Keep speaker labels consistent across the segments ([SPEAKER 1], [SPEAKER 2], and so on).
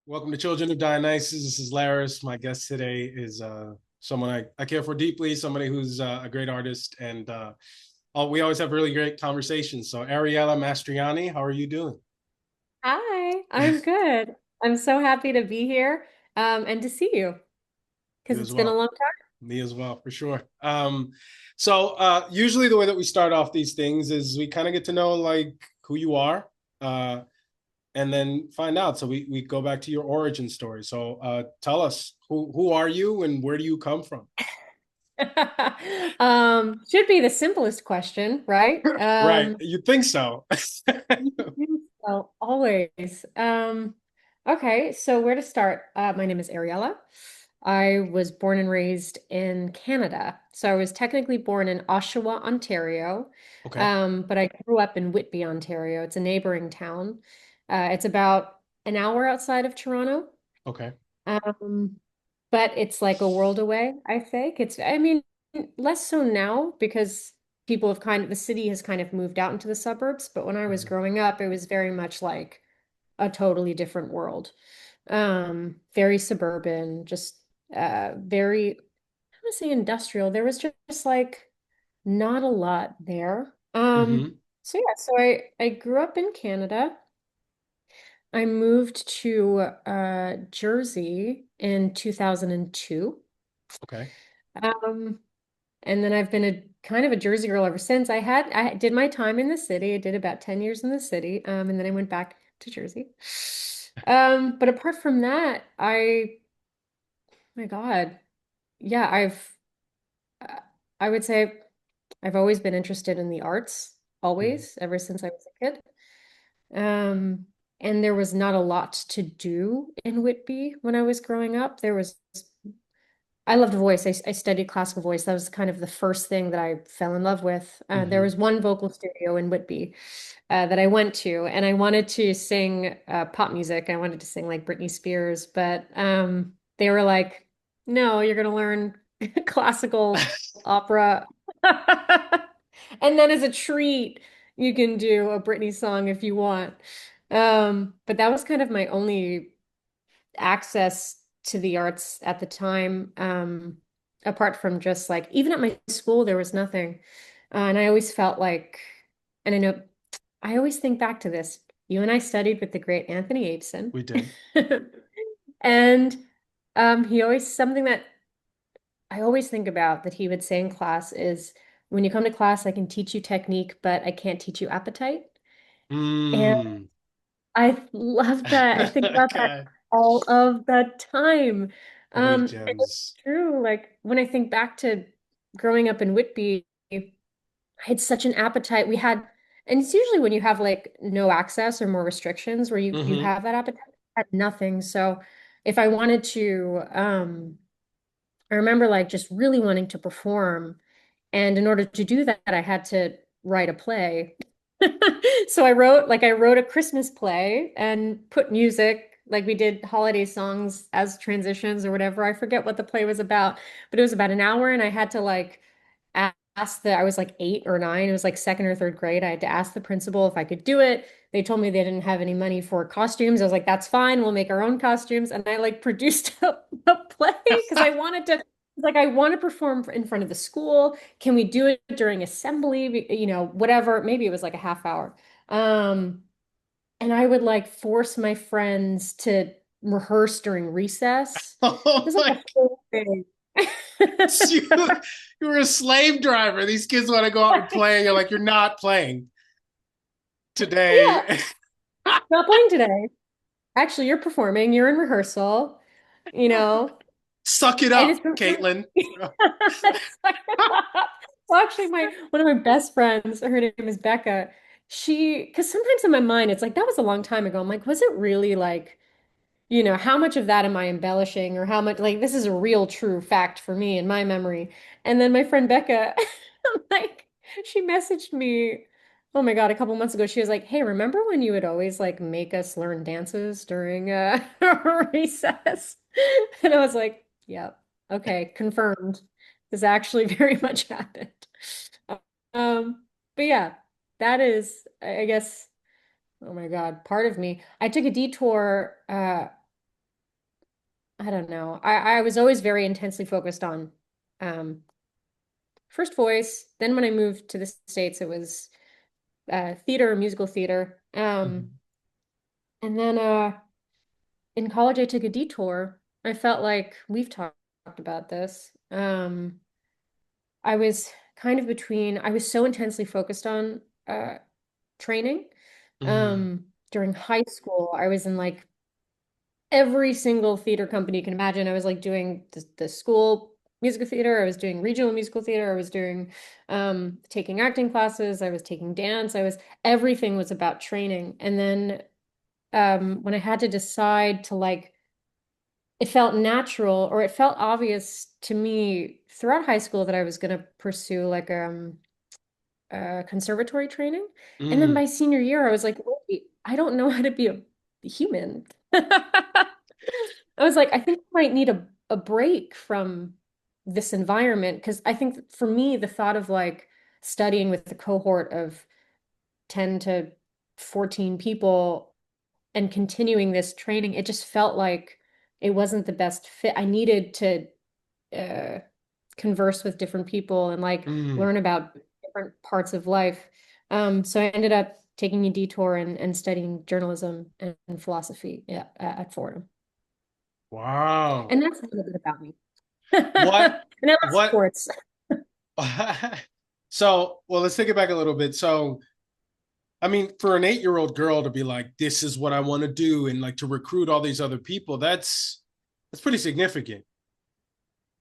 [SPEAKER 1] Welcome to Children of Dionysus. This is Laris. My guest today is someone I care for deeply, somebody who's a great artist, and we always have really great conversations. So, Ariella Mastrioanni, how are you doing?
[SPEAKER 2] Hi, I'm good. I'm so happy to be here and to see you
[SPEAKER 1] You
[SPEAKER 2] because
[SPEAKER 1] as
[SPEAKER 2] it's been a
[SPEAKER 1] well.
[SPEAKER 2] long time.
[SPEAKER 1] Me as well, for sure. Usually the way that we start off these things is we kind of get to know like who you are, uh, and then find out. So we go back to your origin story. So tell us who are you and where do you come from?
[SPEAKER 2] Should be the simplest question, right?
[SPEAKER 1] Right, you think so?
[SPEAKER 2] So always. Okay, so where to start? My name is Ariella. I was born and raised in Canada. So I was technically born in Oshawa, Ontario,
[SPEAKER 1] Okay.
[SPEAKER 2] but I grew up in Whitby, Ontario. It's a neighboring town. It's about an hour outside of Toronto.
[SPEAKER 1] Okay.
[SPEAKER 2] Um, but it's like a world away, I think. I mean, less so now because the city has kind of moved out into the suburbs. But when I was
[SPEAKER 1] Mhm.
[SPEAKER 2] growing up, it was very much like a totally different world. Very suburban, just very, I want to say industrial. There was just like not a lot there.
[SPEAKER 1] Mm-hmm.
[SPEAKER 2] So yeah, so I grew up in Canada. I moved to Jersey in 2002.
[SPEAKER 1] Okay.
[SPEAKER 2] Um, and then I've been a kind of a Jersey girl ever since. I did my time in the city. I did about 10 years in the city. And then I went back to Jersey. But apart from that, my God, yeah, uh, I would say I've always been interested in the arts,
[SPEAKER 1] Mhm.
[SPEAKER 2] always, ever since I was a kid. Um, and there was not a lot to do in Whitby when I was growing up. I loved voice. I studied classical voice. That was kind of the first thing that I fell in love with. There
[SPEAKER 1] Mm-hmm.
[SPEAKER 2] was one vocal studio in Whitby that I went to, and I wanted to sing pop music. I wanted to sing like Britney Spears, but they were like, "No, you're going to learn classical opera." And then as a treat, you can do a Britney song if you want. But that was kind of my only access to the arts at the time. Apart from just like, even at my school, there was nothing. And I always felt like, and I know, I always think back to this. You and I studied with the great Anthony Abeson.
[SPEAKER 1] We did.
[SPEAKER 2] And something that I always think about that he would say in class is, when you come to class, I can teach you technique, but I can't teach you appetite. And
[SPEAKER 1] Mm.
[SPEAKER 2] I love that. I think about that
[SPEAKER 1] Okay.
[SPEAKER 2] all of the time.
[SPEAKER 1] Great
[SPEAKER 2] And it's
[SPEAKER 1] gems.
[SPEAKER 2] true. Like when I think back to growing up in Whitby, I had such an appetite. And it's usually when you have like no access or more restrictions where you
[SPEAKER 1] Mm-hmm.
[SPEAKER 2] have that appetite. I had nothing. So if I wanted to, I remember like just really wanting to perform. And in order to do that, I had to write a play. So I wrote a Christmas play and put music, like we did holiday songs as transitions or whatever. I forget what the play was about, but it was about an hour and I had to like I was like 8 or 9. It was like second or third grade. I had to ask the principal if I could do it. They told me they didn't have any money for costumes. I was like, that's fine. We'll make our own costumes. And I like produced a play because I want to perform in front of the school. Can we do it during assembly? Whatever. Maybe it was like a half hour. Um, and I would like force my friends to rehearse during recess. It
[SPEAKER 1] Oh
[SPEAKER 2] was like
[SPEAKER 1] my,
[SPEAKER 2] a whole thing.
[SPEAKER 1] you, you were a slave driver. These kids want to go out and play, and you're like, you're not playing
[SPEAKER 2] Yeah,
[SPEAKER 1] today.
[SPEAKER 2] not playing today. Actually, you're performing, you're in rehearsal, you know,
[SPEAKER 1] Suck it
[SPEAKER 2] and it's
[SPEAKER 1] up, Caitlin.
[SPEAKER 2] well, actually, my one of my best friends, her name is Becca. Because sometimes in my mind, it's like that was a long time ago. I'm like, was it really like, how much of that am I embellishing, or how much like this is a real true fact for me in my memory? And then my friend Becca, like, she messaged me, oh my God, a couple months ago. She was like, "Hey, remember when you would always like make us learn dances during recess?" And I was like, "Yep, okay, confirmed. This actually very much happened." But yeah, that is, I guess, oh my God, part of me. I took a detour. I don't know. I was always very intensely focused on um, first voice. Then when I moved to the States, it was theater, musical theater.
[SPEAKER 1] Mhm.
[SPEAKER 2] And then in college, I took a detour. I felt like we've talked about this. I was kind of between, I was so intensely focused on training.
[SPEAKER 1] Mhm.
[SPEAKER 2] During high school, I was in like every single theater company you can imagine. I was like doing the school musical theater, I was doing regional musical theater, I was doing taking acting classes, I was taking dance, I was everything was about training. And then when I had to decide to like it felt natural or it felt obvious to me throughout high school that I was going to pursue like conservatory training. And then
[SPEAKER 1] Mm.
[SPEAKER 2] by senior year, I was like, wait, I don't know how to be a human. I was like, I think I might need a break from this environment because I think for me, the thought of like studying with a cohort of 10 to 14 people and continuing this training, it just felt like it wasn't the best fit. I needed to uh, converse with different people and like
[SPEAKER 1] Mm.
[SPEAKER 2] learn about different parts of life. So I ended up taking a detour and studying journalism and philosophy, yeah, at Fordham.
[SPEAKER 1] Wow.
[SPEAKER 2] And that's a little bit about me.
[SPEAKER 1] What
[SPEAKER 2] And I love
[SPEAKER 1] what
[SPEAKER 2] sports.
[SPEAKER 1] so well, let's take it back a little bit. So I mean, for an 8-year-old girl to be like, this is what I want to do, and like to recruit all these other people, that's pretty significant.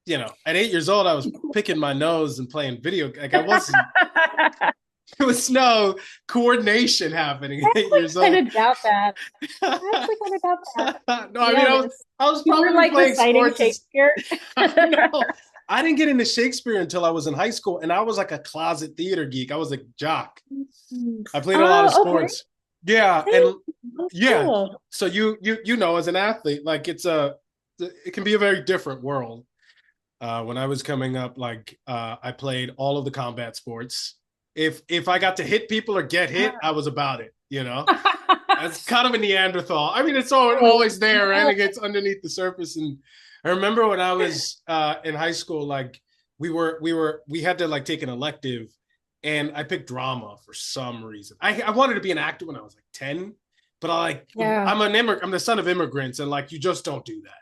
[SPEAKER 1] At 8 years old, I was picking my nose and playing video. Like I wasn't, there was no coordination happening
[SPEAKER 2] I
[SPEAKER 1] at eight
[SPEAKER 2] actually
[SPEAKER 1] years old.
[SPEAKER 2] kind of doubt that. I
[SPEAKER 1] No,
[SPEAKER 2] actually kind of doubt that, to
[SPEAKER 1] I
[SPEAKER 2] be
[SPEAKER 1] mean, I was
[SPEAKER 2] honest.
[SPEAKER 1] I was
[SPEAKER 2] You were
[SPEAKER 1] probably
[SPEAKER 2] like
[SPEAKER 1] playing
[SPEAKER 2] reciting
[SPEAKER 1] sports as
[SPEAKER 2] Shakespeare.
[SPEAKER 1] no, I didn't get into Shakespeare until I was in high school, and I was like a closet theater geek. I was a jock. I played a lot of
[SPEAKER 2] Oh, okay.
[SPEAKER 1] sports. Yeah,
[SPEAKER 2] Hey,
[SPEAKER 1] and
[SPEAKER 2] that's
[SPEAKER 1] yeah.
[SPEAKER 2] cool.
[SPEAKER 1] So as an athlete, like it can be a very different world. When I was coming up, like I played all of the combat sports. If I got to hit people or get hit, I was about it. As kind of a Neanderthal. I mean, it's always there, right? Like it's underneath the surface. And I remember when I was in high school, like we had to like take an elective, and I picked drama for some reason. I wanted to be an actor when I was like 10, but
[SPEAKER 2] Yeah,
[SPEAKER 1] I'm the son of immigrants, and like you just don't do that.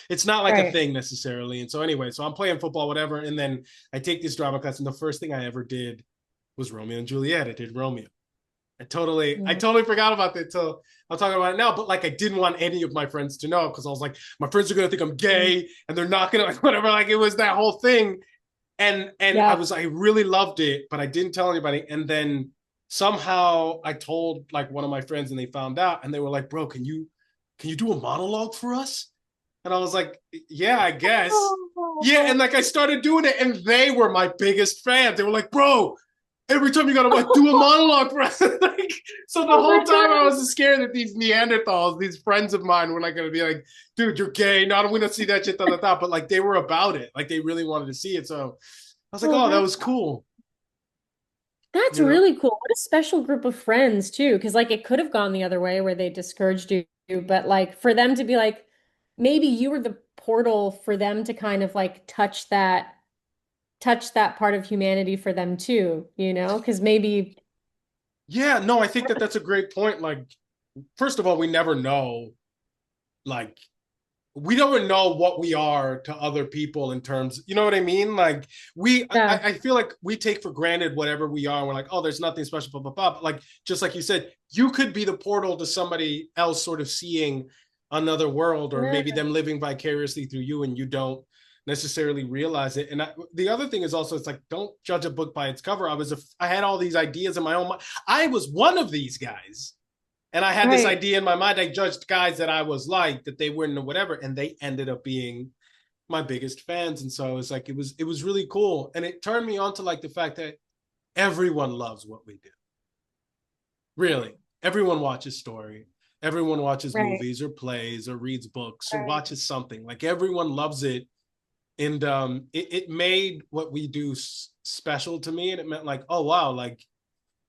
[SPEAKER 1] It's not like a
[SPEAKER 2] right.
[SPEAKER 1] thing necessarily. And so anyway, so I'm playing football, whatever, and then I take this drama class, and the first thing I ever did was Romeo and Juliet. I did Romeo. I
[SPEAKER 2] Mm.
[SPEAKER 1] totally forgot about it till I'm talking about it now. But like, I didn't want any of my friends to know because I was like, my friends are gonna think I'm gay, and they're not gonna like whatever. Like, it was that whole thing, and
[SPEAKER 2] Yeah.
[SPEAKER 1] I really loved it, but I didn't tell anybody. And then somehow I told like one of my friends, and they found out, and they were like, "Bro, can you do a monologue for us?" And I was like, "Yeah, I guess." Yeah, and
[SPEAKER 2] Oh.
[SPEAKER 1] like I started doing it, and they were my biggest fans. They were like, "Bro, every time you gotta like do a monologue for us." Like, so the
[SPEAKER 2] Oh
[SPEAKER 1] whole
[SPEAKER 2] my
[SPEAKER 1] time I
[SPEAKER 2] God.
[SPEAKER 1] was scared that these Neanderthals, these friends of mine, were like gonna be like, "Dude, you're gay. No, we don't see that shit." Da, da, da. But like they were about it. Like they really wanted to see it. So I was like,
[SPEAKER 2] Oh,
[SPEAKER 1] "Oh, that was cool."
[SPEAKER 2] that's
[SPEAKER 1] You know?
[SPEAKER 2] really cool. What a special group of friends too, because like it could have gone the other way where they discouraged you, but like for them to be like, maybe you were the portal for them to kind of like touch that part of humanity for them too, you know? Because maybe
[SPEAKER 1] Yeah. No, I think that that's a great point. Like, first of all, we never know. Like, we don't know what we are to other people in terms, you know what I mean? Like
[SPEAKER 2] yeah,
[SPEAKER 1] I feel like we take for granted whatever we are. And we're like, oh, there's nothing special, blah, blah, blah. But like, just like you said, you could be the portal to somebody else sort of seeing another world, or maybe
[SPEAKER 2] yeah,
[SPEAKER 1] them living vicariously through you, and you don't necessarily realize it. And the other thing is also, it's like, don't judge a book by its cover. I had all these ideas in my own mind. I was one of these guys, and I had this
[SPEAKER 2] right.
[SPEAKER 1] idea in my mind. I judged guys that I was like, that they weren't or whatever, and they ended up being my biggest fans. And so it's like it was really cool. And it turned me on to like the fact that everyone loves what we do. Really. Everyone watches story. Everyone watches
[SPEAKER 2] Right.
[SPEAKER 1] movies or plays or reads books or
[SPEAKER 2] Right.
[SPEAKER 1] watches something. Like everyone loves it. And it made what we do special to me. And it meant like, oh wow, like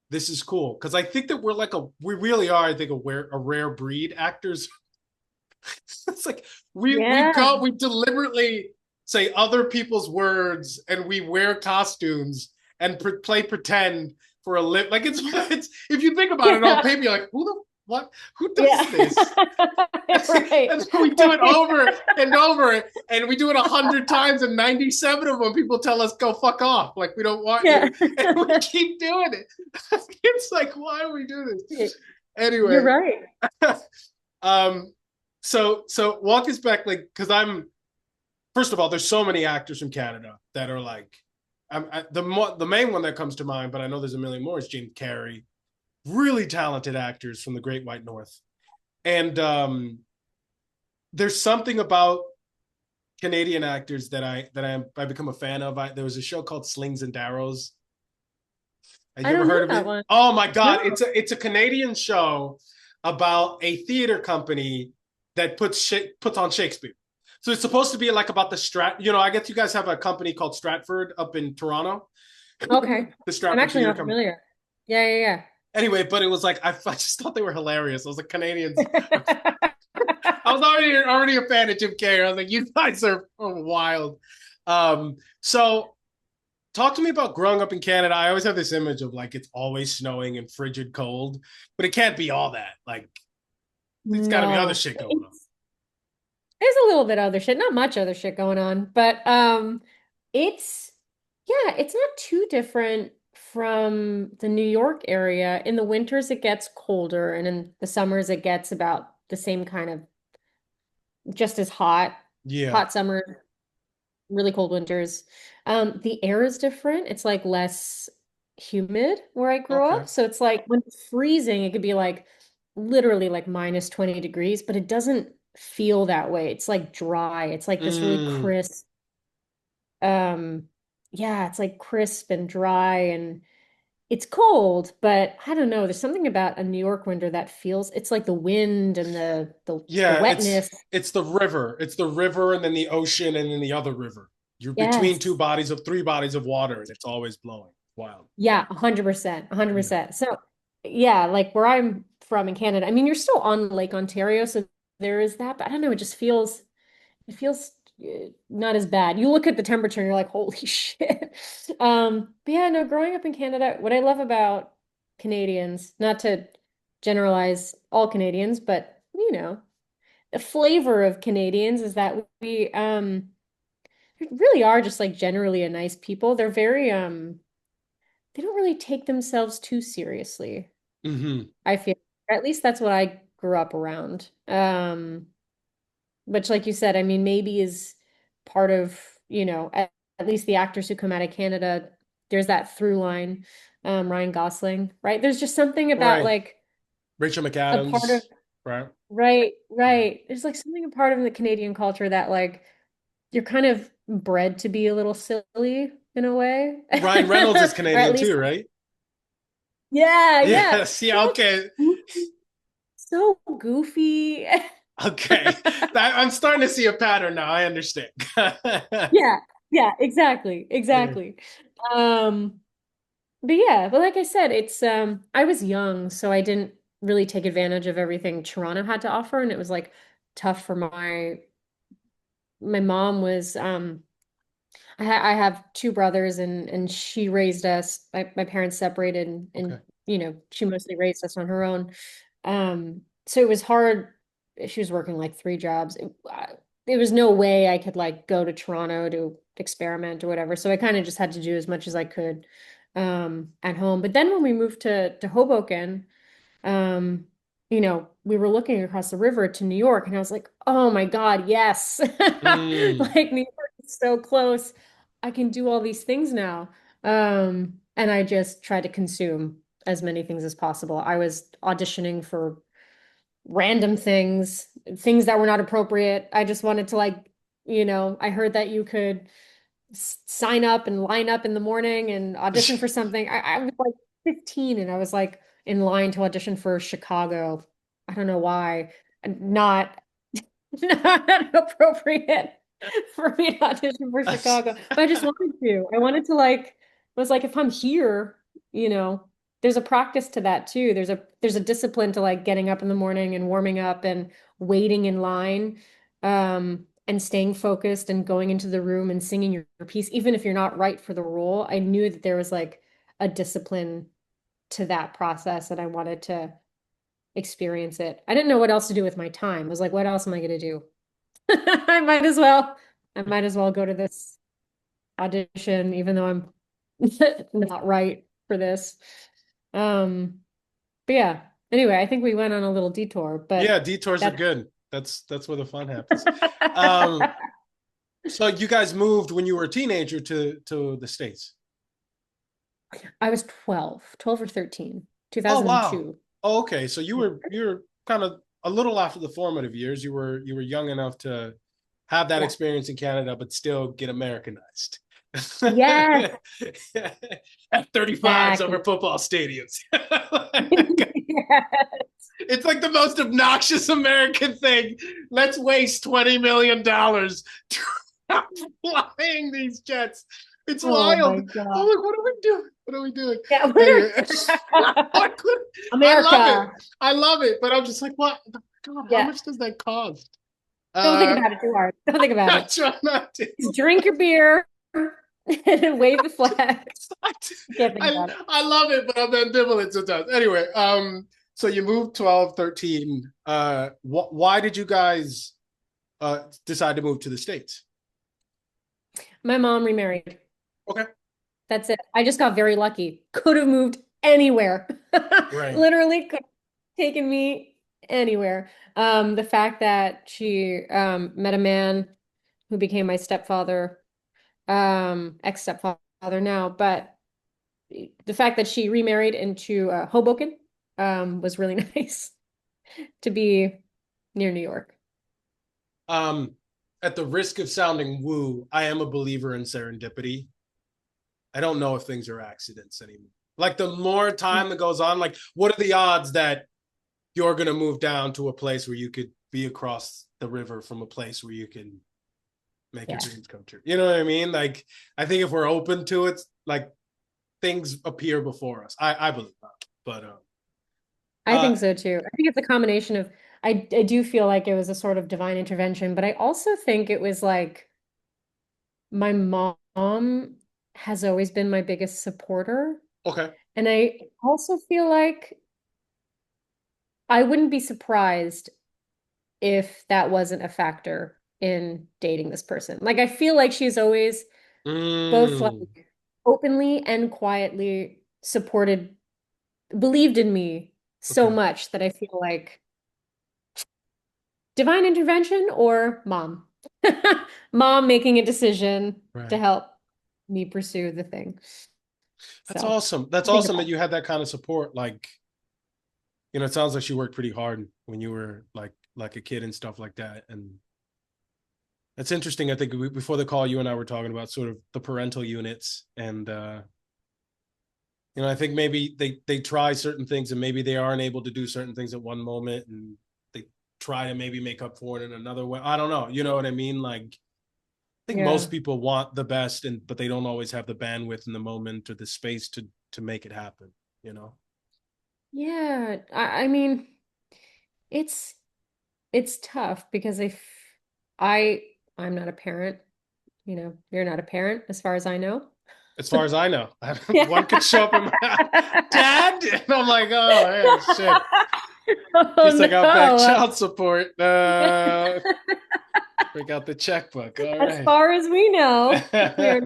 [SPEAKER 1] this is cool. Cause I think that we really are, I think, a rare breed actors. It's like
[SPEAKER 2] Yeah.
[SPEAKER 1] we deliberately say other people's words and we wear costumes and play pretend for a lip. Like it's if you think about it on
[SPEAKER 2] Yeah.
[SPEAKER 1] paper, you're like, who the what? Who does
[SPEAKER 2] Yeah.
[SPEAKER 1] this?
[SPEAKER 2] Right.
[SPEAKER 1] And then we do it over and over, and we do it 100 times, and 97 of them people tell us go fuck off, like we don't want
[SPEAKER 2] Yeah.
[SPEAKER 1] you, and we keep doing it. It's like, why do we do this?
[SPEAKER 2] You're
[SPEAKER 1] Anyway,
[SPEAKER 2] right.
[SPEAKER 1] um, so walk us back, like, because I'm first of all, there's so many actors from Canada that are like, the main one that comes to mind, but I know there's a million more, is James Carey. Really talented actors from the Great White North, and there's something about Canadian actors I become a fan of. There was a show called Slings and Darrows. Have
[SPEAKER 2] I
[SPEAKER 1] you ever
[SPEAKER 2] don't know
[SPEAKER 1] heard of
[SPEAKER 2] that
[SPEAKER 1] it?
[SPEAKER 2] one.
[SPEAKER 1] Oh my god,
[SPEAKER 2] No.
[SPEAKER 1] it's a Canadian show about a theater company that puts on Shakespeare. So it's supposed to be like about the Strat. I guess you guys have a company called Stratford up in Toronto,
[SPEAKER 2] Okay.
[SPEAKER 1] the
[SPEAKER 2] I'm
[SPEAKER 1] Stratford
[SPEAKER 2] actually
[SPEAKER 1] Theater
[SPEAKER 2] not
[SPEAKER 1] Company.
[SPEAKER 2] familiar. Yeah, yeah,
[SPEAKER 1] Anyway, but it was like I just thought they were hilarious. I was like, Canadians.
[SPEAKER 2] yeah.
[SPEAKER 1] I was already a fan of Jim Carrey. I was like, you guys are wild. So talk to me about growing up in Canada. I always have this image of like it's always snowing and frigid cold, but it can't be all that. Like there's got to be other
[SPEAKER 2] No.
[SPEAKER 1] shit going on.
[SPEAKER 2] There's a little bit of other shit, not much other shit going on, but it's yeah, it's not too different from the New York area. In the winters it gets colder and in the summers it gets about the same kind of just as hot.
[SPEAKER 1] Yeah.
[SPEAKER 2] Hot summer, really cold winters. The air is different. It's like less humid where I grew
[SPEAKER 1] Okay.
[SPEAKER 2] up. So it's like when it's freezing, it could be like literally like minus 20 degrees, but it doesn't feel that way. It's like dry. It's like this really
[SPEAKER 1] Mm,
[SPEAKER 2] crisp, um, yeah, it's like crisp and dry and it's cold, but I don't know. There's something about a New York winter that feels it's like the wind and the
[SPEAKER 1] yeah,
[SPEAKER 2] wetness.
[SPEAKER 1] it's the river. It's the river and then the ocean and then the other river. You're between
[SPEAKER 2] Yes.
[SPEAKER 1] three bodies of water, and it's always blowing. Wild.
[SPEAKER 2] Yeah, 100%,
[SPEAKER 1] Yeah.
[SPEAKER 2] 100%. So, yeah, like where I'm from in Canada, I mean, you're still on Lake Ontario, so there is that, but I don't know, it feels not as bad. You look at the temperature and you're like, holy shit. But yeah, no, growing up in Canada, what I love about Canadians, not to generalize all Canadians, but the flavor of Canadians is that we really are just like generally a nice people. They're very they don't really take themselves too seriously,
[SPEAKER 1] Mm-hmm.
[SPEAKER 2] I feel. At least that's what I grew up around. Which, like you said, I mean, maybe is part of, at least the actors who come out of Canada, there's that through line, Ryan Gosling, right? There's just something about
[SPEAKER 1] Right.
[SPEAKER 2] like
[SPEAKER 1] Rachel
[SPEAKER 2] a part
[SPEAKER 1] McAdams.
[SPEAKER 2] of,
[SPEAKER 1] Right.
[SPEAKER 2] right,
[SPEAKER 1] Yeah.
[SPEAKER 2] right. There's like something a part of the Canadian culture that like you're kind of bred to be a little silly in a way.
[SPEAKER 1] Ryan Reynolds is
[SPEAKER 2] Or at
[SPEAKER 1] Canadian
[SPEAKER 2] least,
[SPEAKER 1] too, right?
[SPEAKER 2] yeah, yeah.
[SPEAKER 1] Yes. Yeah. Okay.
[SPEAKER 2] So goofy.
[SPEAKER 1] Okay. I'm starting to see a pattern now. I understand.
[SPEAKER 2] Yeah, yeah, exactly,
[SPEAKER 1] Yeah.
[SPEAKER 2] exactly. Um, but yeah, but like I said, it's I was young, so I didn't really take advantage of everything Toronto had to offer, and it was like tough for my mom was I have two brothers and she raised us. My parents separated and
[SPEAKER 1] Okay.
[SPEAKER 2] she mostly raised us on her own. So it was hard. She was working like three jobs. There was no way I could like go to Toronto to experiment or whatever. So I kind of just had to do as much as I could at home. But then when we moved to Hoboken, um, we were looking across the river to New York, and I was like, oh my God, yes.
[SPEAKER 1] Mm.
[SPEAKER 2] Like New York is so close. I can do all these things now. And I just tried to consume as many things as possible. I was auditioning for random things that were not appropriate. I just wanted to like, I heard that you could sign up and line up in the morning and audition for something. I was like 15 and I was like in line to audition for Chicago. I don't know why. Not not appropriate for me to audition for Chicago. But I just wanted to. I wanted to like was like if I'm here, you know, there's a practice to that too. There's a discipline to like getting up in the morning and warming up and waiting in line. and staying focused and going into the room and singing your piece, even if you're not right for the role. I knew that there was like a discipline to that process and I wanted to experience it. I didn't know what else to do with my time. I was like, what else am I going to do? I might as well, I might as well go to this audition, even though I'm not right for this. Um, but yeah, anyway, I think we went on a little detour,
[SPEAKER 1] Yeah,
[SPEAKER 2] but
[SPEAKER 1] detours are
[SPEAKER 2] that's
[SPEAKER 1] good. That's where the fun happens. Um, so you guys moved when you were a teenager to the States.
[SPEAKER 2] I was 12 or 13,
[SPEAKER 1] Oh wow.
[SPEAKER 2] 2002.
[SPEAKER 1] Oh, okay. So you were kind of a little after the formative years. You were young enough to have that
[SPEAKER 2] Yeah.
[SPEAKER 1] experience in Canada, but still get Americanized.
[SPEAKER 2] Yes,
[SPEAKER 1] F-35s over
[SPEAKER 2] exactly.
[SPEAKER 1] football stadiums.
[SPEAKER 2] Yes.
[SPEAKER 1] It's like the most obnoxious American thing. Let's waste $20 million flying these jets. It's
[SPEAKER 2] Oh my
[SPEAKER 1] wild. I'm
[SPEAKER 2] God.
[SPEAKER 1] like, what are we doing? What are we doing?
[SPEAKER 2] Yeah,
[SPEAKER 1] Anyway, I love it.
[SPEAKER 2] America.
[SPEAKER 1] I love it. But I'm just like, what? God, how
[SPEAKER 2] Yeah.
[SPEAKER 1] much does that cost?
[SPEAKER 2] Don't think
[SPEAKER 1] Uh,
[SPEAKER 2] about it too hard. Don't think about
[SPEAKER 1] I
[SPEAKER 2] it.
[SPEAKER 1] try not to.
[SPEAKER 2] Just drink your beer and wave the flag.
[SPEAKER 1] I,
[SPEAKER 2] You can't think about it.
[SPEAKER 1] I love it, but I'm ambivalent sometimes. Anyway, so you moved 12, 13. Why did you guys decide to move to the States?
[SPEAKER 2] My mom remarried.
[SPEAKER 1] Okay.
[SPEAKER 2] That's it. I just got very lucky. Could have moved anywhere.
[SPEAKER 1] Right.
[SPEAKER 2] Literally could have taken me anywhere. The fact that she met a man who became my stepfather, ex-stepfather now, but the fact that she remarried into Hoboken was really nice to be near New York.
[SPEAKER 1] Um, at the risk of sounding woo, I am a believer in serendipity. I don't know if things are accidents anymore. Like the more time that goes on, like what are the odds that you're gonna move down to a place where you could be across the river from a place where you can make your
[SPEAKER 2] Yeah,
[SPEAKER 1] dreams come true? You know what I mean? Like I think if we're open to it, like things appear before us. I believe that. But
[SPEAKER 2] I
[SPEAKER 1] uh
[SPEAKER 2] think so too. I think it's a combination of I do feel like it was a sort of divine intervention, but I also think it was like my mom has always been my biggest supporter.
[SPEAKER 1] okay.
[SPEAKER 2] And I also feel like I wouldn't be surprised if that wasn't a factor in dating this person. Like I feel like she's always both like
[SPEAKER 1] Mm,
[SPEAKER 2] openly and quietly supported, believed in me so
[SPEAKER 1] okay.
[SPEAKER 2] much that I feel like divine intervention or mom. Mom making a decision to
[SPEAKER 1] Right.
[SPEAKER 2] help me pursue the thing.
[SPEAKER 1] That's
[SPEAKER 2] So
[SPEAKER 1] awesome. That's
[SPEAKER 2] I think
[SPEAKER 1] awesome
[SPEAKER 2] that,
[SPEAKER 1] that you had that kind of support. Like, it sounds like she worked pretty hard when you were like a kid and stuff like that. And that's interesting. I think before the call, you and I were talking about sort of the parental units, and I think maybe they try certain things, and maybe they aren't able to do certain things at one moment, and they try to maybe make up for it in another way. I don't know. You know what I mean? Like, I think
[SPEAKER 2] yeah.
[SPEAKER 1] most people want the best, but they don't always have the bandwidth in the moment or the space to make it happen. You know.
[SPEAKER 2] Yeah. I mean, it's it's tough because I I'm not a parent, you're not a parent as far as I know.
[SPEAKER 1] As far as I know,
[SPEAKER 2] Yeah.
[SPEAKER 1] one could show up in my dad, and I'm like, oh hey, shit.
[SPEAKER 2] Oh
[SPEAKER 1] Guess I got back
[SPEAKER 2] no.
[SPEAKER 1] child support. Break out the checkbook. All
[SPEAKER 2] As
[SPEAKER 1] right.
[SPEAKER 2] far as we know, we're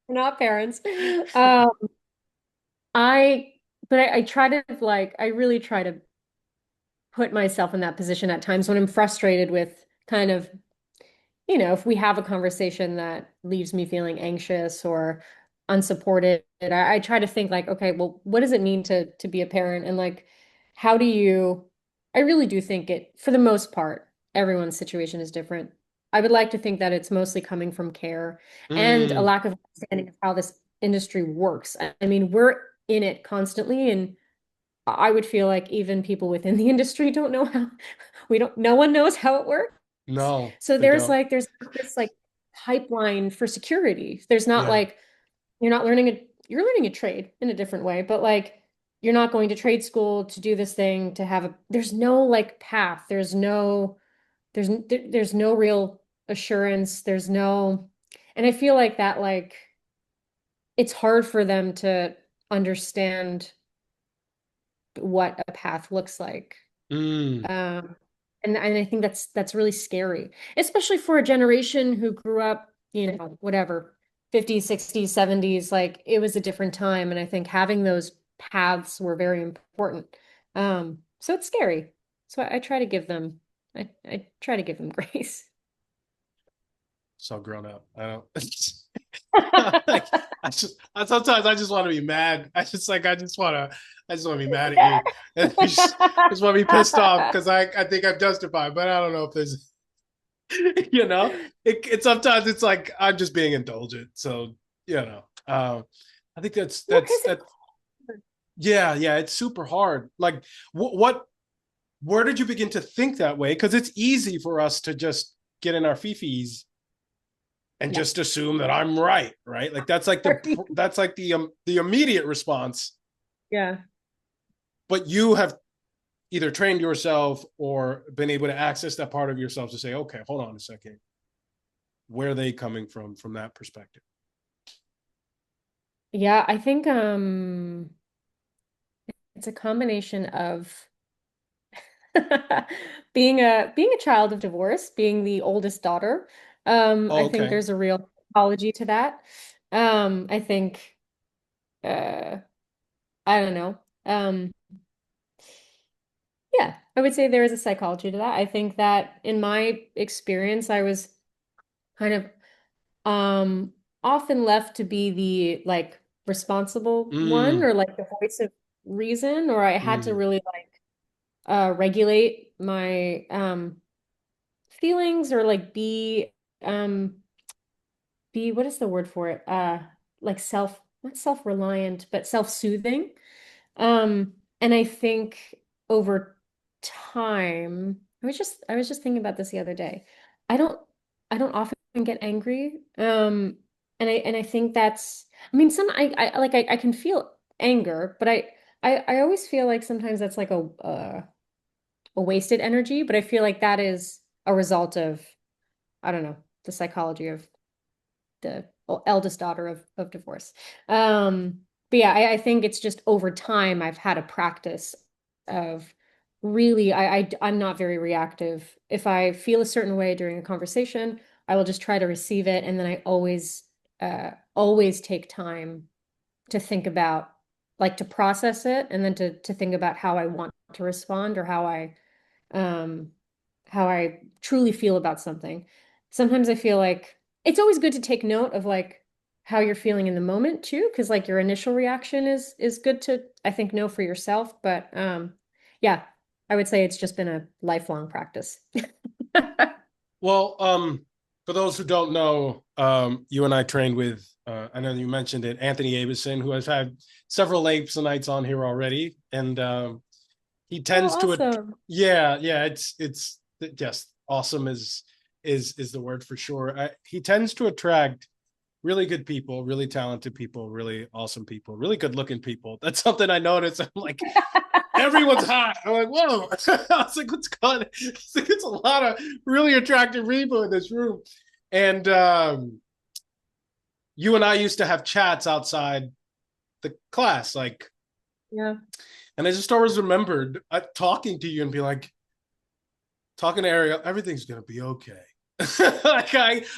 [SPEAKER 2] not parents. Um, but I try to like, I really try to put myself in that position at times when I'm frustrated with kind of, if we have a conversation that leaves me feeling anxious or unsupported, I try to think like, okay, well, what does it mean to be a parent? And like, how do you, I really do think it, for the most part, everyone's situation is different. I would like to think that it's mostly coming from care and a
[SPEAKER 1] Mm,
[SPEAKER 2] lack of understanding of how this industry works. I mean, we're in it constantly, and I would feel like even people within the industry don't know how, no one knows how it works.
[SPEAKER 1] no,
[SPEAKER 2] So
[SPEAKER 1] they don't.
[SPEAKER 2] there's this like pipeline for security. There's not
[SPEAKER 1] Yeah.
[SPEAKER 2] like you're learning a trade in a different way, but like you're not going to trade school to do this thing to have there's no like path. There's no there's no real assurance. There's no, and I feel like that like it's hard for them to understand what a path looks like.
[SPEAKER 1] Mm,
[SPEAKER 2] Um, and I think that's really scary, especially for a generation who grew up, whatever, 50s, 60s, 70s, like it was a different time. And I think having those paths were very important. So it's scary. So I try to give them, I try to give them grace.
[SPEAKER 1] so grown up. I don't. Like, sometimes I just want to be mad. I just want to be mad at you, and just want to be pissed off because I think I'm justified, but I don't know if there's, it sometimes it's like I'm just being indulgent. So I think
[SPEAKER 2] Well, because
[SPEAKER 1] that yeah, yeah, it's super hard. Like what where did you begin to think that way? Because it's easy for us to just get in our fifis and
[SPEAKER 2] yeah.
[SPEAKER 1] just assume that I'm right, right? Like that's like the immediate response.
[SPEAKER 2] Yeah.
[SPEAKER 1] But you have either trained yourself or been able to access that part of yourself to say, okay, hold on a second, where are they coming from that perspective?
[SPEAKER 2] Yeah, I think it's a combination of being a child of divorce, being the oldest daughter.
[SPEAKER 1] Oh,
[SPEAKER 2] I think
[SPEAKER 1] okay.
[SPEAKER 2] there's a real psychology to that. I think uh I don't know. Yeah, I would say there is a psychology to that. I think that in my experience, I was kind of often left to be the like responsible one
[SPEAKER 1] Mm,
[SPEAKER 2] or like the voice of reason, or I had to
[SPEAKER 1] mm,
[SPEAKER 2] really like regulate my feelings or like be what is the word for it? Like not self-reliant, but self-soothing. And I think over time, I was just thinking about this the other day. I don't I don't often get angry. And I think that's I mean some I like I can feel anger, but I always feel like sometimes that's like a wasted energy, but I feel like that is a result of I don't know, the psychology of the eldest daughter of divorce. But yeah, I think it's just over time I've had a practice of really I'm not very reactive. If I feel a certain way during a conversation, I will just try to receive it, and then I always take time to think about like to process it, and then to think about how I want to respond or um how I truly feel about something. Sometimes I feel like it's always good to take note of like how you're feeling in the moment too, because like your initial reaction is good to I think know for yourself. But yeah, I would say it's just been a lifelong practice.
[SPEAKER 1] well, for those who don't know, you and I trained with I know you mentioned it, Anthony Abison, who has had several late nights on here already, and he
[SPEAKER 2] Oh,
[SPEAKER 1] tends to
[SPEAKER 2] awesome.
[SPEAKER 1] yeah, yeah, it's yes, awesome is the word for sure. He tends to attract really good people, really talented people, really awesome people, really good looking people. That's something I noticed. I'm like, everyone's hot. I'm like, whoa. I was like, what's going on? Like, it's a lot of really attractive people in this room. And you and I used to have chats outside the class, like,
[SPEAKER 2] Yeah.
[SPEAKER 1] and I just always remembered talking to you and be like, talking to Ariel, everything's gonna be okay. Like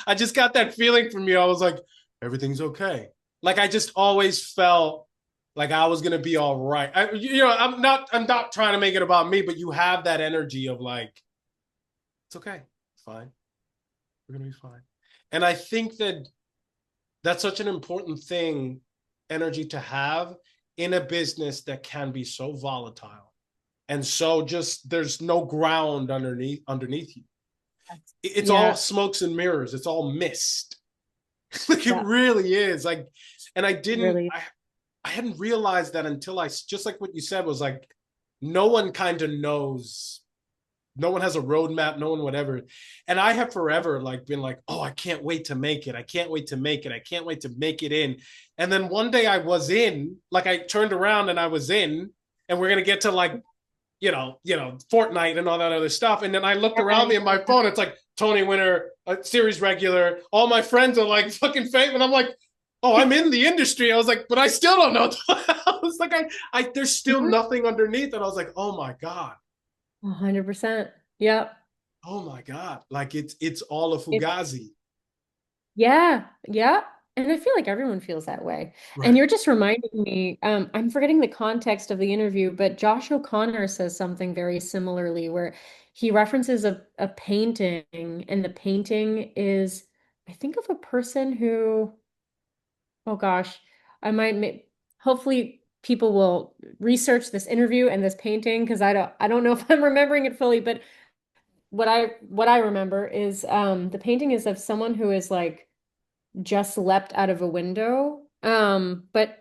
[SPEAKER 1] I just got that feeling from you. I was like, everything's okay. Like I just always felt like I was gonna be all right. I'm not trying to make it about me, but you have that energy of like, it's okay, it's fine, we're gonna be fine. And I think that that's such an important thing, energy to have in a business that can be so volatile and so just there's no ground underneath you. It's all
[SPEAKER 2] Yeah.
[SPEAKER 1] smokes and mirrors. It's all mist. Like it
[SPEAKER 2] Yeah.
[SPEAKER 1] really is. Like, and
[SPEAKER 2] Really.
[SPEAKER 1] I hadn't realized that until I just like what you said was like, no one kind of knows. No one has a roadmap. No one whatever. And I have forever like been like, oh, I can't wait to make it. I can't wait to make it. I can't wait to make it in. And then one day I was in. Like I turned around and I was in. And we're gonna get to like Fortnite and all that other stuff. And then I looked around me
[SPEAKER 2] Right.
[SPEAKER 1] in my phone. It's like Tony winner, a series regular. All my friends are like fucking famous, and I'm like, oh, I'm in the industry. I was like, but I still don't know. I was like, there's still
[SPEAKER 2] Mhm.
[SPEAKER 1] nothing underneath. And I was like, oh my god,
[SPEAKER 2] 100%. Yep.
[SPEAKER 1] oh my god, like it's all a
[SPEAKER 2] It,
[SPEAKER 1] fugazi,
[SPEAKER 2] yeah. Yeah. And I feel like everyone feels that way. And
[SPEAKER 1] right?
[SPEAKER 2] you're just reminding me, I'm forgetting the context of the interview, but Josh O'Connor says something very similarly where he references a painting, and the painting is, I think, of a person who, oh gosh, I might make, hopefully people will research this interview and this painting because I don't know if I'm remembering it fully, but what I remember is the painting is of someone who is like just leapt out of a window. But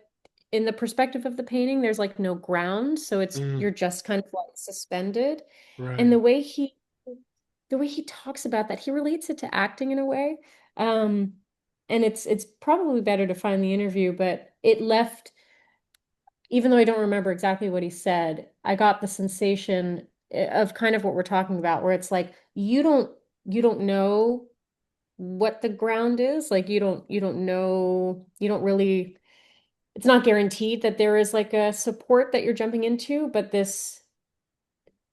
[SPEAKER 2] in the perspective of the painting, there's like no ground, so it's
[SPEAKER 1] Mm,
[SPEAKER 2] you're just kind of like suspended. And
[SPEAKER 1] right.
[SPEAKER 2] the way he talks about that, he relates it to acting in a way. Um, and it's probably better to find the interview, but it left, even though I don't remember exactly what he said, I got the sensation of kind of what we're talking about, where it's like you don't know what the ground is. Like you don't know, you don't really, it's not guaranteed that there is like a support that you're jumping into, but this,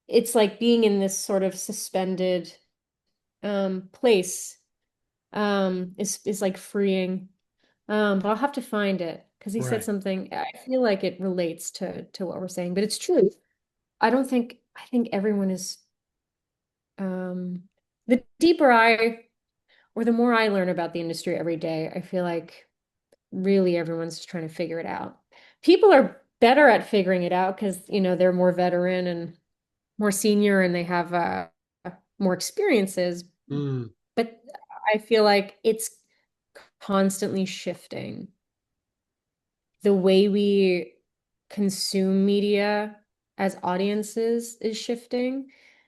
[SPEAKER 2] it's like being in this sort of suspended place is like freeing. But I'll have to find it because he said
[SPEAKER 1] Right.
[SPEAKER 2] something. I feel like it relates to what we're saying, but it's true. I think everyone is the deeper I or the more I learn about the industry every day, I feel like really everyone's just trying to figure it out. People are better at figuring it out because, they're more veteran and more senior and they have more experiences.
[SPEAKER 1] Mm,
[SPEAKER 2] But I feel like it's constantly shifting. The way we consume media as audiences is shifting.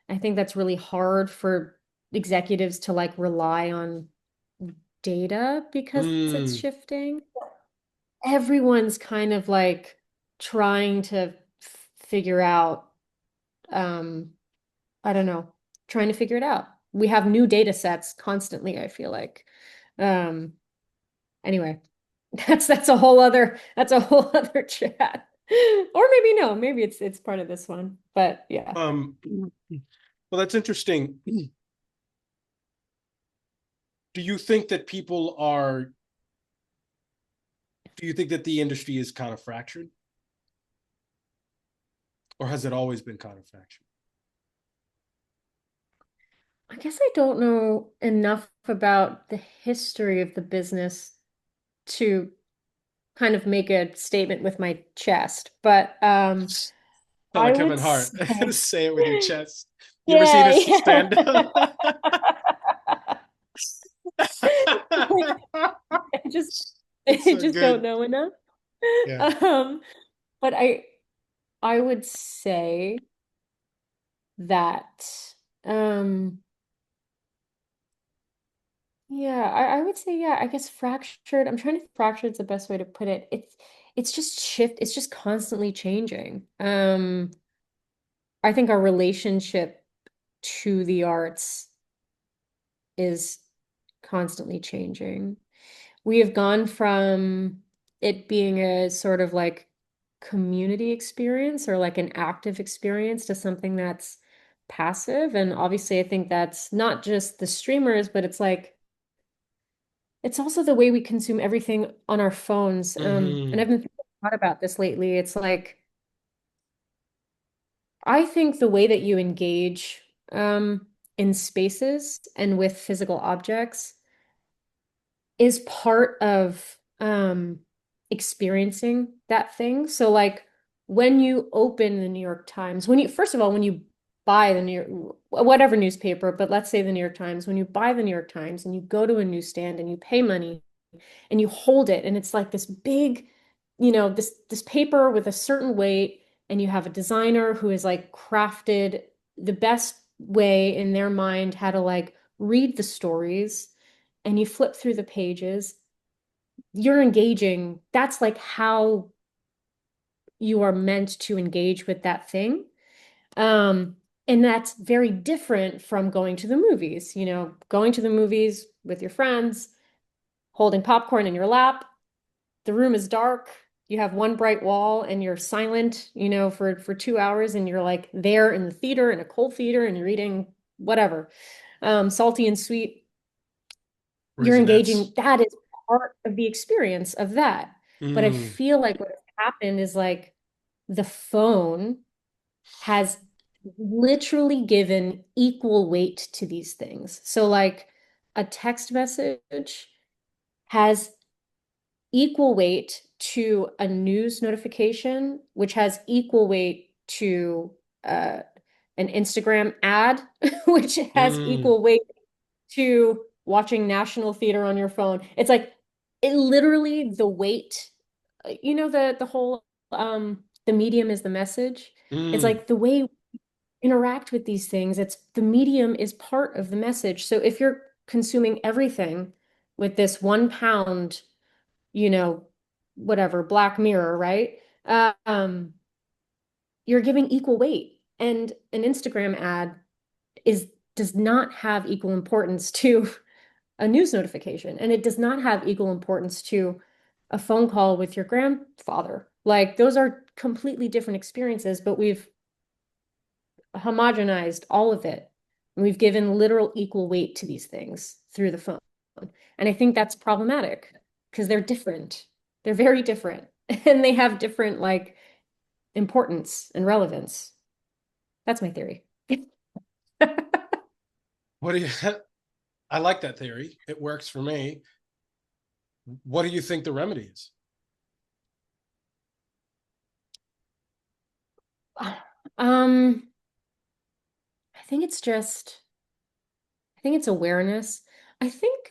[SPEAKER 2] I think that's really hard for executives to like rely on data because it's
[SPEAKER 1] mm,
[SPEAKER 2] shifting. Everyone's kind of like trying to figure out, um, I don't know, trying to figure it out. We have new data sets constantly, I feel like. Um, anyway, that's a whole other chat. Or maybe no, maybe it's part of this one. But yeah.
[SPEAKER 1] well, that's interesting. Do you think that people are? Do you think that the industry is kind of fractured, or has it always been kind of fractured?
[SPEAKER 2] I guess I don't know enough about the history of the business to kind of make a statement with my chest, but
[SPEAKER 1] Sound
[SPEAKER 2] I
[SPEAKER 1] like
[SPEAKER 2] would
[SPEAKER 1] Kevin Hart.
[SPEAKER 2] say,
[SPEAKER 1] Say it with your chest. You ever seen
[SPEAKER 2] yeah,
[SPEAKER 1] his
[SPEAKER 2] yeah.
[SPEAKER 1] stand up?
[SPEAKER 2] I just
[SPEAKER 1] It's
[SPEAKER 2] I
[SPEAKER 1] so
[SPEAKER 2] just don't
[SPEAKER 1] good.
[SPEAKER 2] know enough.
[SPEAKER 1] Yeah.
[SPEAKER 2] Um, but I would say that um yeah, I would say yeah, I guess fractured. I'm trying to fractured is the best way to put it. It's just constantly changing. I think our relationship to the arts is constantly changing. We have gone from it being a sort of like community experience or like an active experience to something that's passive. And obviously, I think that's not just the streamers, but it's also the way we consume everything on our phones. And
[SPEAKER 1] Hmm.
[SPEAKER 2] I've been thinking a lot about this lately. It's like, I think the way that you engage in spaces and with physical objects is part of experiencing that thing. So like when you open the New York Times, when you first of all, when you buy the New York, whatever newspaper, but let's say the New York Times, when you buy the New York Times and you go to a newsstand and you pay money and you hold it and it's like this big, this paper with a certain weight, and you have a designer who has like crafted the best way in their mind how to like read the stories, and you flip through the pages, you're engaging. That's like how you are meant to engage with that thing. Um, and that's very different from going to the movies. You know, going to the movies with your friends, holding popcorn in your lap, the room is dark, you have one bright wall and you're silent, you know, for 2 hours and you're like there in the theater, in a cold theater, and you're eating whatever, salty and sweet. You're engaging.
[SPEAKER 1] Raisinets.
[SPEAKER 2] That is part of the experience of that. But I
[SPEAKER 1] Mm,
[SPEAKER 2] feel like what has happened is like the phone has literally given equal weight to these things. So like a text message has equal weight to a news notification, which has equal weight to uh, an Instagram ad, which has
[SPEAKER 1] mm,
[SPEAKER 2] equal weight to watching National Theater on your phone. It's like it literally the weight, you know, the whole the medium is the message. It's
[SPEAKER 1] mm,
[SPEAKER 2] like the way we interact with these things, it's the medium is part of the message. So if you're consuming everything with this 1 pound, you know, whatever, Black Mirror, right? Um, you're giving equal weight. And an Instagram ad is does not have equal importance to a news notification, and it does not have equal importance to a phone call with your grandfather. Like those are completely different experiences, but we've homogenized all of it. And we've given literal equal weight to these things through the phone. And I think that's problematic because they're different. They're very different. And they have different like importance and relevance. That's my theory.
[SPEAKER 1] what do you I like that theory. It works for me. What do you think the remedy is?
[SPEAKER 2] Um, I think it's just, I think it's awareness. I think,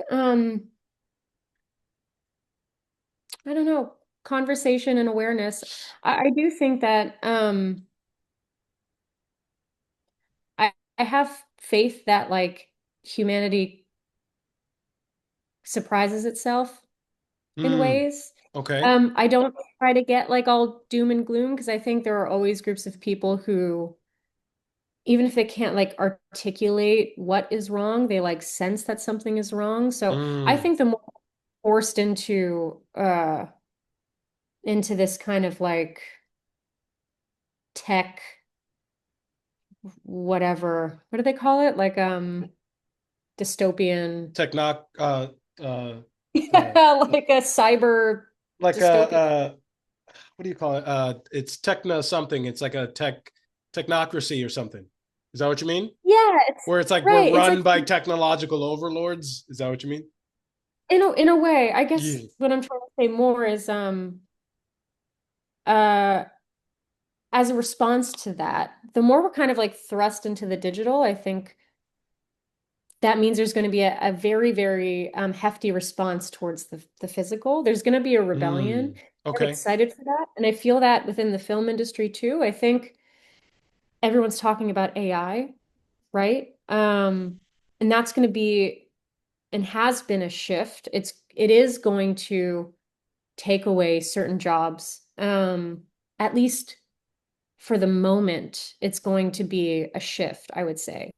[SPEAKER 2] I don't know, conversation and awareness. I do think that I have faith that like humanity surprises itself in
[SPEAKER 1] Mm,
[SPEAKER 2] ways.
[SPEAKER 1] okay.
[SPEAKER 2] I don't try to get like all doom and gloom because I think there are always groups of people who, even if they can't like articulate what is wrong, they like sense that something is wrong. So I
[SPEAKER 1] Mm,
[SPEAKER 2] think the more forced into this kind of like tech, whatever, what do they call it? Like dystopian,
[SPEAKER 1] technoc uh
[SPEAKER 2] like a cyber
[SPEAKER 1] like
[SPEAKER 2] dystopian.
[SPEAKER 1] what do you call it? It's techno something. It's like a technocracy or something. Is that what you mean?
[SPEAKER 2] Yeah, it's
[SPEAKER 1] Where it's like we're
[SPEAKER 2] right. It's like
[SPEAKER 1] run by technological overlords. Is that what you mean?
[SPEAKER 2] in a way, I guess
[SPEAKER 1] Yeah.
[SPEAKER 2] what I'm trying to say more is uh as a response to that, the more we're kind of like thrust into the digital, I think that means there's going to be a very, very hefty response towards the physical. There's going to be a rebellion.
[SPEAKER 1] Mm,
[SPEAKER 2] I'm
[SPEAKER 1] okay.
[SPEAKER 2] excited for that. And I feel that within the film industry too. I think everyone's talking about AI, right? And that's going to be and has been a shift. It is going to take away certain jobs. At least for the moment, it's going to be a shift, I would say.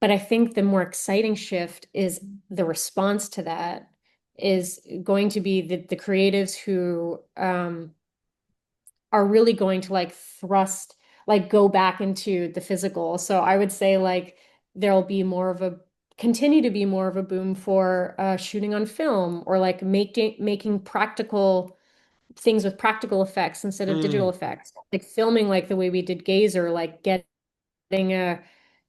[SPEAKER 2] But I think the more exciting shift is the response to that is going to be the creatives who are really going to like thrust, like go back into the physical. So I would say like there'll be more of a continue to be more of a boom for shooting on film or like making practical things with practical effects instead of digital
[SPEAKER 1] Mm,
[SPEAKER 2] effects, like filming like the way we did Gazer, like getting a,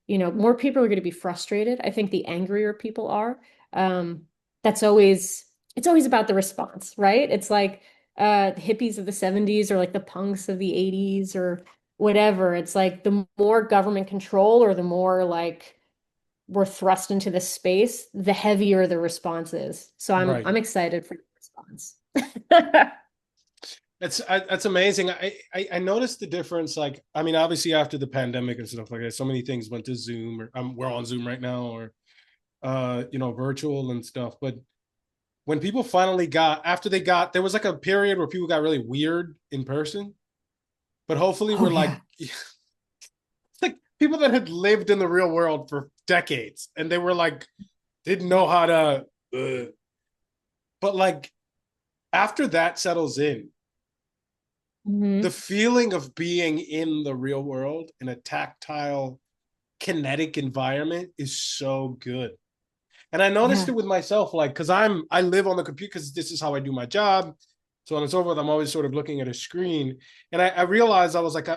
[SPEAKER 2] you know, more people are going to be frustrated. I think the angrier people are. Um, that's always, it's always about the response, right? It's like the hippies of the 70s or like the punks of the 80s or whatever. It's like the more government control or the more like we're thrust into this space, the heavier the response is. So
[SPEAKER 1] right.
[SPEAKER 2] I'm excited for the response.
[SPEAKER 1] That's amazing. I noticed the difference. Like, I mean, obviously after the pandemic and stuff like that, so many things went to Zoom or we're on Zoom right now or virtual and stuff. But when people finally got after they got there was like a period where people got really weird in person. But hopefully
[SPEAKER 2] Oh
[SPEAKER 1] we're like
[SPEAKER 2] yeah.
[SPEAKER 1] people that had lived in the real world for decades, and they were like, didn't know how to. But like after that settles in, the
[SPEAKER 2] Hmm.
[SPEAKER 1] feeling of being in the real world in a tactile, kinetic environment is so good. And I noticed
[SPEAKER 2] Yeah.
[SPEAKER 1] it with myself, like, because I live on the computer because this is how I do my job. So on and so forth, I'm always sort of looking at a screen. And I realized I was like,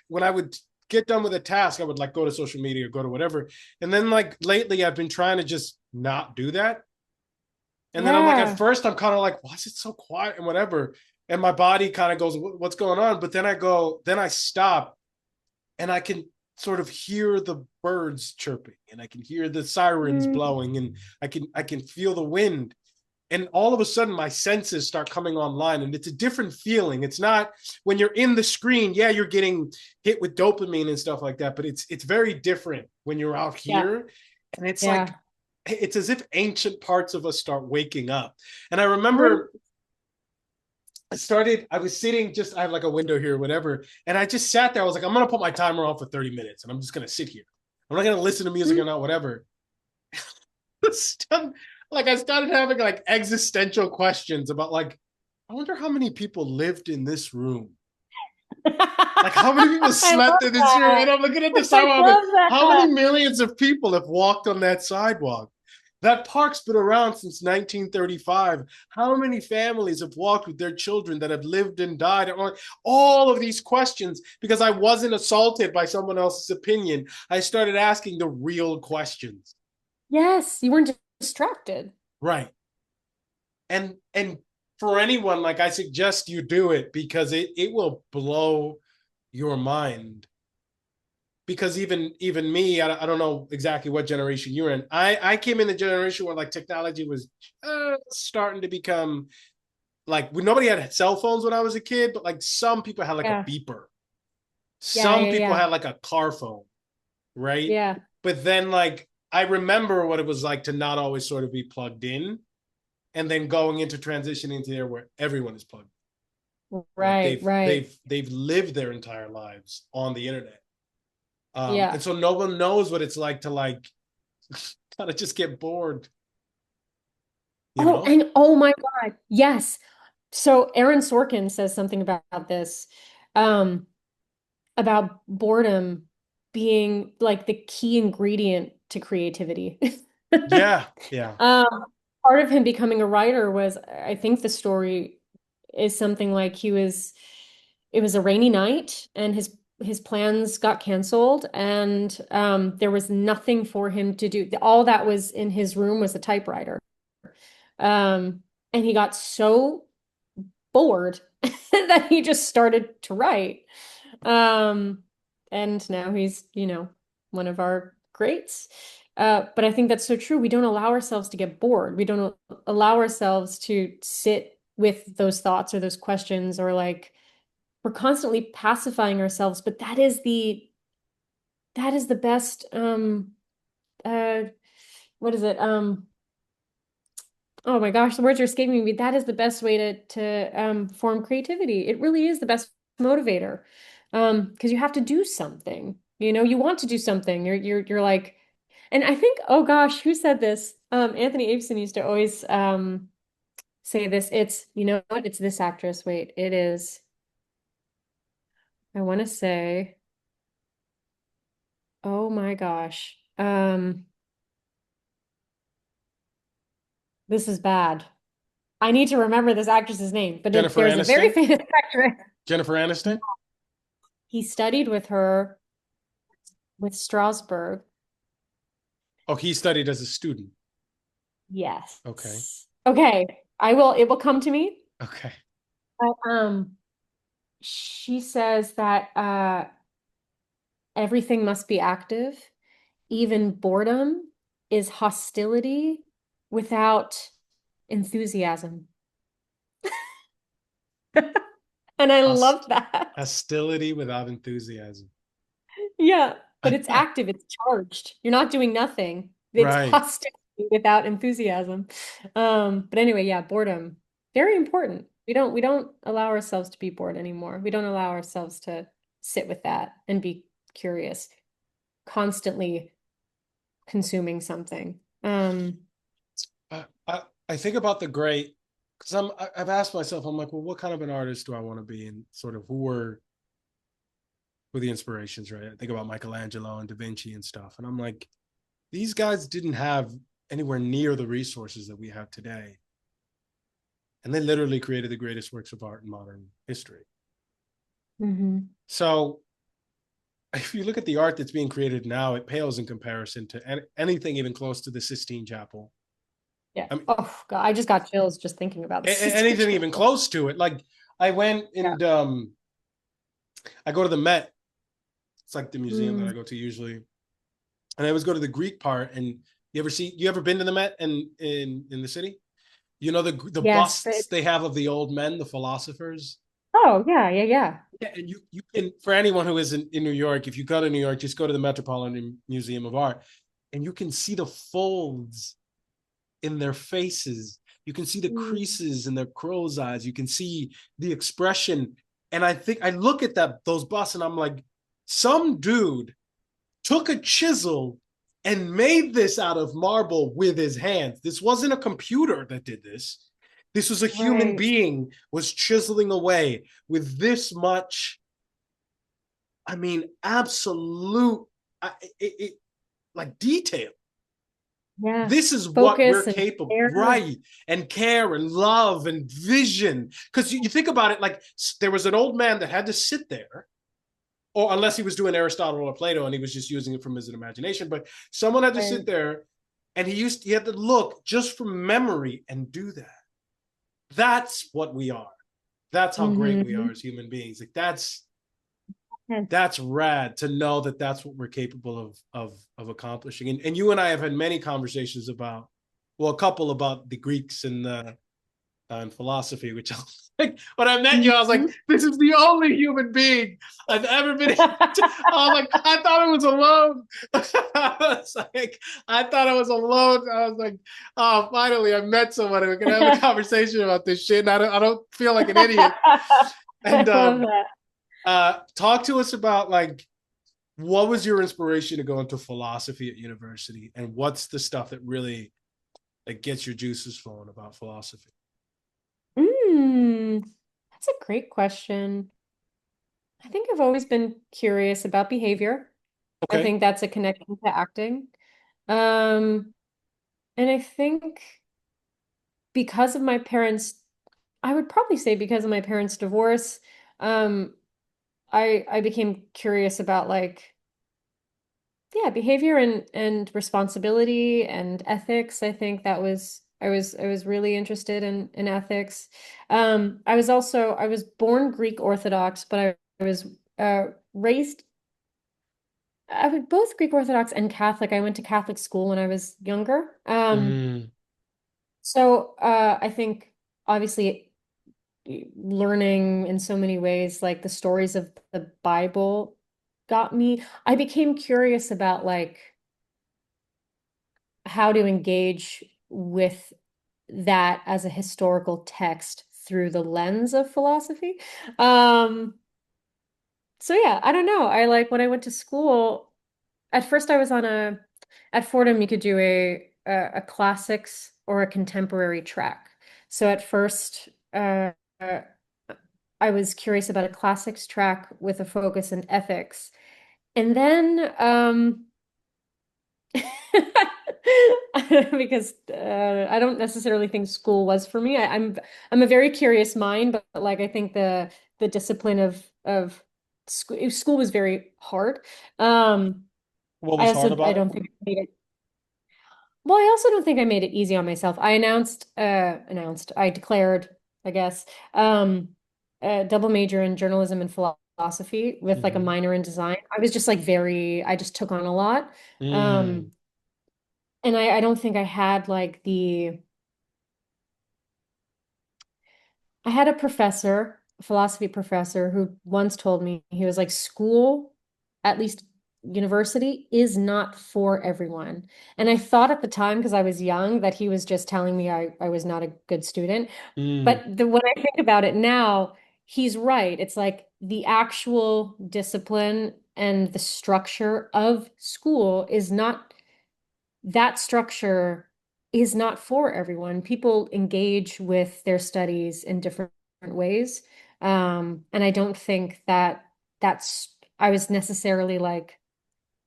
[SPEAKER 1] when I would get done with a task, I would like go to social media or go to whatever. And then like lately, I've been trying to just not do that. And then I'm like, at
[SPEAKER 2] Yeah.
[SPEAKER 1] first, I'm kind of like, why is it so quiet and whatever? And my body kind of goes, what's going on? But then then I stop and I can sort of hear the birds chirping and I can hear the sirens
[SPEAKER 2] Mm,
[SPEAKER 1] blowing and I can feel the wind. And all of a sudden my senses start coming online and it's a different feeling. It's not when you're in the screen, yeah, you're getting hit with dopamine and stuff like that, but it's very different when you're out
[SPEAKER 2] yeah.
[SPEAKER 1] here. And it's like
[SPEAKER 2] Yeah.
[SPEAKER 1] it's as if ancient parts of us start waking up. And I
[SPEAKER 2] I,
[SPEAKER 1] remember I was sitting just, I have like a window here or whatever. And I just sat there. I was like, I'm going to put my timer on for 30 minutes and I'm just going to sit here. I'm not going to listen to music
[SPEAKER 2] mm,
[SPEAKER 1] or not, whatever. Like I started having like existential questions about like, I wonder how many people lived in this room. Like how many people
[SPEAKER 2] I
[SPEAKER 1] slept
[SPEAKER 2] love
[SPEAKER 1] in this room?
[SPEAKER 2] that.
[SPEAKER 1] And I'm looking at the
[SPEAKER 2] I
[SPEAKER 1] sidewalk, like,
[SPEAKER 2] love
[SPEAKER 1] how many
[SPEAKER 2] that.
[SPEAKER 1] millions of people have walked on that sidewalk? That park's been around since 1935. How many families have walked with their children that have lived and died? All of these questions, because I wasn't assaulted by someone else's opinion. I started asking the real questions.
[SPEAKER 2] Yes, you weren't distracted.
[SPEAKER 1] Right. And for anyone, like I suggest you do it because it will blow your mind because even me, I don't know exactly what generation you're in. I came in the generation where like technology was starting to become like nobody had cell phones when I was a kid, but like some people had like a
[SPEAKER 2] Yeah.
[SPEAKER 1] beeper.
[SPEAKER 2] Yeah,
[SPEAKER 1] Some
[SPEAKER 2] yeah,
[SPEAKER 1] people
[SPEAKER 2] yeah.
[SPEAKER 1] had like a car phone, right?
[SPEAKER 2] Yeah.
[SPEAKER 1] But then like I remember what it was like to not always sort of be plugged in, and then going into transition into there where everyone is plugged. Like
[SPEAKER 2] Right, right.
[SPEAKER 1] they've lived their entire lives on the internet.
[SPEAKER 2] Yeah.
[SPEAKER 1] And so no one knows what it's like to like kind of just get bored, you
[SPEAKER 2] Oh,
[SPEAKER 1] know?
[SPEAKER 2] and oh my God. Yes. So Aaron Sorkin says something about this, um, about boredom being like the key ingredient to creativity.
[SPEAKER 1] Yeah, yeah,
[SPEAKER 2] Um, Part of him becoming a writer was, I think the story is something like it was a rainy night and his plans got canceled and there was nothing for him to do. All that was in his room was a typewriter. And he got so bored that he just started to write. Um, and now he's, one of our greats. But I think that's so true. We don't allow ourselves to get bored. We don't allow ourselves to sit with those thoughts or those questions or like we're constantly pacifying ourselves, but that is the best uh what is it? Oh my gosh, the words are escaping me. That is the best way to form creativity. It really is the best motivator. Because you have to do something. You want to do something. You're like, and I think, oh gosh, who said this? Anthony Aveson used to always say this. It's, you know what? It's this actress. Wait, it is, I want to say, oh my gosh. This is bad. I need to remember this actress's name, but
[SPEAKER 1] Jennifer
[SPEAKER 2] there's a very
[SPEAKER 1] Aniston.
[SPEAKER 2] famous actress.
[SPEAKER 1] Jennifer Aniston.
[SPEAKER 2] He studied with her with Strasbourg.
[SPEAKER 1] Oh, he studied as a student. Okay,
[SPEAKER 2] Yes. Okay. It will come to me.
[SPEAKER 1] okay.
[SPEAKER 2] But, she says that everything must be active. Even boredom is hostility without enthusiasm. And I
[SPEAKER 1] Host
[SPEAKER 2] love that.
[SPEAKER 1] hostility without enthusiasm.
[SPEAKER 2] Yeah, but it's active, it's charged. You're not doing nothing. It's
[SPEAKER 1] Right.
[SPEAKER 2] hostility without enthusiasm. But anyway, yeah, boredom. Very important. We don't allow ourselves to be bored anymore. We don't allow ourselves to sit with that and be curious. constantly consuming something.
[SPEAKER 1] I think about the great, because I've asked myself, I'm like, well, what kind of an artist do I want to be, and sort of who the inspirations, right? I think about Michelangelo and Da Vinci and stuff, and I'm like, these guys didn't have anywhere near the resources that we have today, and they literally created the greatest works of art in modern history.
[SPEAKER 2] Mhm.
[SPEAKER 1] So if you look at the art that's being created now, it pales in comparison to anything even close to the Sistine Chapel.
[SPEAKER 2] Yeah.
[SPEAKER 1] I mean,
[SPEAKER 2] Oh God, I just got chills just thinking about the Sistine
[SPEAKER 1] anything even
[SPEAKER 2] Chapel.
[SPEAKER 1] close to it. Like I went
[SPEAKER 2] Yeah.
[SPEAKER 1] and I go to the Met. It's like the museum that I
[SPEAKER 2] Mm.
[SPEAKER 1] go to usually, and I always go to the Greek part. And you ever been to the Met in the city? You know the
[SPEAKER 2] Yes, but
[SPEAKER 1] busts they have of the old men, the philosophers.
[SPEAKER 2] oh yeah, yeah, yeah.
[SPEAKER 1] Yeah, and you can, for anyone who isn't in New York, if you go to New York, just go to the Metropolitan Museum of Art, and you can see the folds in their faces. You can see the
[SPEAKER 2] Mm.
[SPEAKER 1] creases in their crow's eyes. You can see the expression. And I think I look at those busts and I'm like, some dude took a chisel and made this out of marble with his hands. This wasn't a computer that did this. This was a human
[SPEAKER 2] Right.
[SPEAKER 1] being was chiseling away with this much, I mean, absolute like detail.
[SPEAKER 2] Yeah.
[SPEAKER 1] This is what we're
[SPEAKER 2] Focus and
[SPEAKER 1] capable,
[SPEAKER 2] care.
[SPEAKER 1] right? And care and love and vision. Because you think about it, like there was an old man that had to sit there, or unless he was doing Aristotle or Plato and he was just using it from his imagination, but someone had to sit
[SPEAKER 2] Right.
[SPEAKER 1] there and he had to look just from memory and do that. That's what we are. That's how great we are
[SPEAKER 2] Hmm.
[SPEAKER 1] as human beings. Like
[SPEAKER 2] Yeah.
[SPEAKER 1] that's rad to know that that's what we're capable of accomplishing. And you and I have had many conversations about, well, a couple about the Greeks and philosophy, which I was like, when I met you, I was like,
[SPEAKER 2] Mhm.
[SPEAKER 1] this is the only human being I've ever been. I was like, I thought I was alone. I was like, I thought I was alone. I was like, oh, finally, I met somebody. We can have a conversation about this shit. And I don't feel like an idiot.
[SPEAKER 2] I
[SPEAKER 1] And
[SPEAKER 2] love that.
[SPEAKER 1] talk to us about like what was your inspiration to go into philosophy at university, and what's the stuff that really like gets your juices flowing about philosophy?
[SPEAKER 2] Mm, that's a great question. I think I've always been curious about behavior. I
[SPEAKER 1] Okay.
[SPEAKER 2] think that's a connection to acting. Um, and I think because of my parents, I would probably say because of my parents' divorce, um, I became curious about like yeah, behavior and responsibility and ethics. I think that was I was really interested in ethics. I was born Greek Orthodox, but I was raised I was both Greek Orthodox and Catholic. I went to Catholic school when I was younger.
[SPEAKER 1] Mm,
[SPEAKER 2] I think obviously learning in so many ways, like the stories of the Bible got me. I became curious about like how to engage with that as a historical text through the lens of philosophy. Um, so yeah, I don't know. I like when I went to school, at first I was on at Fordham you could do a classics or a contemporary track. So at first uh, I was curious about a classics track with a focus in ethics. And then because I don't necessarily think school was for me. I'm a very curious mind, but like I think the discipline of school was very hard. Um,
[SPEAKER 1] what was hard
[SPEAKER 2] I
[SPEAKER 1] about it?
[SPEAKER 2] don't think I made it. Well, I also don't think I made it easy on myself. I declared, I guess, um, a double major in journalism and philosophy with like a
[SPEAKER 1] Mm-hmm.
[SPEAKER 2] minor in design. I was just like I just took on a lot.
[SPEAKER 1] Mm,
[SPEAKER 2] Um, and I don't think I had like I had a professor, a philosophy professor, who once told me, he was like, school, at least university, is not for everyone. And I thought at the time, because I was young, that he was just telling me I was not a good student.
[SPEAKER 1] mm,
[SPEAKER 2] But when I think about it now, he's right. It's like the actual discipline. and the structure of school is not, that structure is not for everyone. People engage with their studies in different ways. And I don't think that I was necessarily like,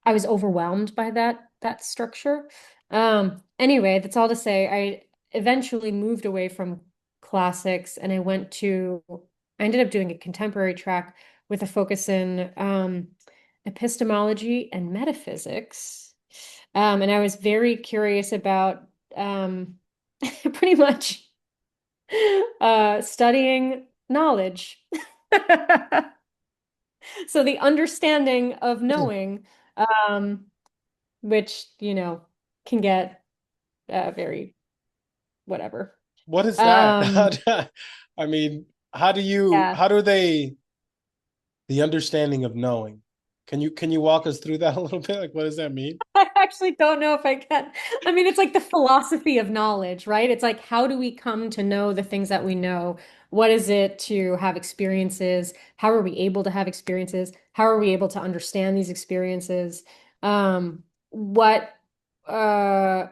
[SPEAKER 2] I was overwhelmed by that structure. Anyway, that's all to say, I eventually moved away from classics and I ended up doing a contemporary track with a focus in epistemology and metaphysics. And I was very curious about pretty much studying knowledge. So the understanding of knowing, um, which, can get very whatever.
[SPEAKER 1] What is that?
[SPEAKER 2] Um,
[SPEAKER 1] I mean,
[SPEAKER 2] yeah.
[SPEAKER 1] how do they, the understanding of knowing? Can you walk us through that a little bit? Like, what does that mean?
[SPEAKER 2] I actually don't know if I can. I mean, it's like the philosophy of knowledge, right? It's like, how do we come to know the things that we know? What is it to have experiences? How are we able to have experiences? How are we able to understand these experiences? What uh,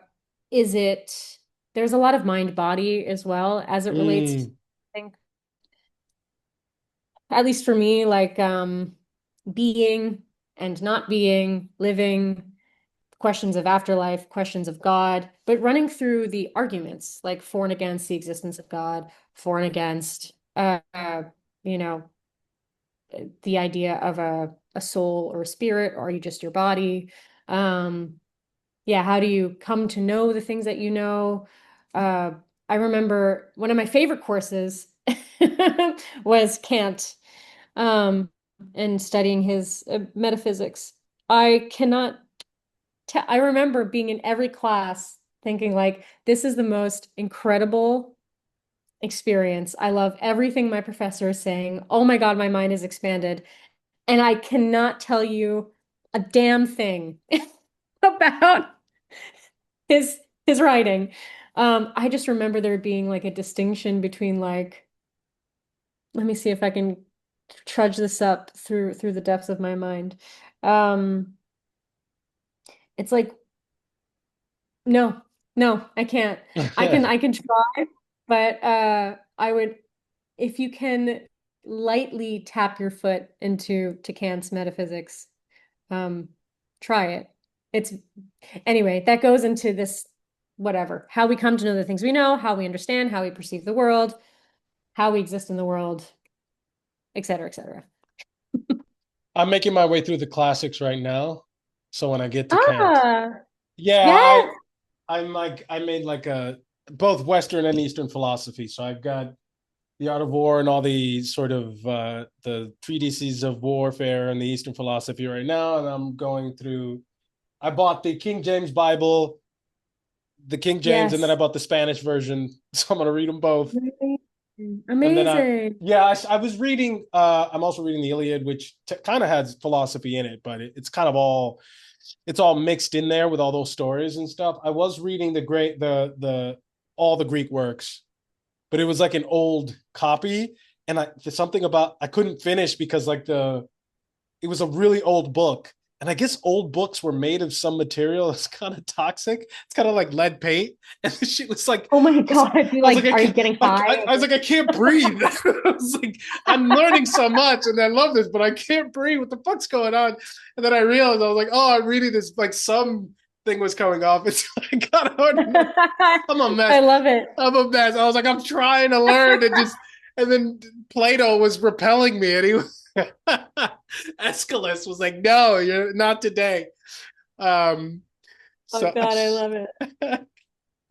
[SPEAKER 2] is it? There's a lot of mind body as well as it relates to,
[SPEAKER 1] Mm.
[SPEAKER 2] I think, at least for me, like being and not being, living, questions of afterlife, questions of God, but running through the arguments like for and against the existence of God, for and against, you know, the idea of a soul or a spirit, or are you just your body? Um, yeah, how do you come to know the things that you know? Uh, I remember one of my favorite courses was Kant, and studying his metaphysics. I cannot I remember being in every class thinking like, this is the most incredible experience. I love everything my professor is saying. Oh my God, my mind is expanded. And I cannot tell you a damn thing about his his writing. I just remember there being like a distinction between like, let me see if I can trudge this up through the depths of my mind. Um, it's like, no, no, I can't. I can try, but I would, if you can lightly tap your foot into Kant's metaphysics, um try it. It's anyway, that goes into this whatever, how we come to know the things we know, how we understand, how we perceive the world, how we exist in the world, et cetera, et cetera.
[SPEAKER 1] I'm making my way through the classics right now. So when I get to Kant,
[SPEAKER 2] Ah,
[SPEAKER 1] yeah,
[SPEAKER 2] yes,
[SPEAKER 1] I'm like I made like a both Western and Eastern philosophy. So I've got the art of war and all the sort of the treatises of warfare and the Eastern philosophy right now, and I'm going through. I bought the King James Bible, the King James, and then I
[SPEAKER 2] yes.
[SPEAKER 1] bought the Spanish version. So I'm gonna read them both.
[SPEAKER 2] Amazing.
[SPEAKER 1] And then
[SPEAKER 2] Amazing.
[SPEAKER 1] yeah, I was reading. I'm also reading the Iliad, which kind of has philosophy in it, but it's kind of all it's all mixed in there with all those stories and stuff. I was reading the all the Greek works, but it was like an old copy, and there's something about I couldn't finish because like it was a really old book. And I guess old books were made of some material that's kind of toxic. It's kind of like lead paint. And the shit was like,
[SPEAKER 2] Oh my
[SPEAKER 1] I was,
[SPEAKER 2] God. You
[SPEAKER 1] I was like,
[SPEAKER 2] like,
[SPEAKER 1] I
[SPEAKER 2] are you
[SPEAKER 1] can't,
[SPEAKER 2] getting high
[SPEAKER 1] I was
[SPEAKER 2] over?
[SPEAKER 1] like, I can't breathe. I was like, I'm learning so much and I love this, but I can't breathe. What the fuck's going on? And then I realized I was like, oh, I'm reading this like some thing was coming off. It's like, God, I'm a mess.
[SPEAKER 2] I love it.
[SPEAKER 1] I'm a mess. I was like, I'm trying to learn and just, and then Plato was repelling me, and he was Aeschylus was like, "No, you're not today." Um,
[SPEAKER 2] Oh
[SPEAKER 1] so
[SPEAKER 2] God, I love it.
[SPEAKER 1] that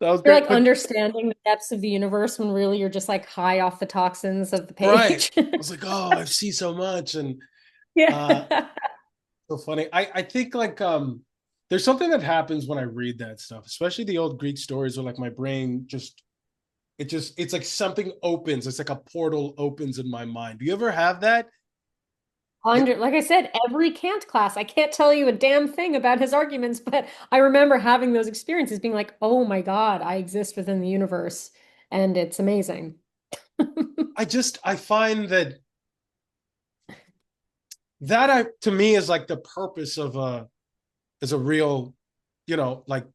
[SPEAKER 1] was
[SPEAKER 2] You're
[SPEAKER 1] great,
[SPEAKER 2] like
[SPEAKER 1] but
[SPEAKER 2] understanding the depths of the universe when really you're just like high off the toxins of the
[SPEAKER 1] right,
[SPEAKER 2] page.
[SPEAKER 1] I was like, "Oh, I've seen so much," and uh,
[SPEAKER 2] Yeah.
[SPEAKER 1] so funny. I think like there's something that happens when I read that stuff, especially the old Greek stories, where like my brain just it's like something opens. It's like a portal opens in my mind. Do you ever have that?
[SPEAKER 2] Like I said, every Kant class, I can't tell you a damn thing about his arguments, but I remember having those experiences being like, oh my God, I exist within the universe and it's amazing.
[SPEAKER 1] I find that that I to me is like the purpose of a is a real, like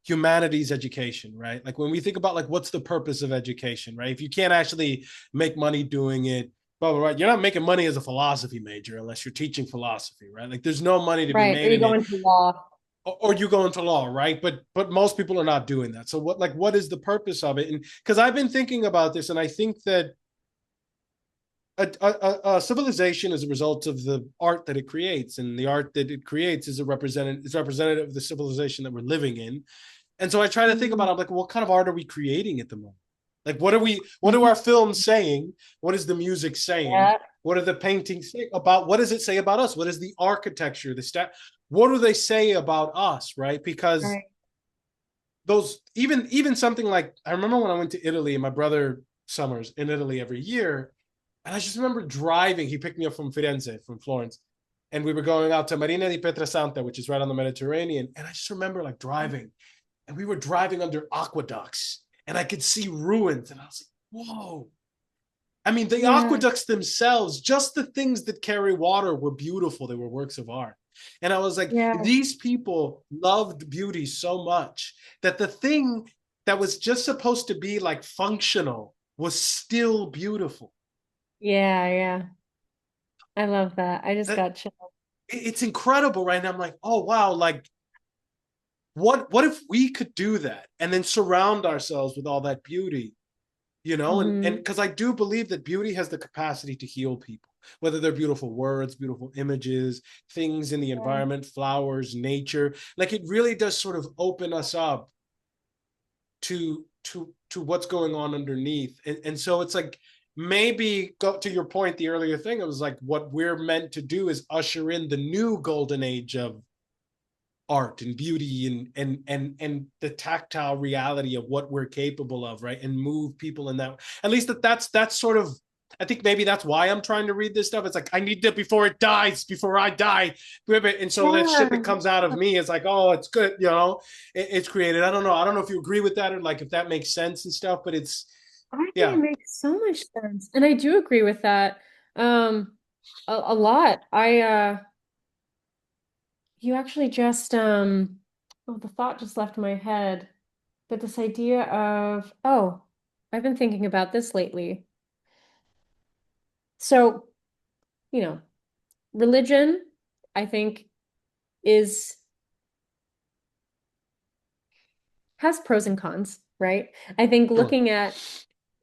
[SPEAKER 1] humanities education, right? Like when we think about like what's the purpose of education, right? If you can't actually make money doing it, blah, blah, blah, you're not making money as a philosophy major unless you're teaching philosophy, right? Like there's no money to be
[SPEAKER 2] Right. Or
[SPEAKER 1] made
[SPEAKER 2] you
[SPEAKER 1] in
[SPEAKER 2] go
[SPEAKER 1] it,
[SPEAKER 2] into law.
[SPEAKER 1] or you go into law, right? But most people are not doing that. So what is the purpose of it? And because I've been thinking about this, and I think that a civilization is a result of the art that it creates, and the art that it creates is representative of the civilization that we're living in. And so I try to think about,
[SPEAKER 2] Mhm.
[SPEAKER 1] I'm like, what kind of art are we creating at the moment? Like, what are
[SPEAKER 2] Mhm.
[SPEAKER 1] our films saying? What is the music saying?
[SPEAKER 2] Yeah.
[SPEAKER 1] What are the paintings say about? What does it say about us? What is the architecture, what do they say about us, right? Because
[SPEAKER 2] Right.
[SPEAKER 1] those, even something like, I remember when I went to Italy, and my brother summers in Italy every year, and I just remember driving. He picked me up from Firenze, from Florence, and we were going out to Marina di Pietrasanta, which is right on the Mediterranean. And I just remember like driving, and we were driving under aqueducts, and I could see ruins, and I was like, whoa. I mean, the
[SPEAKER 2] Yeah.
[SPEAKER 1] aqueducts themselves, just the things that carry water, were beautiful. They were works of art. And I was like,
[SPEAKER 2] Yeah.
[SPEAKER 1] these people loved beauty so much that the thing that was just supposed to be like functional was still beautiful.
[SPEAKER 2] Yeah. Yeah. I love that. I just
[SPEAKER 1] That
[SPEAKER 2] got chills.
[SPEAKER 1] it's incredible, right? And I'm like, oh wow, like what if we could do that and then surround ourselves with all that beauty, and
[SPEAKER 2] Hmm.
[SPEAKER 1] because I do believe that beauty has the capacity to heal people, whether they're beautiful words, beautiful images, things in the
[SPEAKER 2] Yeah.
[SPEAKER 1] environment, flowers, nature. Like it really does sort of open us up to what's going on underneath. And so it's like, maybe go to your point, the earlier thing, it was like what we're meant to do is usher in the new golden age of art and beauty, and the tactile reality of what we're capable of, right? And move people in that, at least that's sort of, I think maybe that's why I'm trying to read this stuff. It's like I need to, before it dies, before I die. And so that shit that
[SPEAKER 2] Yeah.
[SPEAKER 1] comes out of me is like, oh, it's good, it's created. I don't know if you agree with that, or like if that makes sense and stuff, but it's,
[SPEAKER 2] I think it
[SPEAKER 1] yeah.
[SPEAKER 2] makes so much sense. And I do agree with that. Um, a lot. You actually just, oh, the thought just left my head. But this idea of, oh, I've been thinking about this lately. So, you know, religion, I think, is has pros and cons, right? I think
[SPEAKER 1] Sure.
[SPEAKER 2] looking at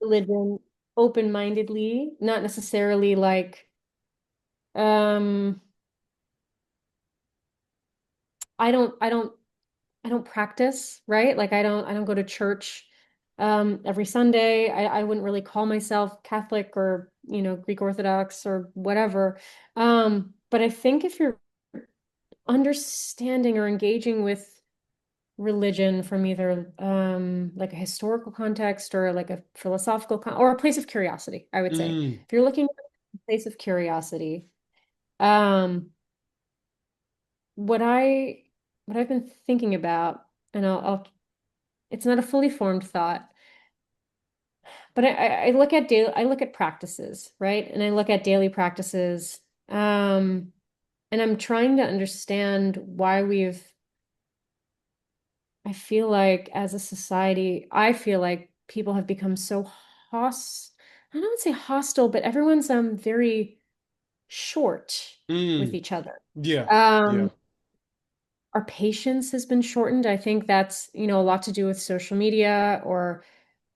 [SPEAKER 2] religion open-mindedly, not necessarily like, um, I don't, I don't I don't practice, right? Like I don't go to church every Sunday. I wouldn't really call myself Catholic or, Greek Orthodox or whatever. But I think if you're understanding or engaging with religion from either like a historical context or like a philosophical or a place of curiosity, I would say.
[SPEAKER 1] Mm,
[SPEAKER 2] If you're looking at a place of curiosity, um, what I what I've been thinking about, and I'll it's not a fully formed thought, but I look at I look at practices, right? And I look at daily practices, and I'm trying to understand why I feel like as a society, I feel like people have become so I don't say hostile, but everyone's very short with
[SPEAKER 1] mm,
[SPEAKER 2] each other.
[SPEAKER 1] yeah, yeah.
[SPEAKER 2] Um, our patience has been shortened. I think that's, a lot to do with social media, or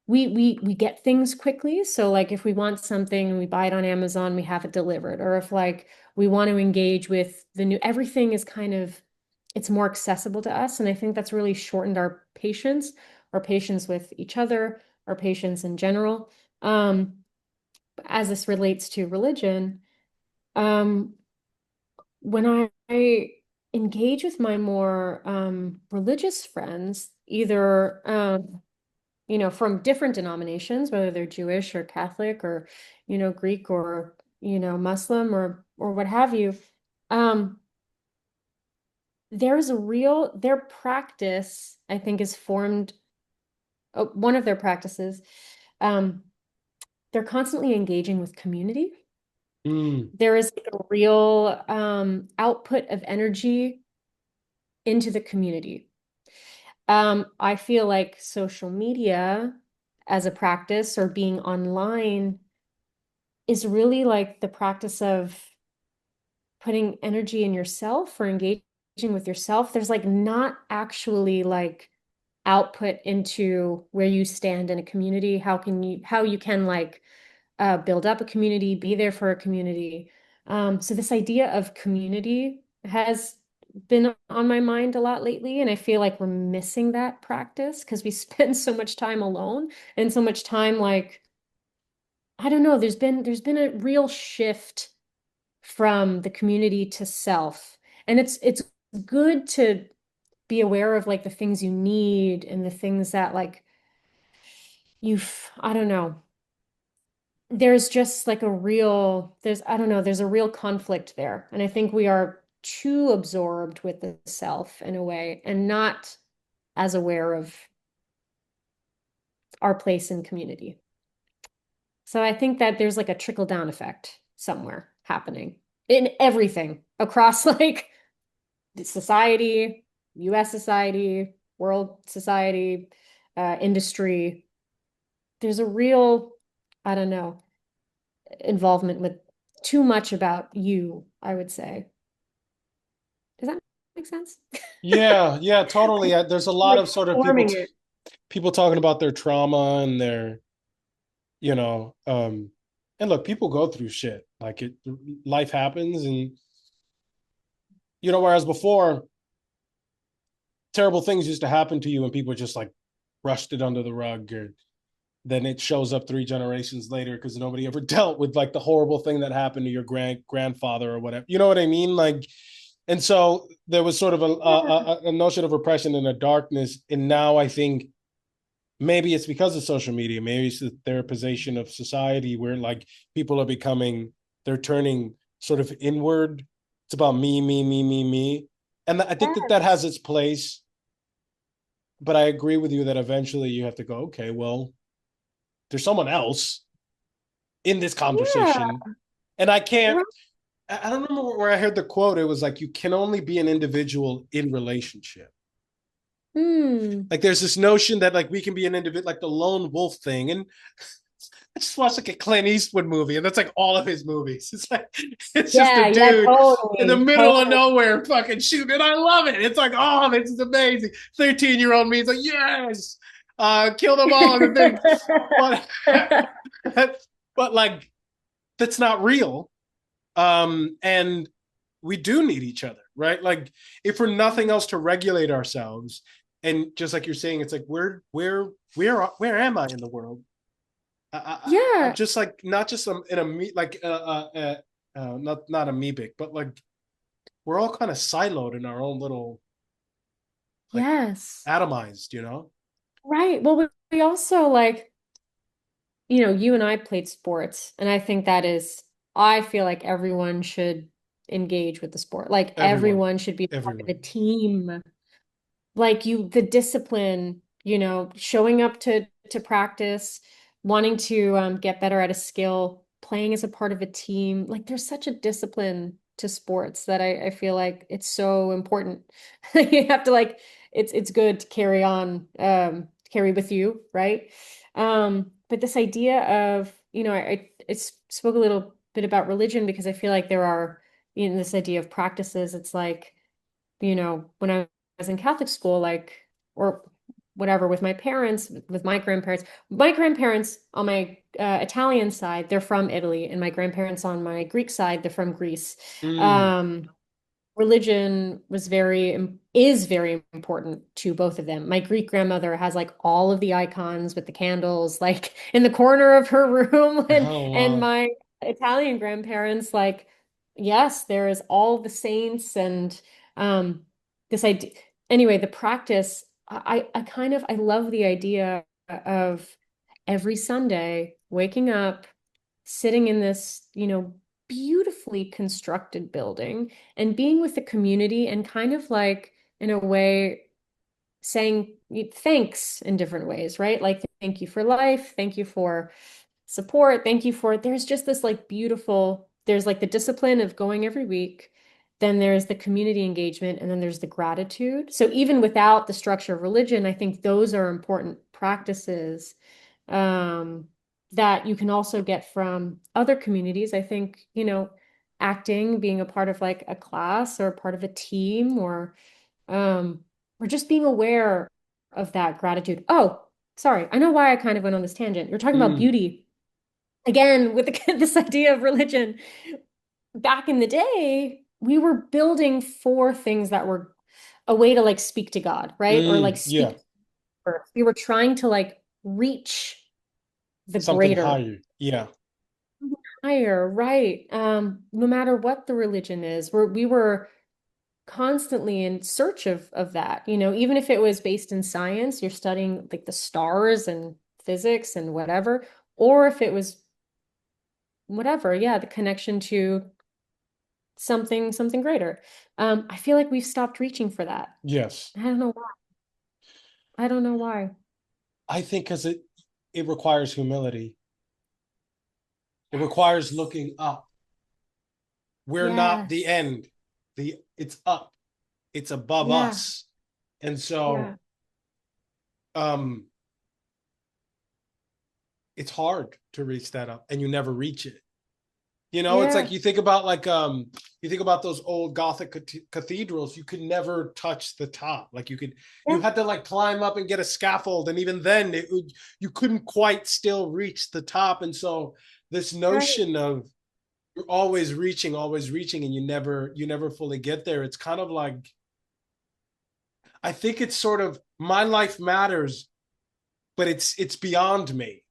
[SPEAKER 2] we get things quickly. So like if we want something and we buy it on Amazon, we have it delivered. Or if like we want to engage with the new, everything is kind of, it's more accessible to us. And I think that's really shortened our patience with each other, our patience in general. Um, as this relates to religion, um, when I engage with my more religious friends, either from different denominations, whether they're Jewish or Catholic or, Greek or, Muslim or what have you, um, their practice, I think, is formed, one of their practices, um, they're constantly engaging with community.
[SPEAKER 1] Mm.
[SPEAKER 2] There is like a real output of energy into the community. I feel like social media as a practice or being online is really like the practice of putting energy in yourself or engaging with yourself. There's like not actually like output into where you stand in a community. How you can like build up a community, be there for a community. So this idea of community has been on my mind a lot lately, and I feel like we're missing that practice because we spend so much time alone and so much time like I don't know, there's been a real shift from the community to self. And it's good to be aware of like the things you need and the things that like I don't know. There's just like a real, I don't know, there's a real conflict there. And I think we are too absorbed with the self in a way and not as aware of our place in community. So I think that there's like a trickle down effect somewhere happening in everything across like society, US society, world society, industry. There's a real, I don't know, involvement with too much about you, I would say. Does that make sense?
[SPEAKER 1] Yeah, yeah, totally. There's a lot
[SPEAKER 2] Like
[SPEAKER 1] of sort of
[SPEAKER 2] forming it.
[SPEAKER 1] people talking about their trauma and their, you know, and look, people go through shit. Like it, life happens, and whereas before, terrible things used to happen to you, and people just like brushed it under the rug, or then it shows up 3 generations later because nobody ever dealt with like the horrible thing that happened to your grandfather or whatever. You know what I mean? Like, and so there was sort of
[SPEAKER 2] Yeah.
[SPEAKER 1] a notion of repression and a darkness, and now I think maybe it's because of social media. Maybe it's the therapization of society where like people are becoming, they're turning sort of inward. It's about me, me, me, me, me. And I think that that has
[SPEAKER 2] Yes.
[SPEAKER 1] its place. But I agree with you that eventually you have to go, okay, well, there's someone else in this
[SPEAKER 2] Yeah.
[SPEAKER 1] conversation. And I can't,
[SPEAKER 2] Right.
[SPEAKER 1] I don't remember where I heard the quote. It was like, you can only be an individual in relationship.
[SPEAKER 2] Hmm.
[SPEAKER 1] Like there's this notion that like we can be an individual, like the lone wolf thing. And I just watched like a Clint Eastwood movie, and that's like all of his movies. It's like it's just a
[SPEAKER 2] Yeah, yeah,
[SPEAKER 1] dude in the
[SPEAKER 2] totally.
[SPEAKER 1] middle of
[SPEAKER 2] Totally.
[SPEAKER 1] nowhere fucking shooting, and I love it. It's like, oh, this is amazing. 13-year-old me is like, yes, kill them all in the thing. But but like that's not real. And we do need each other, right? Like if for nothing else to regulate ourselves, and just like you're saying, it's like where am I in the world? I'm
[SPEAKER 2] Yeah.
[SPEAKER 1] just like not just in a me like not amoebic, but like we're all kind of siloed in our own little like
[SPEAKER 2] Yes.
[SPEAKER 1] atomized, you know?
[SPEAKER 2] Right. Well, we also like, you and I played sports, and I think I feel like everyone should engage with the sport. Like
[SPEAKER 1] Everyone,
[SPEAKER 2] everyone should be part of
[SPEAKER 1] everyone.
[SPEAKER 2] a team. Like the discipline, showing up to practice, wanting to get better at a skill, playing as a part of a team. Like there's such a discipline to sports that I feel like it's so important. You have to like it's good to carry on, carry with you, right? But this idea of, I spoke a little bit about religion because I feel like there are, this idea of practices. It's like, when I was in Catholic school, like, or whatever, with my parents, with my grandparents on my Italian side, they're from Italy, and my grandparents on my Greek side, they're from Greece.
[SPEAKER 1] Mm.
[SPEAKER 2] Um, Religion is very important to both of them. My Greek grandmother has like all of the icons with the candles like in the corner of her room,
[SPEAKER 1] Oh
[SPEAKER 2] and
[SPEAKER 1] wow.
[SPEAKER 2] my Italian grandparents like, yes, there is all the saints and um this idea. Anyway, the practice, I kind of I love the idea of every Sunday waking up, sitting in this, beautifully constructed building and being with the community and kind of like, in a way, saying thanks in different ways, right? Like, thank you for life, thank you for support, thank you for, there's just this like beautiful there's like the discipline of going every week, then there's the community engagement, and then there's the gratitude. So even without the structure of religion, I think those are important practices um, that you can also get from other communities. I think, acting, being a part of like a class or part of a team um, or just being aware of that gratitude. Oh, sorry. I know why I kind of went on this tangent. You're talking about
[SPEAKER 1] Mm,
[SPEAKER 2] beauty. Again, with this idea of religion, back in the day, we were building for things that were a way to like speak to God, right? Or like
[SPEAKER 1] yeah,
[SPEAKER 2] speak to earth. We were trying to like reach the
[SPEAKER 1] something
[SPEAKER 2] greater,
[SPEAKER 1] higher. Yeah,
[SPEAKER 2] higher, right? No matter what the religion is, we were constantly in search of that. Even if it was based in science, you're studying like the stars and physics and whatever, or if it was whatever, yeah, the connection to something greater. I feel like we've stopped reaching for that.
[SPEAKER 1] yes.
[SPEAKER 2] I don't know why. I don't know why.
[SPEAKER 1] I think because it requires humility. It requires
[SPEAKER 2] Yes.
[SPEAKER 1] looking up. We're not the
[SPEAKER 2] Yes.
[SPEAKER 1] end. It's up. It's above
[SPEAKER 2] Yeah.
[SPEAKER 1] us. And
[SPEAKER 2] Yeah.
[SPEAKER 1] so um it's hard to reach that up and you never reach it. It's like
[SPEAKER 2] Yeah.
[SPEAKER 1] you think about those old Gothic cathedrals, you could never touch the top. Like you
[SPEAKER 2] Yeah.
[SPEAKER 1] had to like climb up and get a scaffold, and even then you couldn't quite still reach the top. And so this
[SPEAKER 2] Right.
[SPEAKER 1] notion of you're always reaching, and you never fully get there. It's kind of like I think it's sort of my life matters, but it's beyond me.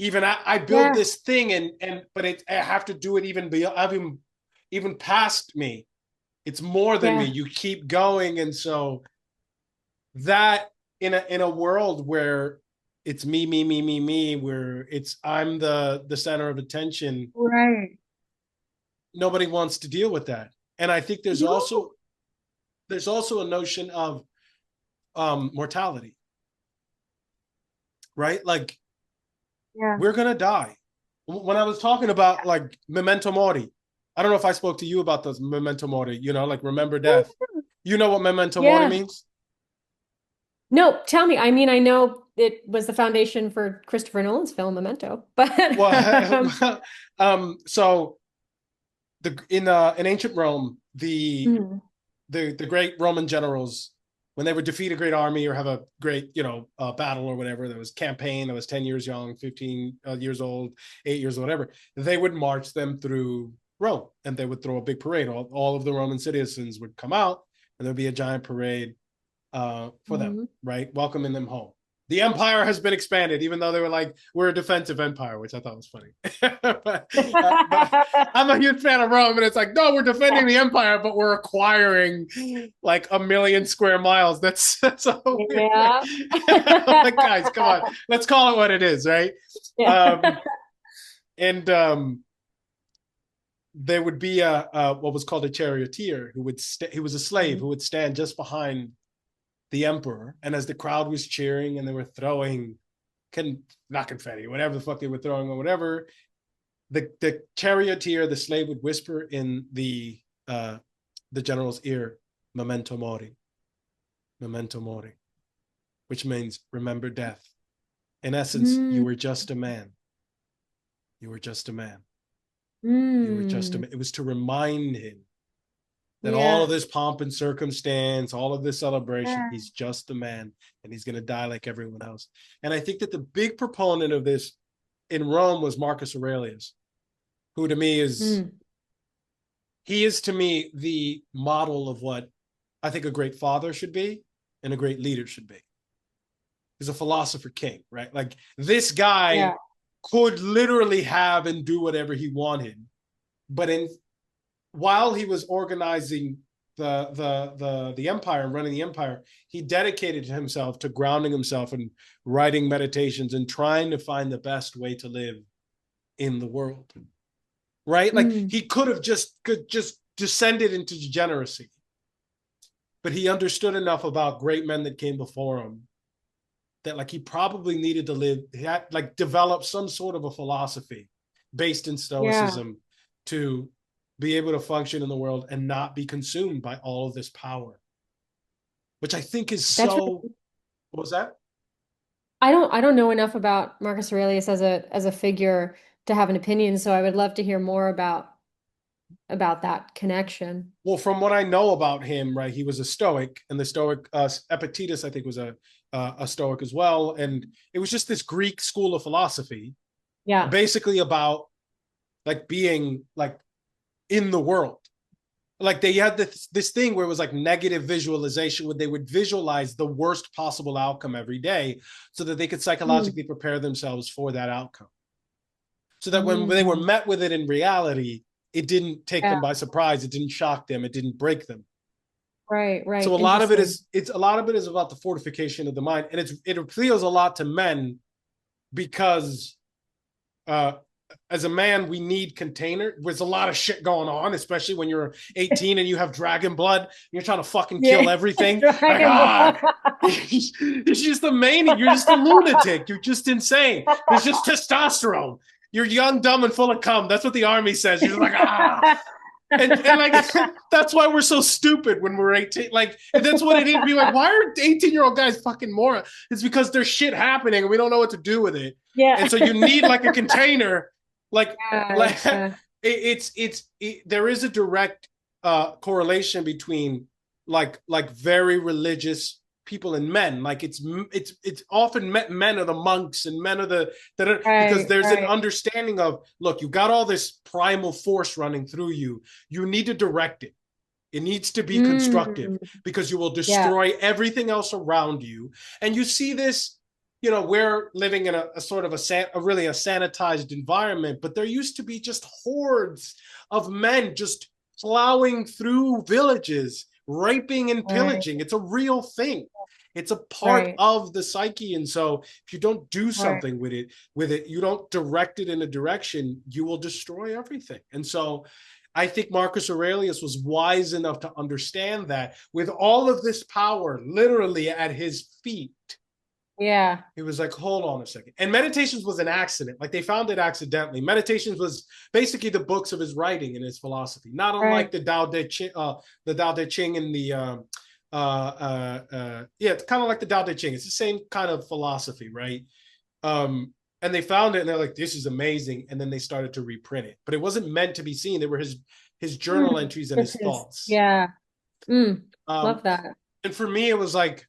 [SPEAKER 1] Even I build
[SPEAKER 2] Yeah.
[SPEAKER 1] this thing and but I have to do it even beyond even past me. It's more than me.
[SPEAKER 2] Yeah.
[SPEAKER 1] You keep going, and so that in a world where it's me, where it's I'm the center of attention,
[SPEAKER 2] Right.
[SPEAKER 1] nobody wants to deal with that. And I think there's
[SPEAKER 2] No.
[SPEAKER 1] also a notion of mortality, right? Like
[SPEAKER 2] Yeah.
[SPEAKER 1] we're gonna die. When I was talking about like memento mori, I don't know if I spoke to you about those memento mori. Like remember death. You know what memento mori
[SPEAKER 2] Yeah.
[SPEAKER 1] means?
[SPEAKER 2] No, tell me. I mean, I know it was the foundation for Christopher Nolan's film Memento, but
[SPEAKER 1] Well, so in ancient Rome,
[SPEAKER 2] mm,
[SPEAKER 1] the great Roman generals, when they would defeat a great army or have a great battle or whatever, there was campaign that was 10 years young, 15 years old, 8 years or whatever, they would march them through Rome, and they would throw a big parade. All of the Roman citizens would come out, and there'd be a giant parade for them,
[SPEAKER 2] mm.
[SPEAKER 1] right? Welcoming them home. The empire has been expanded, even though they were like, we're a defensive empire, which I thought was funny. but I'm a huge fan of Rome, and it's like, no, we're defending the empire, but we're acquiring like 1 million square miles. That's so weird.
[SPEAKER 2] Yeah.
[SPEAKER 1] Like, guys, come on, let's call it what it is, right?
[SPEAKER 2] Yeah.
[SPEAKER 1] Um, and there would be a what was called a charioteer who was a slave who would stand just behind the emperor, and as the crowd was cheering and they were throwing not confetti, whatever the fuck they were throwing or whatever, the charioteer, the slave, would whisper in the general's ear, memento mori, memento mori, which means remember death. In essence, you
[SPEAKER 2] Mm,
[SPEAKER 1] were just a man. You were just a man. You were just a
[SPEAKER 2] mm.
[SPEAKER 1] man. It was to remind him that all of
[SPEAKER 2] Yeah.
[SPEAKER 1] this pomp and circumstance, all of this celebration,
[SPEAKER 2] Yeah.
[SPEAKER 1] he's just a man, and he's going to die like everyone else. And I think that the big proponent of this in Rome was Marcus Aurelius, who to me
[SPEAKER 2] Mm.
[SPEAKER 1] is to me the model of what I think a great father should be and a great leader should be. He's a philosopher king, right? Like this guy
[SPEAKER 2] Yeah.
[SPEAKER 1] could literally have and do whatever he wanted, but while he was organizing the empire and running the empire, he dedicated himself to grounding himself and writing meditations and trying to find the best way to live in the world. Right? Like
[SPEAKER 2] Mm.
[SPEAKER 1] he could just descended into degeneracy, but he understood enough about great men that came before him that like he probably needed to live, he had like develop some sort of a philosophy based in
[SPEAKER 2] Yeah.
[SPEAKER 1] stoicism to be able to function in the world and not be consumed by all of this power, which I think is
[SPEAKER 2] That's
[SPEAKER 1] so.
[SPEAKER 2] really,
[SPEAKER 1] What was that?
[SPEAKER 2] I don't know enough about Marcus Aurelius as a figure to have an opinion, so I would love to hear more about that connection.
[SPEAKER 1] Well, from what I know about him, right, he was a Stoic, and the Stoic Epictetus, I think, was a Stoic as well, and it was just this Greek school of philosophy,
[SPEAKER 2] Yeah.
[SPEAKER 1] basically about like being like in the world. Like they had this thing where it was like negative visualization, where they would visualize the worst possible outcome every day, so that they could
[SPEAKER 2] Mm,
[SPEAKER 1] psychologically prepare themselves for that outcome. So that when they were
[SPEAKER 2] mm,
[SPEAKER 1] met with it in reality, it didn't take
[SPEAKER 2] yeah.
[SPEAKER 1] them by surprise, it didn't shock them, it didn't break them.
[SPEAKER 2] Right,
[SPEAKER 1] So
[SPEAKER 2] right.
[SPEAKER 1] a lot of it
[SPEAKER 2] Interesting.
[SPEAKER 1] is it's a lot of it is about the fortification of the mind, and it appeals a lot to men because uh, as a man we need container. There's a lot of shit going on, especially when you're 18 and you have dragon blood. And you're trying to fucking
[SPEAKER 2] Yeah.
[SPEAKER 1] kill everything. Like
[SPEAKER 2] Dragon Ball.
[SPEAKER 1] it's just a maniac. You're just a lunatic. You're just insane. There's just testosterone. You're young, dumb, and full of cum. That's what the army says. You're like and like that's why we're so stupid when we're 18. Like that's what it is. Be like, why are 18-year-old guys fucking moron? It's because there's shit happening and we don't know what to do with it. And
[SPEAKER 2] Yeah.
[SPEAKER 1] so you need like a container,
[SPEAKER 2] Yeah,
[SPEAKER 1] like
[SPEAKER 2] yeah.
[SPEAKER 1] there is a direct correlation between like very religious people and men. Like it's often men are the monks and men are the that are because
[SPEAKER 2] Right,
[SPEAKER 1] there's an
[SPEAKER 2] right.
[SPEAKER 1] understanding of, look, you got all this primal force running through you. You need to direct it. It needs to be constructive
[SPEAKER 2] Mm,
[SPEAKER 1] because you will
[SPEAKER 2] yeah,
[SPEAKER 1] destroy everything else around you. And you see this, we're living in a sort of a really a sanitized environment, but there used to be just hordes of men just plowing through villages, raping and
[SPEAKER 2] right,
[SPEAKER 1] pillaging. It's a real thing. It's a part
[SPEAKER 2] right,
[SPEAKER 1] of the psyche. And so if you don't do
[SPEAKER 2] right.
[SPEAKER 1] something with it, you don't direct it in a direction, you will destroy everything. And so I think Marcus Aurelius was wise enough to understand that with all of this power literally at his feet,
[SPEAKER 2] Yeah.
[SPEAKER 1] he was like, hold on a second. And Meditations was an accident. Like they found it accidentally. Meditations was basically the books of his writing and his philosophy, not unlike
[SPEAKER 2] Right.
[SPEAKER 1] the Tao Te Ching and the yeah, it's kind of like the Tao Te Ching. It's the same kind of philosophy, right? And they found it and they're like, this is amazing. And then they started to reprint it, but it wasn't meant to be seen. They were his journal
[SPEAKER 2] Mm,
[SPEAKER 1] entries and
[SPEAKER 2] this
[SPEAKER 1] his
[SPEAKER 2] is,
[SPEAKER 1] thoughts.
[SPEAKER 2] yeah. Mm, love
[SPEAKER 1] Um,
[SPEAKER 2] that.
[SPEAKER 1] and for me, it was like,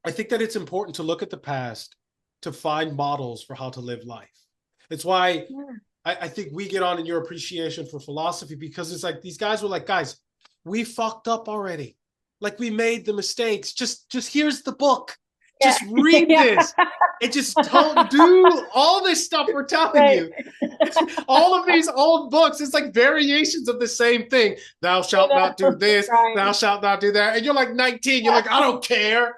[SPEAKER 1] I think that it's important to look at the past to find models for how to live life. It's why
[SPEAKER 2] Yeah.
[SPEAKER 1] I think we get on in your appreciation for philosophy, because it's like these guys were like, guys, we fucked up already. Like we made the mistakes. Just here's the book.
[SPEAKER 2] Yeah.
[SPEAKER 1] Just read
[SPEAKER 2] Yeah.
[SPEAKER 1] this. And just don't do all this stuff we're telling
[SPEAKER 2] Right.
[SPEAKER 1] you. All of these old books, it's like variations of the same thing. Thou
[SPEAKER 2] I
[SPEAKER 1] shalt not do
[SPEAKER 2] know.
[SPEAKER 1] this, thou
[SPEAKER 2] Right.
[SPEAKER 1] shalt not do that. And you're like 19, you're like, I don't care.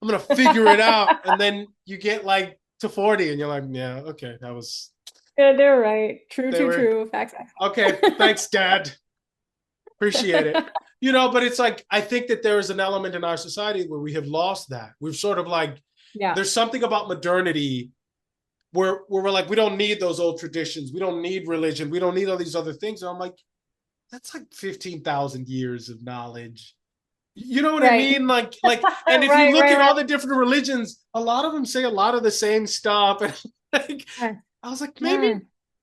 [SPEAKER 1] I'm gonna figure it out. And then you get like to 40 and you're like, yeah, okay, that was
[SPEAKER 2] Yeah, they're right. True,
[SPEAKER 1] they
[SPEAKER 2] true,
[SPEAKER 1] were
[SPEAKER 2] true. Facts, facts.
[SPEAKER 1] okay.
[SPEAKER 2] Facts.
[SPEAKER 1] Thanks, Dad. Appreciate it. But it's like I think that there is an element in our society where we have lost that. We've sort of like
[SPEAKER 2] Yeah.
[SPEAKER 1] there's something about modernity where we're like, we don't need those old traditions, we don't need religion, we don't need all these other things. And I'm like, that's like 15,000 years of knowledge. You know what I
[SPEAKER 2] Right.
[SPEAKER 1] mean? And if you
[SPEAKER 2] Right,
[SPEAKER 1] look
[SPEAKER 2] right,
[SPEAKER 1] at all
[SPEAKER 2] right.
[SPEAKER 1] the different religions, a lot of them say a lot of the same stuff. And like,
[SPEAKER 2] Yeah.
[SPEAKER 1] I was like,
[SPEAKER 2] Yeah.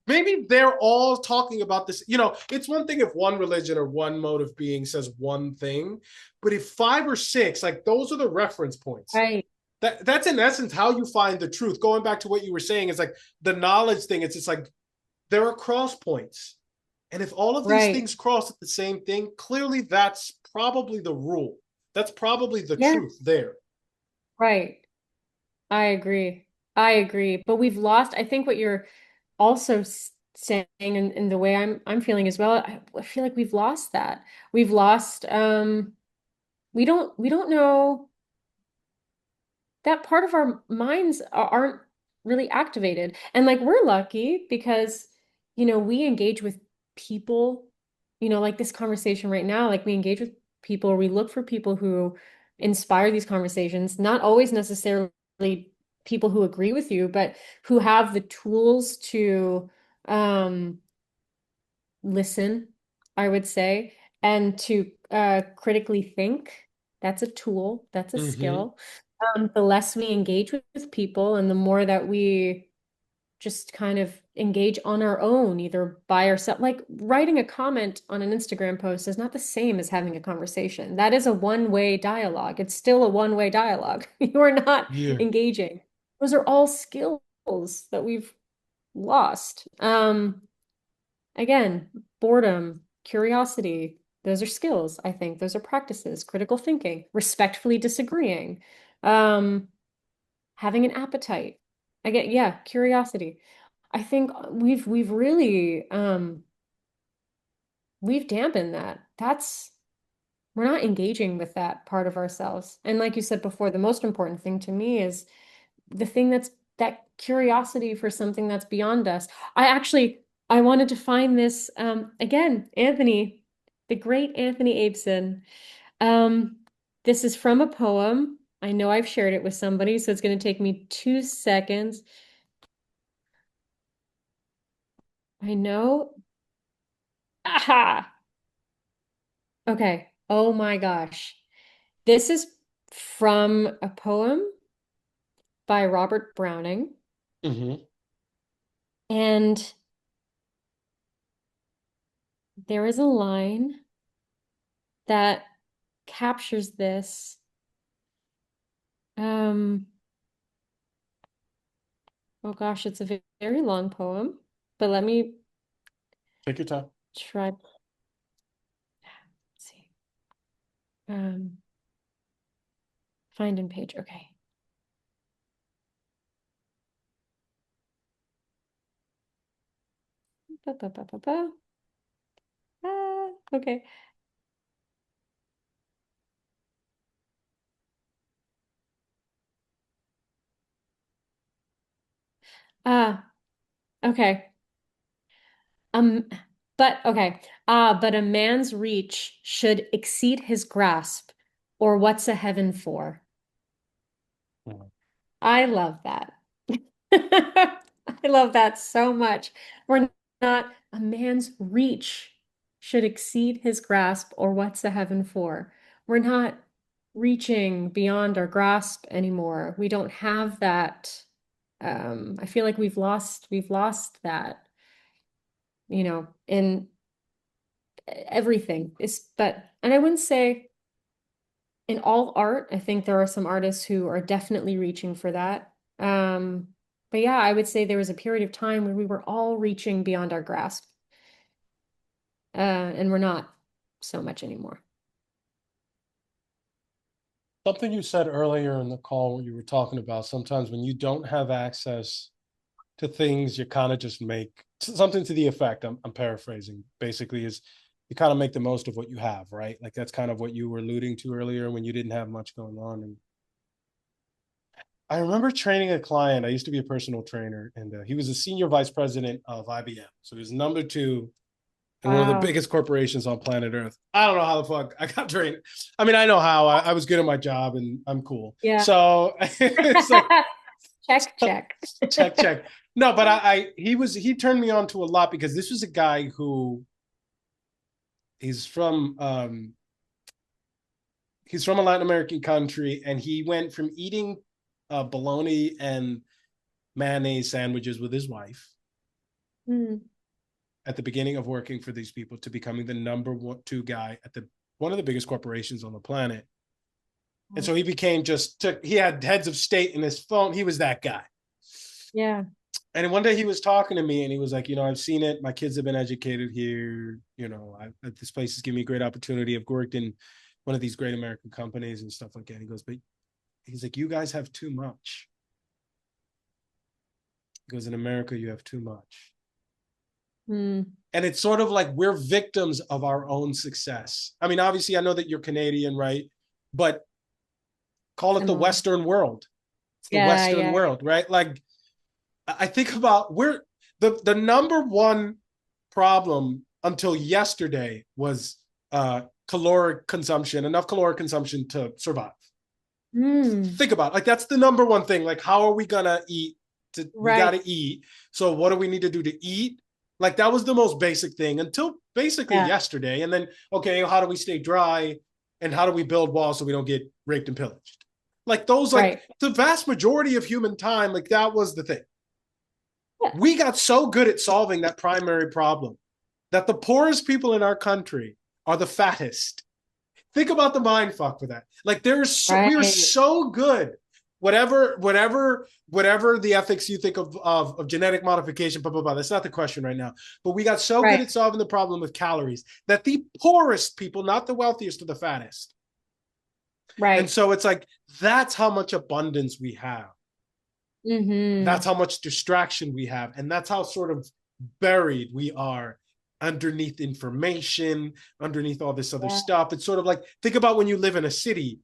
[SPEAKER 1] maybe they're all talking about this. It's one thing if one religion or one mode of being says one thing, but if five or six, like those are the reference points.
[SPEAKER 2] Right.
[SPEAKER 1] That's in essence how you find the truth. Going back to what you were saying, it's like the knowledge thing. It's just like there are cross points. And if all of these
[SPEAKER 2] Right.
[SPEAKER 1] things cross at the same thing, clearly that's probably the rule. That's probably the
[SPEAKER 2] Yeah.
[SPEAKER 1] truth there.
[SPEAKER 2] Right. I agree. I agree. But we've lost, I think what you're also saying and the way I'm feeling as well, I feel like we've lost that. We've lost we don't know that part of our minds aren't really activated. And like we're lucky because, we engage with people, like this conversation right now, like we engage with people, or we look for people who inspire these conversations, not always necessarily people who agree with you, but who have the tools to um listen, I would say, and to critically think. That's a tool, that's a
[SPEAKER 1] Mm-hmm.
[SPEAKER 2] skill. The less we engage with people and the more that we just kind of engage on our own, either by ourselves. Like writing a comment on an Instagram post is not the same as having a conversation. That is a one-way dialogue. It's still a one-way dialogue. You are not
[SPEAKER 1] Yeah.
[SPEAKER 2] engaging. Those are all skills that we've lost. Again, boredom, curiosity, those are skills, I think. Those are practices, critical thinking, respectfully disagreeing, um, having an appetite. Again, yeah, curiosity. I think we've really we've dampened that. That's we're not engaging with that part of ourselves. And like you said before, the most important thing to me is the thing that's that curiosity for something that's beyond us. I wanted to find this again, Anthony, the great Anthony Abeson. Um, this is from a poem. I know I've shared it with somebody, so it's going to take me 2 seconds. I know. Aha! Okay. Oh my gosh. This is from a poem by Robert Browning.
[SPEAKER 1] Mm-hmm.
[SPEAKER 2] And there is a line that captures this. Um, oh gosh, it's a very long poem, but let me
[SPEAKER 1] Take your time.
[SPEAKER 2] try. Let's see. Um, find in page. Okay. Ba, ba, ba, ba, ba. Ah, okay. Ah, okay. Um, but okay. But a man's reach should exceed his grasp, or what's a heaven for?
[SPEAKER 1] Mhm.
[SPEAKER 2] I love that. I love that so much. We're not, a man's reach should exceed his grasp, or what's the heaven for? We're not reaching beyond our grasp anymore. We don't have that. I feel like we've lost that, in everything. And I wouldn't say in all art, I think there are some artists who are definitely reaching for that. Um, but yeah, I would say there was a period of time where we were all reaching beyond our grasp, and we're not so much anymore.
[SPEAKER 1] Something you said earlier in the call when you were talking about sometimes when you don't have access to things, you kind of just make something to the effect. I'm paraphrasing basically is you kind of make the most of what you have, right? Like that's kind of what you were alluding to earlier when you didn't have much going on. And I remember training a client. I used to be a personal trainer, and he was a senior vice president of IBM. So he was number two in one of the
[SPEAKER 2] Wow.
[SPEAKER 1] biggest corporations on planet Earth. I don't know how the fuck I got trained. I mean, I know how. I was good at my job, and I'm cool.
[SPEAKER 2] Yeah.
[SPEAKER 1] So it's like
[SPEAKER 2] Check, check.
[SPEAKER 1] check, check. No, but he turned me on to a lot because this was a guy who he's from he's from a Latin American country, and he went from eating bologna and mayonnaise sandwiches with his wife
[SPEAKER 2] Hmm.
[SPEAKER 1] at the beginning of working for these people to becoming the number one two guy at the one of the biggest corporations on the planet. And so he became he had heads of state in his phone. He was that guy.
[SPEAKER 2] Yeah.
[SPEAKER 1] And one day he was talking to me and he was like, I've seen it. My kids have been educated here. This place has given me a great opportunity. I've worked in one of these great American companies and stuff like that. He goes, but he's like, you guys have too much. He goes, in America, you have too much.
[SPEAKER 2] Hmm.
[SPEAKER 1] And it's sort of like we're victims of our own success. I mean, obviously, I know that you're Canadian, right? But call it the
[SPEAKER 2] Similar.
[SPEAKER 1] Western world. It's the
[SPEAKER 2] Yeah,
[SPEAKER 1] Western
[SPEAKER 2] yeah.
[SPEAKER 1] world, right? Like, I think about we're the number one problem until yesterday was caloric consumption, enough caloric consumption to survive.
[SPEAKER 2] Hmm.
[SPEAKER 1] Think about it. Like that's the number one thing. Like, how are we gonna eat? We got
[SPEAKER 2] Right.
[SPEAKER 1] to eat. So, what do we need to do to eat? Like that was the most basic thing until basically
[SPEAKER 2] Yeah.
[SPEAKER 1] yesterday. And then, okay, how do we stay dry and how do we build walls so we don't get raped and pillaged? Like those, like
[SPEAKER 2] Right.
[SPEAKER 1] the vast majority of human time, like that was the thing.
[SPEAKER 2] Yeah.
[SPEAKER 1] We got so good at solving that primary problem that the poorest people in our country are the fattest. Think about the mind fuck with that. Like we are
[SPEAKER 2] Right.
[SPEAKER 1] so good. Whatever the ethics you think of genetic modification, blah blah blah. That's not the question right now. But we got so good
[SPEAKER 2] Right.
[SPEAKER 1] at solving the problem with calories that the poorest people, not the wealthiest, are the fattest. And
[SPEAKER 2] Right.
[SPEAKER 1] so it's like that's how much abundance we have. That's
[SPEAKER 2] Hmm.
[SPEAKER 1] how much distraction we have, and that's how sort of buried we are underneath information, underneath all this other
[SPEAKER 2] Yeah.
[SPEAKER 1] stuff. It's sort of like think about when you live in a city,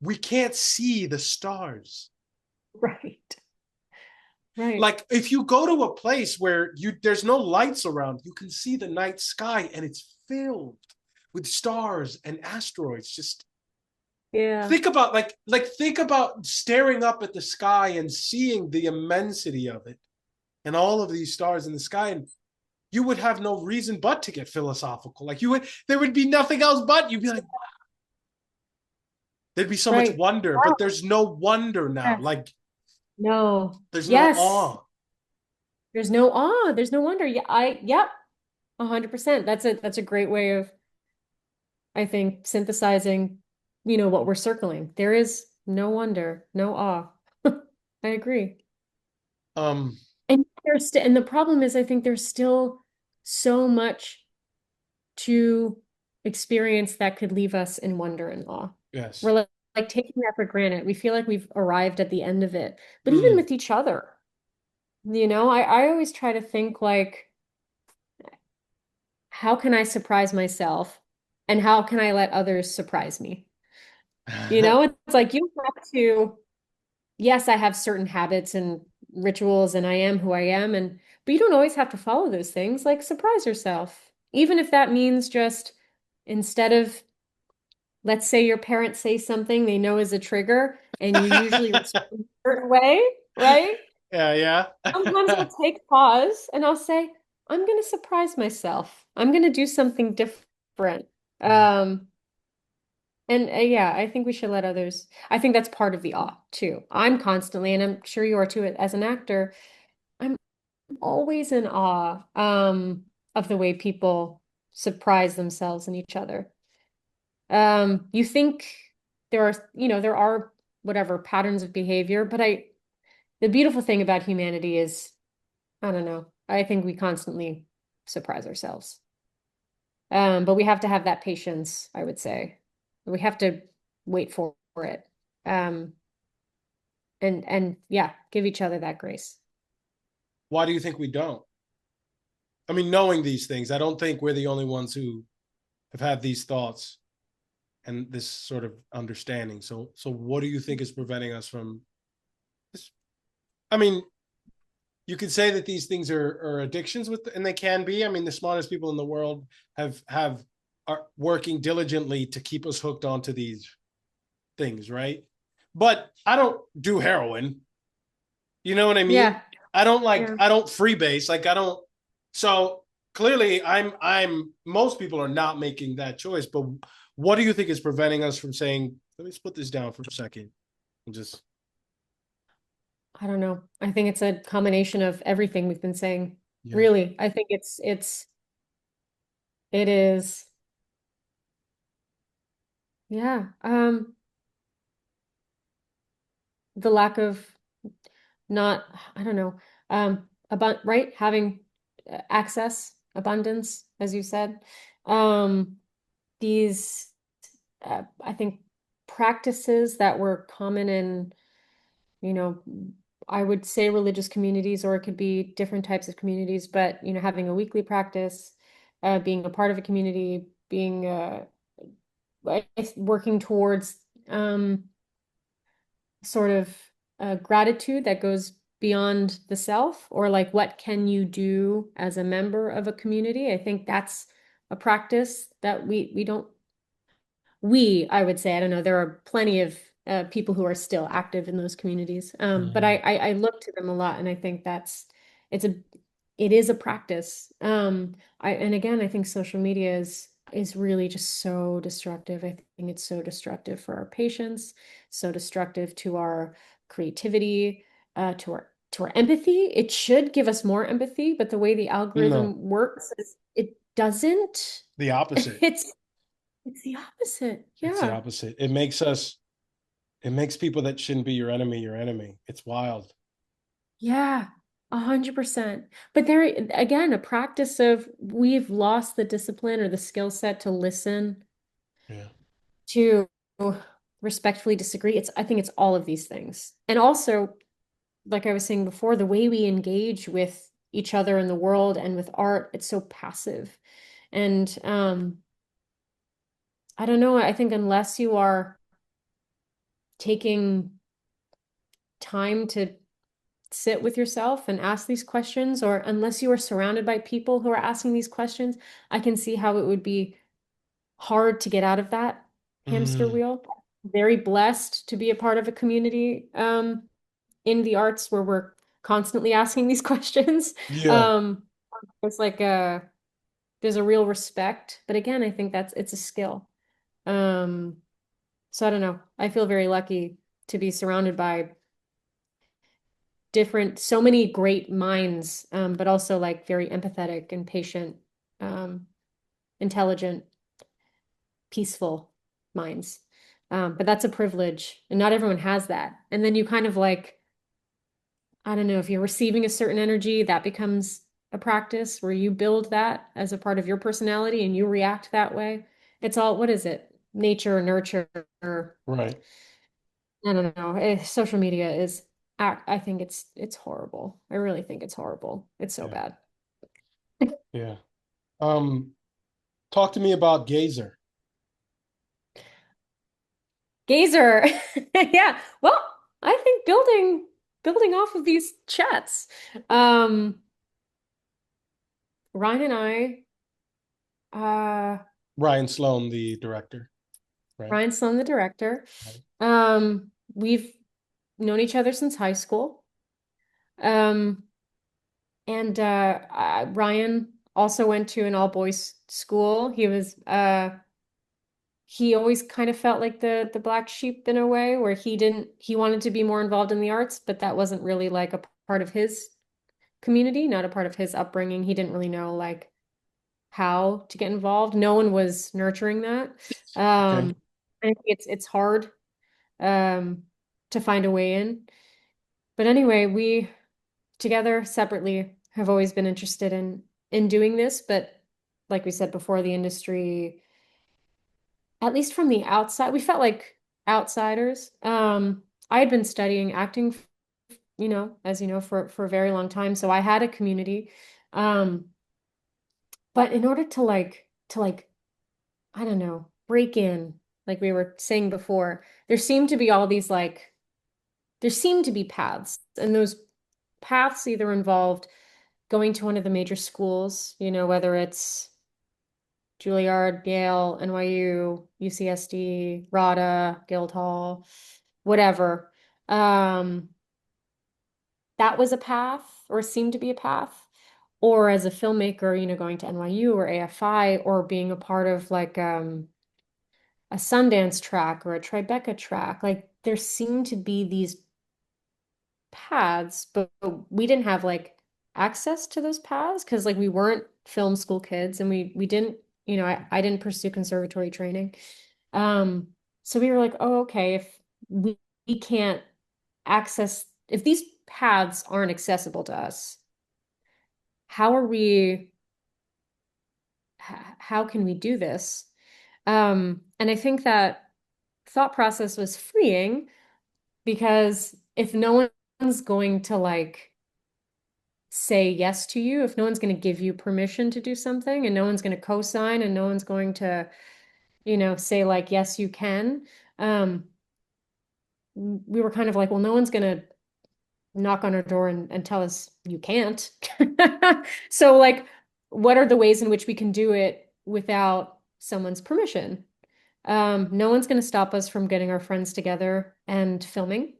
[SPEAKER 1] we can't see the stars.
[SPEAKER 2] Right. Right.
[SPEAKER 1] Like if you go to a place where you there's no lights around, you can see the night sky and it's filled with stars and asteroids. Just
[SPEAKER 2] Yeah.
[SPEAKER 1] think about think about staring up at the sky and seeing the immensity of it and all of these stars in the sky, and you would have no reason but to get philosophical. Like you would, there would be nothing else but you'd be like, there'd be so much
[SPEAKER 2] Right.
[SPEAKER 1] wonder, but
[SPEAKER 2] Wow.
[SPEAKER 1] there's no wonder now.
[SPEAKER 2] Yes.
[SPEAKER 1] Like
[SPEAKER 2] No.
[SPEAKER 1] there's no
[SPEAKER 2] Yes.
[SPEAKER 1] awe.
[SPEAKER 2] There's no awe. There's no wonder. Yeah. Yep. 100%. That's a great way of, I think, synthesizing, what we're circling. There is no wonder, no awe. I agree.
[SPEAKER 1] Um,
[SPEAKER 2] And the problem is, I think there's still so much to experience that could leave us in wonder and awe. We're
[SPEAKER 1] yes.
[SPEAKER 2] like taking that for granted. We feel like we've arrived at the end of it. But even
[SPEAKER 1] Mm.
[SPEAKER 2] with each other, I always try to think like, how can I surprise myself? And how can I let others surprise me? It's like you have to, yes, I have certain habits and rituals and I am who I am, but you don't always have to follow those things. Like surprise yourself. Even if that means just instead of, let's say your parents say something they know is a trigger and you usually respond a certain way, right?
[SPEAKER 1] Yeah,
[SPEAKER 2] Sometimes
[SPEAKER 1] yeah.
[SPEAKER 2] I'll take pause and I'll say, I'm going to surprise myself. I'm going to do something different. Um, and yeah, I think we should let others. I think that's part of the awe too. I'm constantly, and I'm sure you are too, as an actor, I'm always in awe of the way people surprise themselves and each other. You think there are whatever patterns of behavior, but the beautiful thing about humanity is, I don't know, I think we constantly surprise ourselves. But we have to have that patience, I would say. We have to wait for it. Um, and yeah, give each other that grace.
[SPEAKER 1] Why do you think we don't? I mean, knowing these things, I don't think we're the only ones who have had these thoughts and this sort of understanding. So what do you think is preventing us from this? I mean, you could say that these things are addictions with, and they can be. I mean, the smartest people in the world have are working diligently to keep us hooked onto these things, right? But I don't do heroin. You know what I mean?
[SPEAKER 2] Yeah,
[SPEAKER 1] I
[SPEAKER 2] yeah.
[SPEAKER 1] don't freebase. Like I don't. So clearly, I'm. Most people are not making that choice. But what do you think is preventing us from saying? Let me split this down for a second and just
[SPEAKER 2] I don't know. I think it's a combination of everything we've been saying.
[SPEAKER 1] yeah.
[SPEAKER 2] Really, I think it is, yeah. The lack of not, I don't know, right? Having access, abundance, as you said. Um, these, I think, practices that were common in, you know, I would say religious communities, or it could be different types of communities, but, having a weekly practice, being a part of a community, being, working towards, sort of gratitude that goes beyond the self, or like what can you do as a member of a community. I think that's a practice that we don't I would say, I don't know, there are plenty of people who are still active in those communities, but
[SPEAKER 1] Mm.
[SPEAKER 2] I look to them a lot, and I think it's a it is a practice. And again, I think social media is really just so destructive. I think it's so destructive for our patients, so destructive to our creativity, to our empathy. It should give us more empathy, but the way the
[SPEAKER 1] No,
[SPEAKER 2] algorithm works is it doesn't.
[SPEAKER 1] the opposite.
[SPEAKER 2] It's the opposite.
[SPEAKER 1] It's the
[SPEAKER 2] Yeah.
[SPEAKER 1] opposite. It makes us, it makes people that shouldn't be your enemy your enemy. It's wild.
[SPEAKER 2] Yeah, 100%. But there, again, a practice of we've lost the discipline or the skill set to listen,
[SPEAKER 1] Yeah.
[SPEAKER 2] to respectfully disagree. I think it's all of these things. And also, like I was saying before, the way we engage with each other in the world and with art, it's so passive. And I don't know, I think unless you are taking time to sit with yourself and ask these questions, or unless you are surrounded by people who are asking these questions, I can see how it would be hard to get out of that hamster
[SPEAKER 1] Mm,
[SPEAKER 2] wheel. Very blessed to be a part of a community in the arts where we're constantly asking these questions.
[SPEAKER 1] yeah.
[SPEAKER 2] Um, it's like there's a real respect, but again, I think it's a skill. Um, so I don't know. I feel very lucky to be surrounded by so many great minds, but also like very empathetic and patient, um, intelligent, peaceful minds. But that's a privilege, and not everyone has that. And then you kind of like, I don't know, if you're receiving a certain energy, that becomes a practice where you build that as a part of your personality and you react that way. It's all, what is it? Nature, nurture.
[SPEAKER 1] Right.
[SPEAKER 2] I don't know. Social media is, I think it's horrible. I really think it's horrible. It's so
[SPEAKER 1] Yeah.
[SPEAKER 2] bad.
[SPEAKER 1] Yeah. Um, talk to me about Gazer.
[SPEAKER 2] Gazer. Yeah. Well, I think building off of these chats. Um, Ryan and uh
[SPEAKER 1] Ryan Sloan, the director. Right.
[SPEAKER 2] Ryan Sloan, the director.
[SPEAKER 1] Right.
[SPEAKER 2] We've known each other since high school. Um, and Ryan also went to an all boys school. He always kind of felt like the black sheep in a way where he wanted to be more involved in the arts, but that wasn't really like a part of his community, not a part of his upbringing. He didn't really know like how to get involved. No one was nurturing that.
[SPEAKER 1] Okay.
[SPEAKER 2] I think it's hard um to find a way in. But anyway, we together separately have always been interested in doing this, but like we said before, the industry, at least from the outside, we felt like outsiders. I had been studying acting, as you know, for a very long time, so I had a community. Um, but in order to I don't know, break in, like we were saying before, there seemed to be paths, and those paths either involved going to one of the major schools, whether it's Juilliard, Yale, NYU, UCSD, RADA, Guildhall, whatever. Um, that was a path or seemed to be a path. Or as a filmmaker, going to NYU or AFI or being a part of like a Sundance track or a Tribeca track. Like there seemed to be these paths, but we didn't have like access to those paths because like we weren't film school kids and we didn't, I didn't pursue conservatory training. Um, so we were like, oh, okay, if we can't access, if these paths aren't accessible to us, how are we, how can we do this? And I think that thought process was freeing because if no one's going to like say yes to you, if no one's going to give you permission to do something and no one's going to co-sign and no one's going to, say like, yes, you can, um, we were kind of like, well, no one's going to knock on our door and tell us you can't. So like, what are the ways in which we can do it without someone's permission? No one's going to stop us from getting our friends together and filming.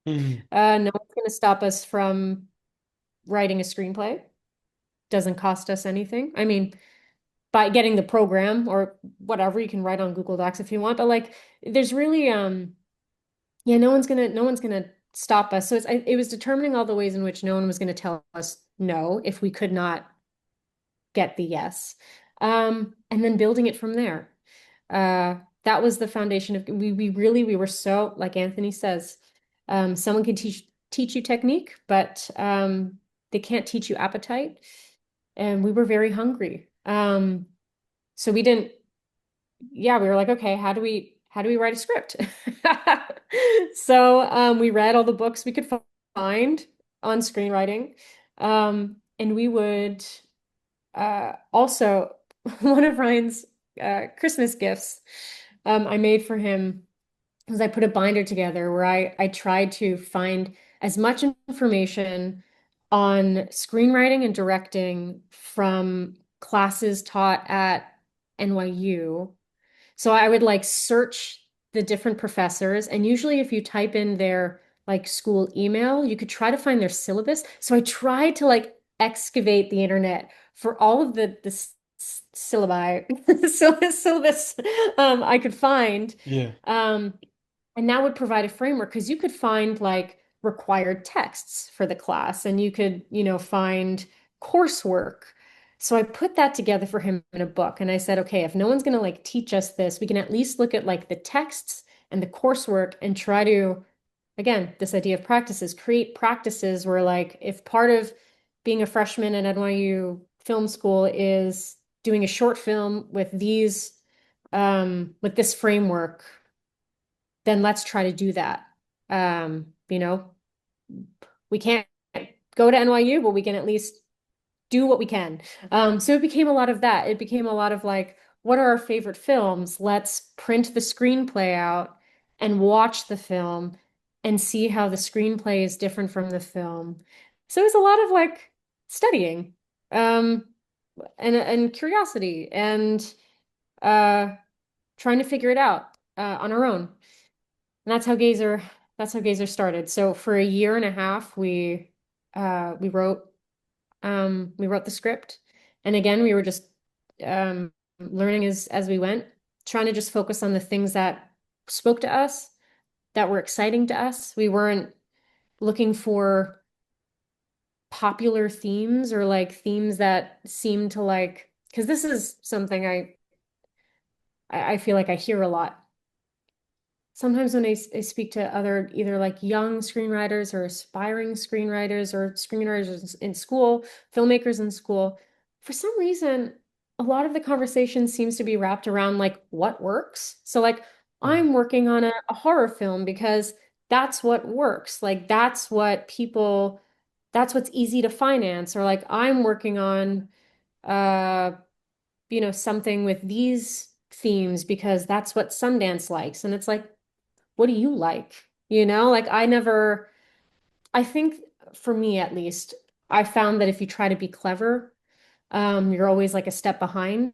[SPEAKER 1] Hmm.
[SPEAKER 2] No one's going to stop us from writing a screenplay. doesn't cost us anything. I mean, by getting the program or whatever, you can write on Google Docs if you want, but like there's really yeah, no one's gonna stop us. So it was determining all the ways in which no one was gonna tell us no if we could not get the yes. And then building it from there. That was the foundation of we were so, like Anthony says, someone can teach you technique, but they can't teach you appetite. And we were very hungry. So we didn't, yeah, we were like, okay, how do we write a script? So we read all the books we could find on screenwriting. And we would also, one of Ryan's Christmas gifts I made for him was I put a binder together where I tried to find as much information on screenwriting and directing from classes taught at NYU. So I would like search the different professors, and usually if you type in their like school email, you could try to find their syllabus. So I tried to like excavate the internet for all of the syllabi syllabus I could find.
[SPEAKER 1] Yeah.
[SPEAKER 2] Um, and that would provide a framework because you could find like required texts for the class and you could, find coursework. So I put that together for him in a book. And I said, okay, if no one's going to like teach us this, we can at least look at like the texts and the coursework and try to, again, this idea of practices, create practices where like if part of being a freshman at NYU film school is doing a short film with this framework, then let's try to do that. You know, we can't go to NYU, but we can at least do what we can. So it became a lot of that. It became a lot of like, what are our favorite films? Let's print the screenplay out and watch the film and see how the screenplay is different from the film. So it was a lot of like studying, um, and curiosity and uh, trying to figure it out on our own. And that's how Gazer started. So for a year and a half, we wrote the script. And again, we were just learning as we went, trying to just focus on the things that spoke to us, that were exciting to us. We weren't looking for popular themes or like themes that seemed to like, because this is something I feel like I hear a lot sometimes when I speak to other either like young screenwriters or aspiring screenwriters or screenwriters in school, filmmakers in school, for some reason, a lot of the conversation seems to be wrapped around like what works. So like
[SPEAKER 1] Mm.
[SPEAKER 2] I'm working on a horror film because that's what works. Like that's what's easy to finance. Or like I'm working on uh, something with these themes because that's what Sundance likes. And it's like, what do you like? Like I think for me at least, I found that if you try to be clever, you're always like a step behind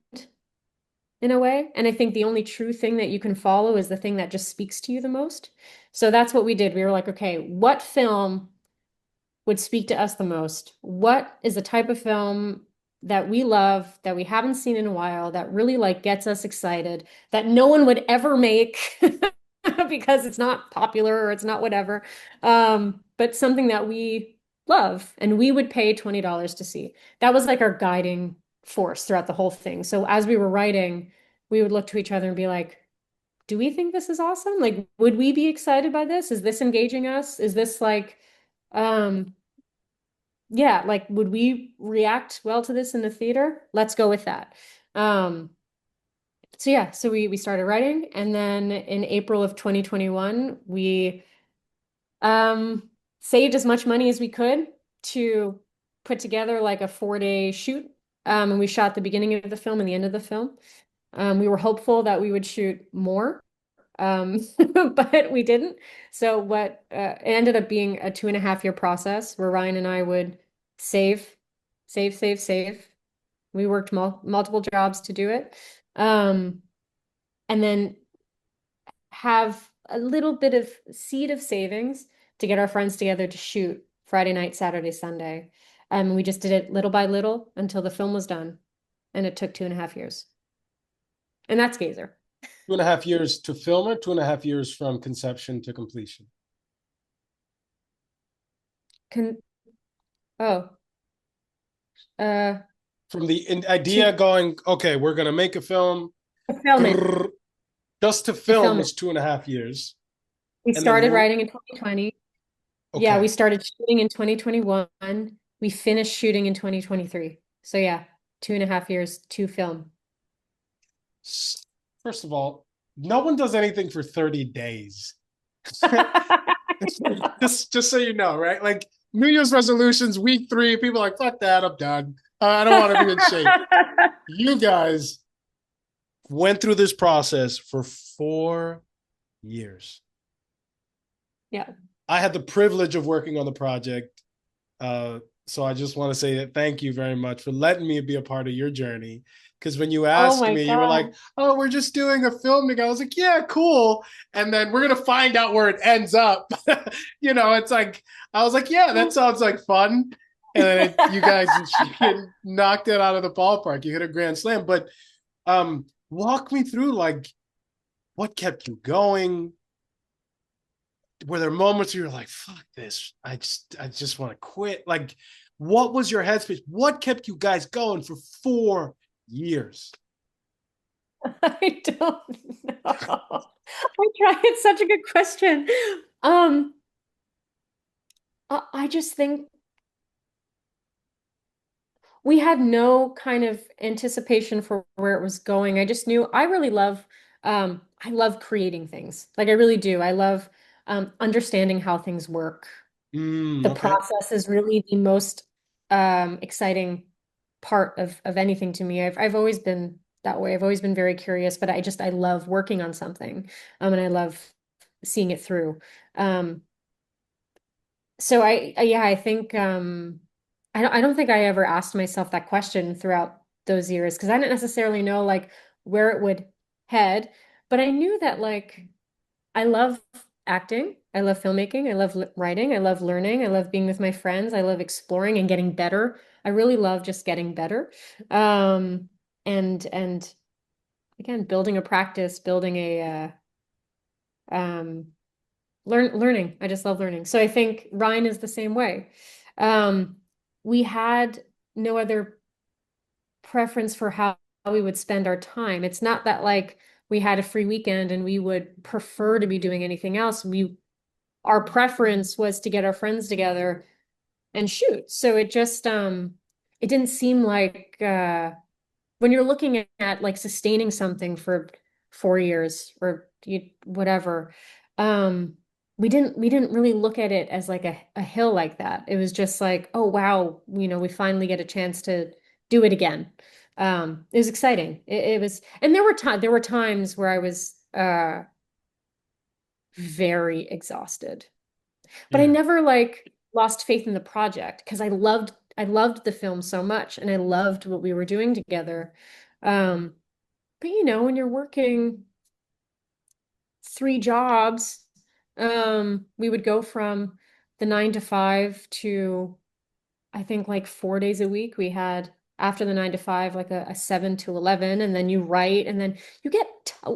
[SPEAKER 2] in a way. And I think the only true thing that you can follow is the thing that just speaks to you the most. So that's what we did. We were like, okay, what film would speak to us the most? What is the type of film that we love, that we haven't seen in a while, that really like gets us excited, that no one would ever make because it's not popular or it's not whatever, but something that we love and we would pay $20 to see. That was like our guiding force throughout the whole thing. So as we were writing, we would look to each other and be like, do we think this is awesome? Like, would we be excited by this? Is this engaging us? Is this like, um, yeah, like, would we react well to this in the theater? Let's go with that. Um, so yeah, so we started writing, and then in April of 2021, we um saved as much money as we could to put together like a 4-day shoot. And we shot the beginning of the film and the end of the film. We were hopeful that we would shoot more, but we didn't. So it ended up being a 2.5-year process where Ryan and I would save, save, save, save. We worked multiple jobs to do it. Um, and then have a little bit of seed of savings to get our friends together to shoot Friday night, Saturday, Sunday. We just did it little by little until the film was done. And it took 2.5 years. And that's Gazer.
[SPEAKER 1] 2.5 years to film it, 2.5 years from conception to completion.
[SPEAKER 2] Can oh uh
[SPEAKER 1] From the idea
[SPEAKER 2] to
[SPEAKER 1] going, okay, we're gonna make a film,
[SPEAKER 2] film it.
[SPEAKER 1] just to
[SPEAKER 2] To
[SPEAKER 1] film
[SPEAKER 2] film it.
[SPEAKER 1] was 2.5 years.
[SPEAKER 2] We
[SPEAKER 1] And then
[SPEAKER 2] started writing in 2020. Yeah, we
[SPEAKER 1] okay.
[SPEAKER 2] started shooting in 2021. We finished shooting in 2023. So yeah, 2.5 years to film.
[SPEAKER 1] First of all, no one does anything for 30 days. just so you know, right? Like New Year's resolutions, week 3, people are like, fuck that, I'm done. I don't want to be in shape. You guys went through this process for 4 years.
[SPEAKER 2] Yeah.
[SPEAKER 1] I had the privilege of working on the project. So I just want to say that thank you very much for letting me be a part of your journey. Because when you
[SPEAKER 2] Oh
[SPEAKER 1] asked
[SPEAKER 2] my
[SPEAKER 1] me, you were like,
[SPEAKER 2] God.
[SPEAKER 1] "Oh, we're just doing a film together." I was like, "Yeah, cool." And then we're gonna find out where it ends up. It's like I was like, "Yeah, that sounds like fun." And then you guys knocked it out of the ballpark. You hit a grand slam. But walk me through like what kept you going. Were there moments where you're like, fuck this, I just want to quit? Like, what was your headspace? What kept you guys going for 4 years?
[SPEAKER 2] I don't know. I try. It's such a good question. Um, I just think we had no kind of anticipation for where it was going. I just knew I love creating things. Like I really do. I love understanding how things work. The
[SPEAKER 1] Okay.
[SPEAKER 2] process is really the most exciting part of anything to me. I've always been that way. I've always been very curious, but I love working on something, and I love seeing it through. Um, so yeah, I think I don't think I ever asked myself that question throughout those years because I didn't necessarily know like where it would head, but I knew that like I love acting, I love filmmaking, I love writing, I love learning, I love being with my friends, I love exploring and getting better. I really love just getting better. Um, and again, building a practice, building a um learning. I just love learning. So I think Ryan is the same way. Um, we had no other preference for how we would spend our time. It's not that like we had a free weekend and we would prefer to be doing anything else. Our preference was to get our friends together and shoot. So it didn't seem like when you're looking at like sustaining something for 4 years or whatever, um, we didn't really look at it as like a hill like that. It was just like, oh wow, we finally get a chance to do it again. It was exciting. It was, and there were times where I was very exhausted, but I
[SPEAKER 1] Yeah.
[SPEAKER 2] never like lost faith in the project because I loved the film so much and I loved what we were doing together. Um, but when you're working 3 jobs, we would go from the 9 to 5 to I think like 4 days a week. We had after the 9 to 5 like a 7 to 11, and then you write, and then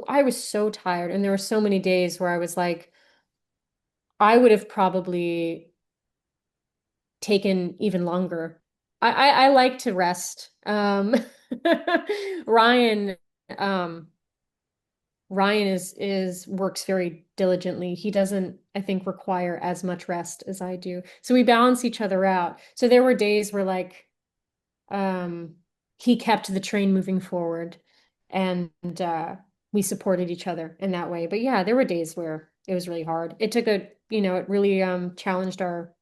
[SPEAKER 2] I was so tired, and there were so many days where I was like, I would have probably taken even longer. I like to rest. Ryan, um, Ryan is works very diligently. He doesn't, I think, require as much rest as I do. So we balance each other out. So there were days where like um he kept the train moving forward, and we supported each other in that way. But yeah, there were days where it was really hard. It really challenged our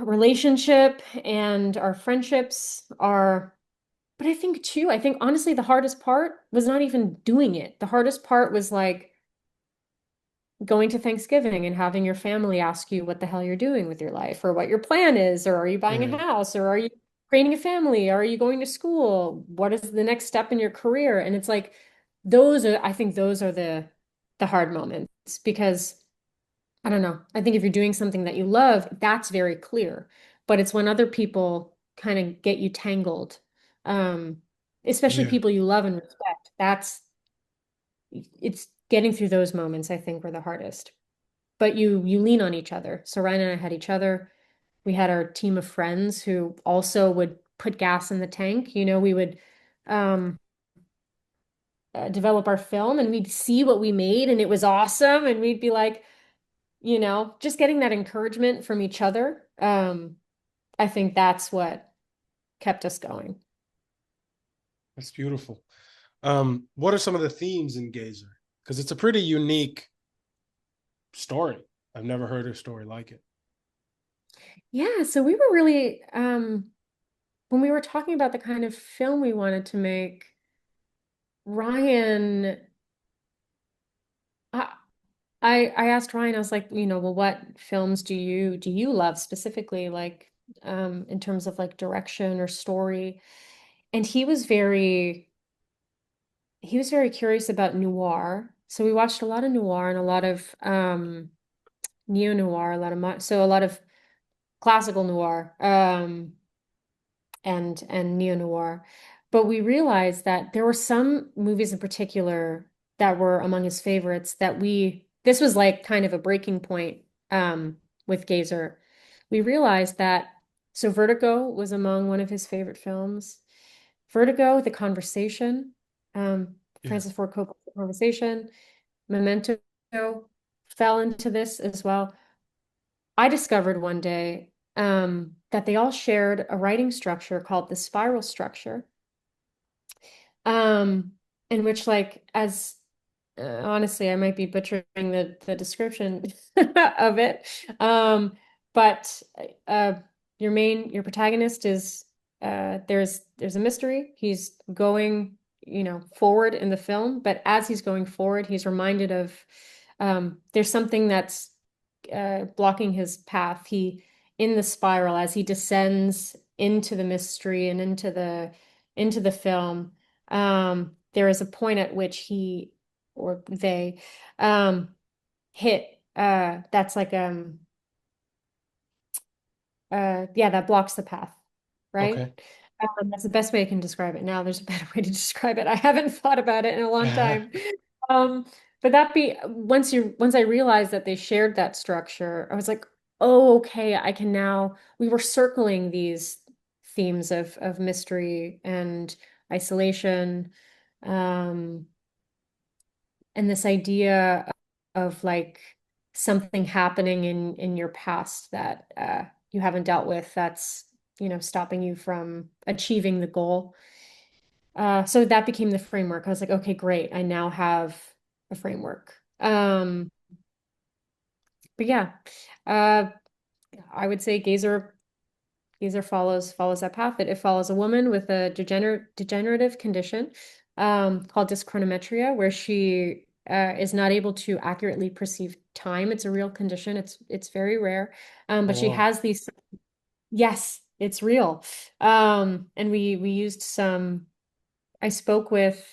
[SPEAKER 2] relationship and our friendships, but I think honestly the hardest part was not even doing it. The hardest part was like going to Thanksgiving and having your family ask you what the hell you're doing with your life, or what your plan is, or are you buying a
[SPEAKER 1] Yeah.
[SPEAKER 2] house, or are you creating a family, or are you going to school? What is the next step in your career? And it's like I think those are the hard moments because I don't know. I think if you're doing something that you love, that's very clear. but it's when other people kind of get you tangled, um, especially
[SPEAKER 1] Yeah,
[SPEAKER 2] people you love and respect. It's getting through those moments, I think, were the hardest. But you lean on each other. So Ryan and I had each other. We had our team of friends who also would put gas in the tank. We would um, develop our film and we'd see what we made and it was awesome. And we'd be like, just getting that encouragement from each other. I think that's what kept us going.
[SPEAKER 1] that's beautiful. What are some of the themes in Gazer? Because it's a pretty unique story. I've never heard a story like it.
[SPEAKER 2] Yeah, so we were really when we were talking about the kind of film we wanted to make, Ryan, I I asked Ryan, I was like, well, what films do you love specifically, like in terms of like direction or story? And he was very curious about noir. So we watched a lot of noir and a lot of neo-noir, a lot of classical noir. And neo-noir. But we realized that there were some movies in particular that were among his favorites this was like kind of a breaking point with Gazer. We realized that Vertigo was among one of his favorite films. Vertigo, The Conversation, um,
[SPEAKER 1] Yeah.
[SPEAKER 2] Francis Ford Coppola's The Conversation, Memento fell into this as well. I discovered one day that they all shared a writing structure called the spiral structure, um, in which, like, as honestly, I might be butchering the description of it, but uh, your protagonist is there's a mystery. He's going, forward in the film, but as he's going forward, he's reminded of there's something that's blocking his path. In the spiral, as he descends into the mystery and into the film, there is a point at which he or they hit that's like yeah, that blocks the path, right?
[SPEAKER 1] Okay.
[SPEAKER 2] That's the best way I can describe it. Now there's a better way to describe it. I haven't thought about it in a long time. Um, but once I realized that they shared that structure, I was like, oh, okay, I can now. We were circling these themes of mystery and isolation, um, and this idea of like something happening in your past that you haven't dealt with that's stopping you from achieving the goal. So that became the framework. I was like, okay, great. I now have a framework. But yeah, uh, I would say Gazer follows that path. It follows a woman with a degenerative condition called dyschronometria, where she is not able to accurately perceive time. It's a real condition. It's very rare,
[SPEAKER 1] Oh,
[SPEAKER 2] but she
[SPEAKER 1] wow.
[SPEAKER 2] has these. Yes, it's real. And we used some. I spoke with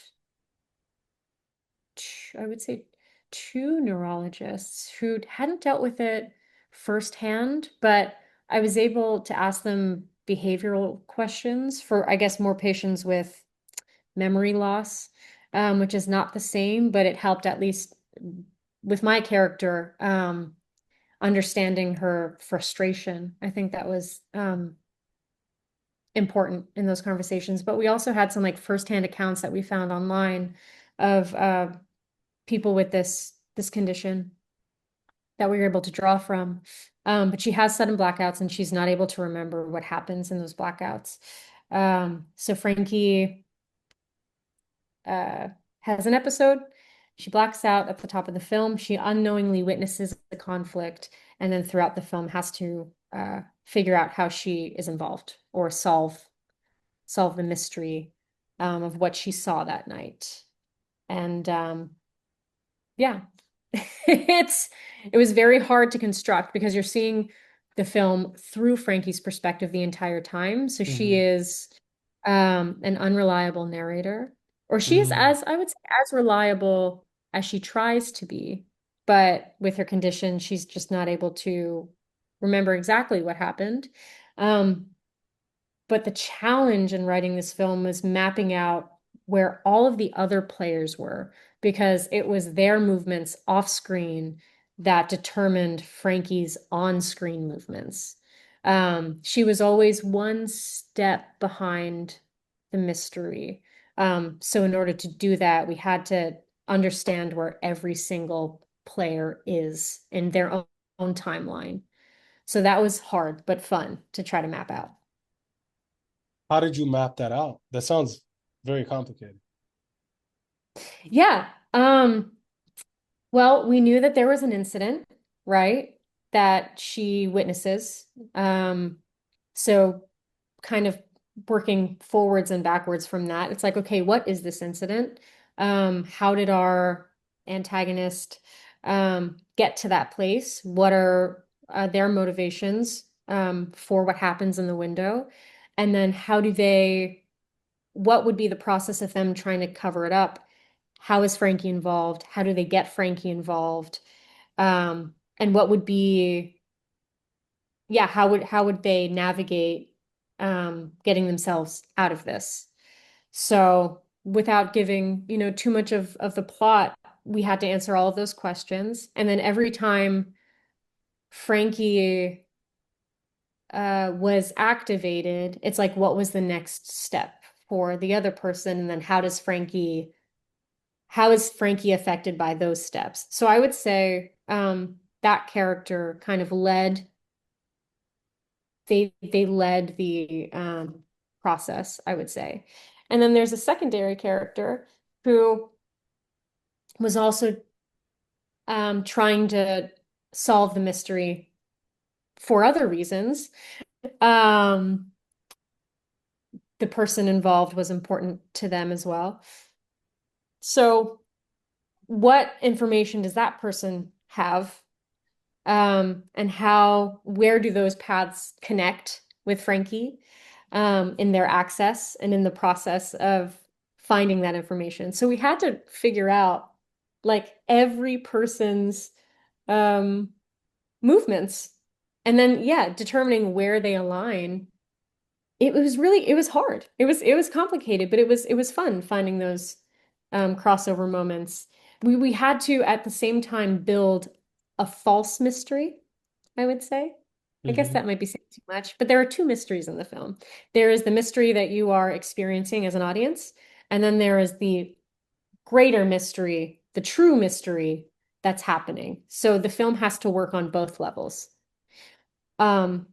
[SPEAKER 2] I would say two neurologists who hadn't dealt with it firsthand, but I was able to ask them behavioral questions for, I guess, more patients with memory loss, which is not the same, but it helped at least with my character, understanding her frustration. I think that was important in those conversations. But we also had some like firsthand accounts that we found online of people with this condition that we were able to draw from. But she has sudden blackouts and she's not able to remember what happens in those blackouts. So Frankie uh, has an episode. She blacks out at the top of the film. She unknowingly witnesses the conflict, and then throughout the film has to figure out how she is involved or solve the mystery of what she saw that night. And yeah. It's it was very hard to construct because you're seeing the film through Frankie's perspective the entire time. So she
[SPEAKER 1] Hmm.
[SPEAKER 2] is an unreliable narrator, or she is,
[SPEAKER 1] Mm.
[SPEAKER 2] as I would say, as reliable as she tries to be, but with her condition, she's just not able to remember exactly what happened. Um, but the challenge in writing this film was mapping out where all of the other players were, because it was their movements off screen that determined Frankie's on-screen movements. She was always one step behind the mystery. So in order to do that, we had to understand where every single player is in their own timeline. So that was hard, but fun to try to map out.
[SPEAKER 1] How did you map that out? That sounds very complicated.
[SPEAKER 2] Yeah. Well, we knew that there was an incident, right? That she witnesses. So kind of working forwards and backwards from that. It's like, okay, what is this incident? How did our antagonist get to that place? What are their motivations for what happens in the window? And then what would be the process of them trying to cover it up? How is Frankie involved? How do they get Frankie involved? And what would be, yeah, how would they navigate getting themselves out of this? So without giving, too much of the plot, we had to answer all of those questions. And then every time Frankie was activated, it's like, what was the next step for the other person? And then how is Frankie affected by those steps? So I would say that character kind of led the process, I would say. And then there's a secondary character who was also trying to solve the mystery for other reasons. Um, the person involved was important to them as well. So, what information does that person have? And where do those paths connect with Frankie in their access and in the process of finding that information? So we had to figure out like every person's um, movements, and then yeah, determining where they align. It was hard. It was complicated, but it was fun finding those crossover moments. We had to at the same time build a false mystery, I would say. I guess
[SPEAKER 1] Hmm.
[SPEAKER 2] that might be saying too much, but there are two mysteries in the film. There is the mystery that you are experiencing as an audience, and then there is the greater mystery, the true mystery that's happening. So the film has to work on both levels. Um,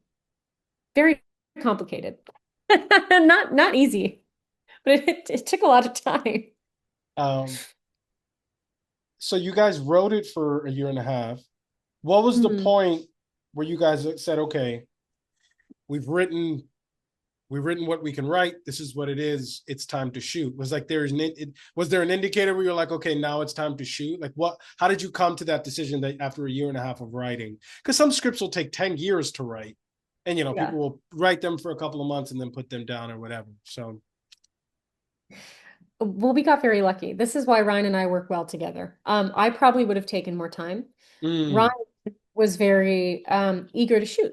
[SPEAKER 2] Very complicated. Not easy, but it took a lot of time.
[SPEAKER 1] Um, so you guys wrote it for a year and a half. What was the
[SPEAKER 2] Mhm.
[SPEAKER 1] point where you guys said, okay, we've written we've written what we can write. This is what it is. It's time to shoot. Was like was there an indicator where you're like, okay, now it's time to shoot? Like what? How did you come to that decision that after a year and a half of writing? Because some scripts will take 10 years to write, and
[SPEAKER 2] Yeah.
[SPEAKER 1] people will write them for a couple of months and then put them down or whatever. So,
[SPEAKER 2] Well, we got very lucky. This is why Ryan and I work well together. I probably would have taken more time. Ryan
[SPEAKER 1] mm,
[SPEAKER 2] was very eager to shoot.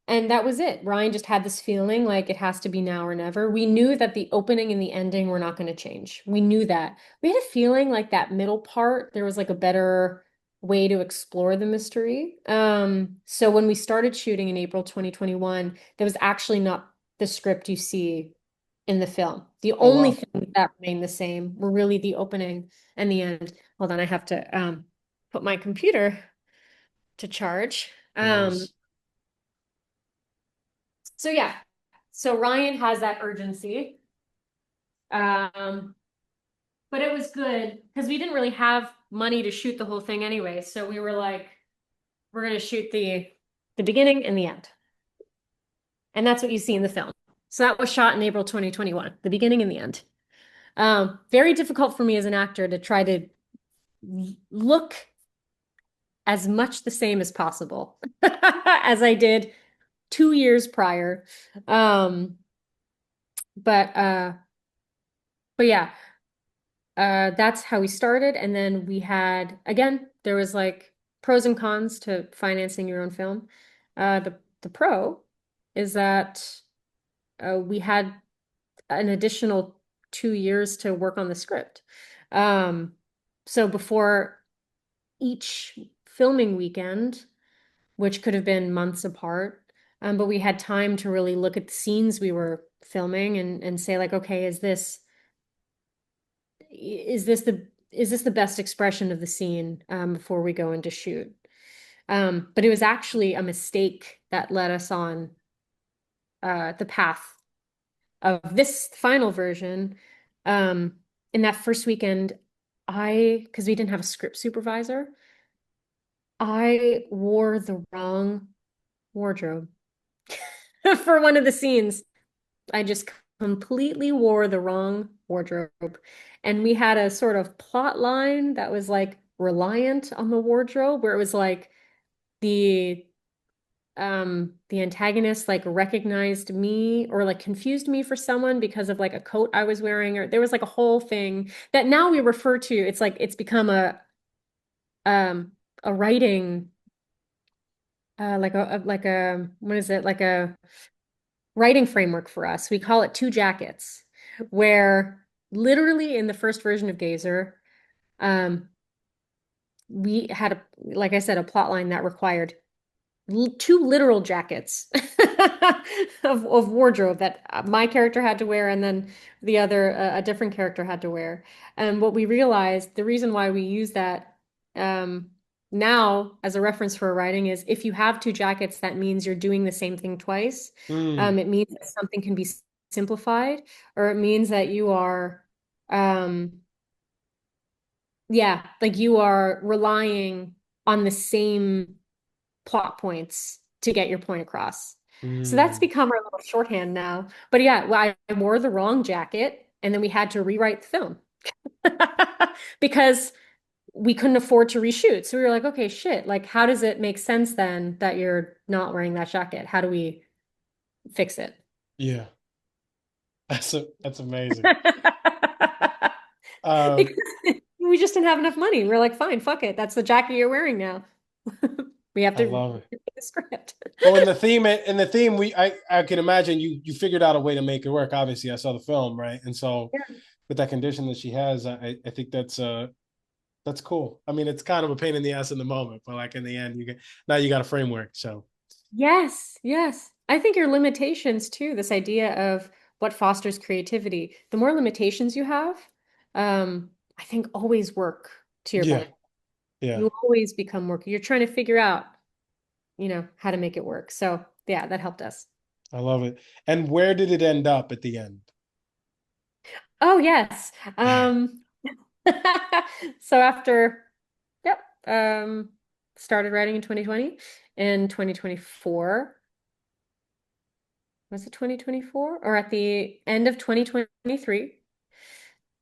[SPEAKER 2] And that was it. Ryan just had this feeling like it has to be now or never. We knew that the opening and the ending were not going to change. We knew that. We had a feeling like that middle part, there was like a better way to explore the mystery. So when we started shooting in April 2021, that was actually not the script you see in the film. The
[SPEAKER 1] oh
[SPEAKER 2] only
[SPEAKER 1] wow,
[SPEAKER 2] thing that remained the same were really the opening and the end. Hold on, I have to put my computer to charge.
[SPEAKER 1] no worries.
[SPEAKER 2] So yeah, so Ryan has that urgency. Um, but it was good because we didn't really have money to shoot the whole thing anyway. So we were like, we're gonna shoot the beginning and the end. And that's what you see in the film. So that was shot in April 2021, the beginning and the end. Very difficult for me as an actor to try to look as much the same as possible as I did 2 years prior. Um, but uh, but yeah, that's how we started. And then we had, again, there was like pros and cons to financing your own film. The pro is that we had an additional 2 years to work on the script. Um, so before each filming weekend, which could have been months apart, but we had time to really look at the scenes we were filming and say like, okay, is this the best expression of the scene before we go into shoot? But it was actually a mistake that led us on the path of this final version. Um, in that first weekend, because we didn't have a script supervisor, I wore the wrong wardrobe for one of the scenes. I just completely wore the wrong wardrobe. And we had a sort of plot line that was like reliant on the wardrobe, where it was like the the antagonist like recognized me or like confused me for someone because of like a coat I was wearing, or there was like a whole thing that now we refer to. It's like it's become um a writing like a what is it, like a writing framework for us. We call it two jackets, where literally in the first version of Gazer, um, we had a, like I said, a plot line that required two literal jackets of wardrobe that my character had to wear, and then the other a different character had to wear. And what we realized, the reason why we use that um, now as a reference for writing is if you have two jackets, that means you're doing the same thing twice.
[SPEAKER 1] Mm,
[SPEAKER 2] It means that something can be simplified, or it means that you are, um, yeah, like you are relying on the same plot points to get your point across. So that's
[SPEAKER 1] mm,
[SPEAKER 2] become our little shorthand now. But yeah, well, I wore the wrong jacket and then we had to rewrite the film because we couldn't afford to reshoot. So we were like, okay, shit, like how does it make sense then that you're not wearing that jacket? How do we fix it?
[SPEAKER 1] yeah, that's amazing. Um,
[SPEAKER 2] Because we just didn't have enough money. We're like, fine, fuck it. That's the jacket you're wearing now. We have
[SPEAKER 1] I
[SPEAKER 2] to
[SPEAKER 1] love it.
[SPEAKER 2] read the script.
[SPEAKER 1] Well, in the theme, I can imagine you figured out a way to make it work. Obviously, I saw the film, right? And so with that condition that she has, I think that's cool. I mean, it's kind of a pain in the ass in the moment, but like in the end, you get now you got a framework. So
[SPEAKER 2] Yes, yes. I think your limitations too, this idea of what fosters creativity, the more limitations you have, I think always work to your
[SPEAKER 1] yeah,
[SPEAKER 2] benefit.
[SPEAKER 1] yeah,
[SPEAKER 2] You always become more, you're trying to figure out, how to make it work. So yeah, that helped us.
[SPEAKER 1] I love it. And where did it end up at the end?
[SPEAKER 2] Oh, yes. So after, yep, started writing in 2020. In 2024, was it 2024? Or at the end of 2023,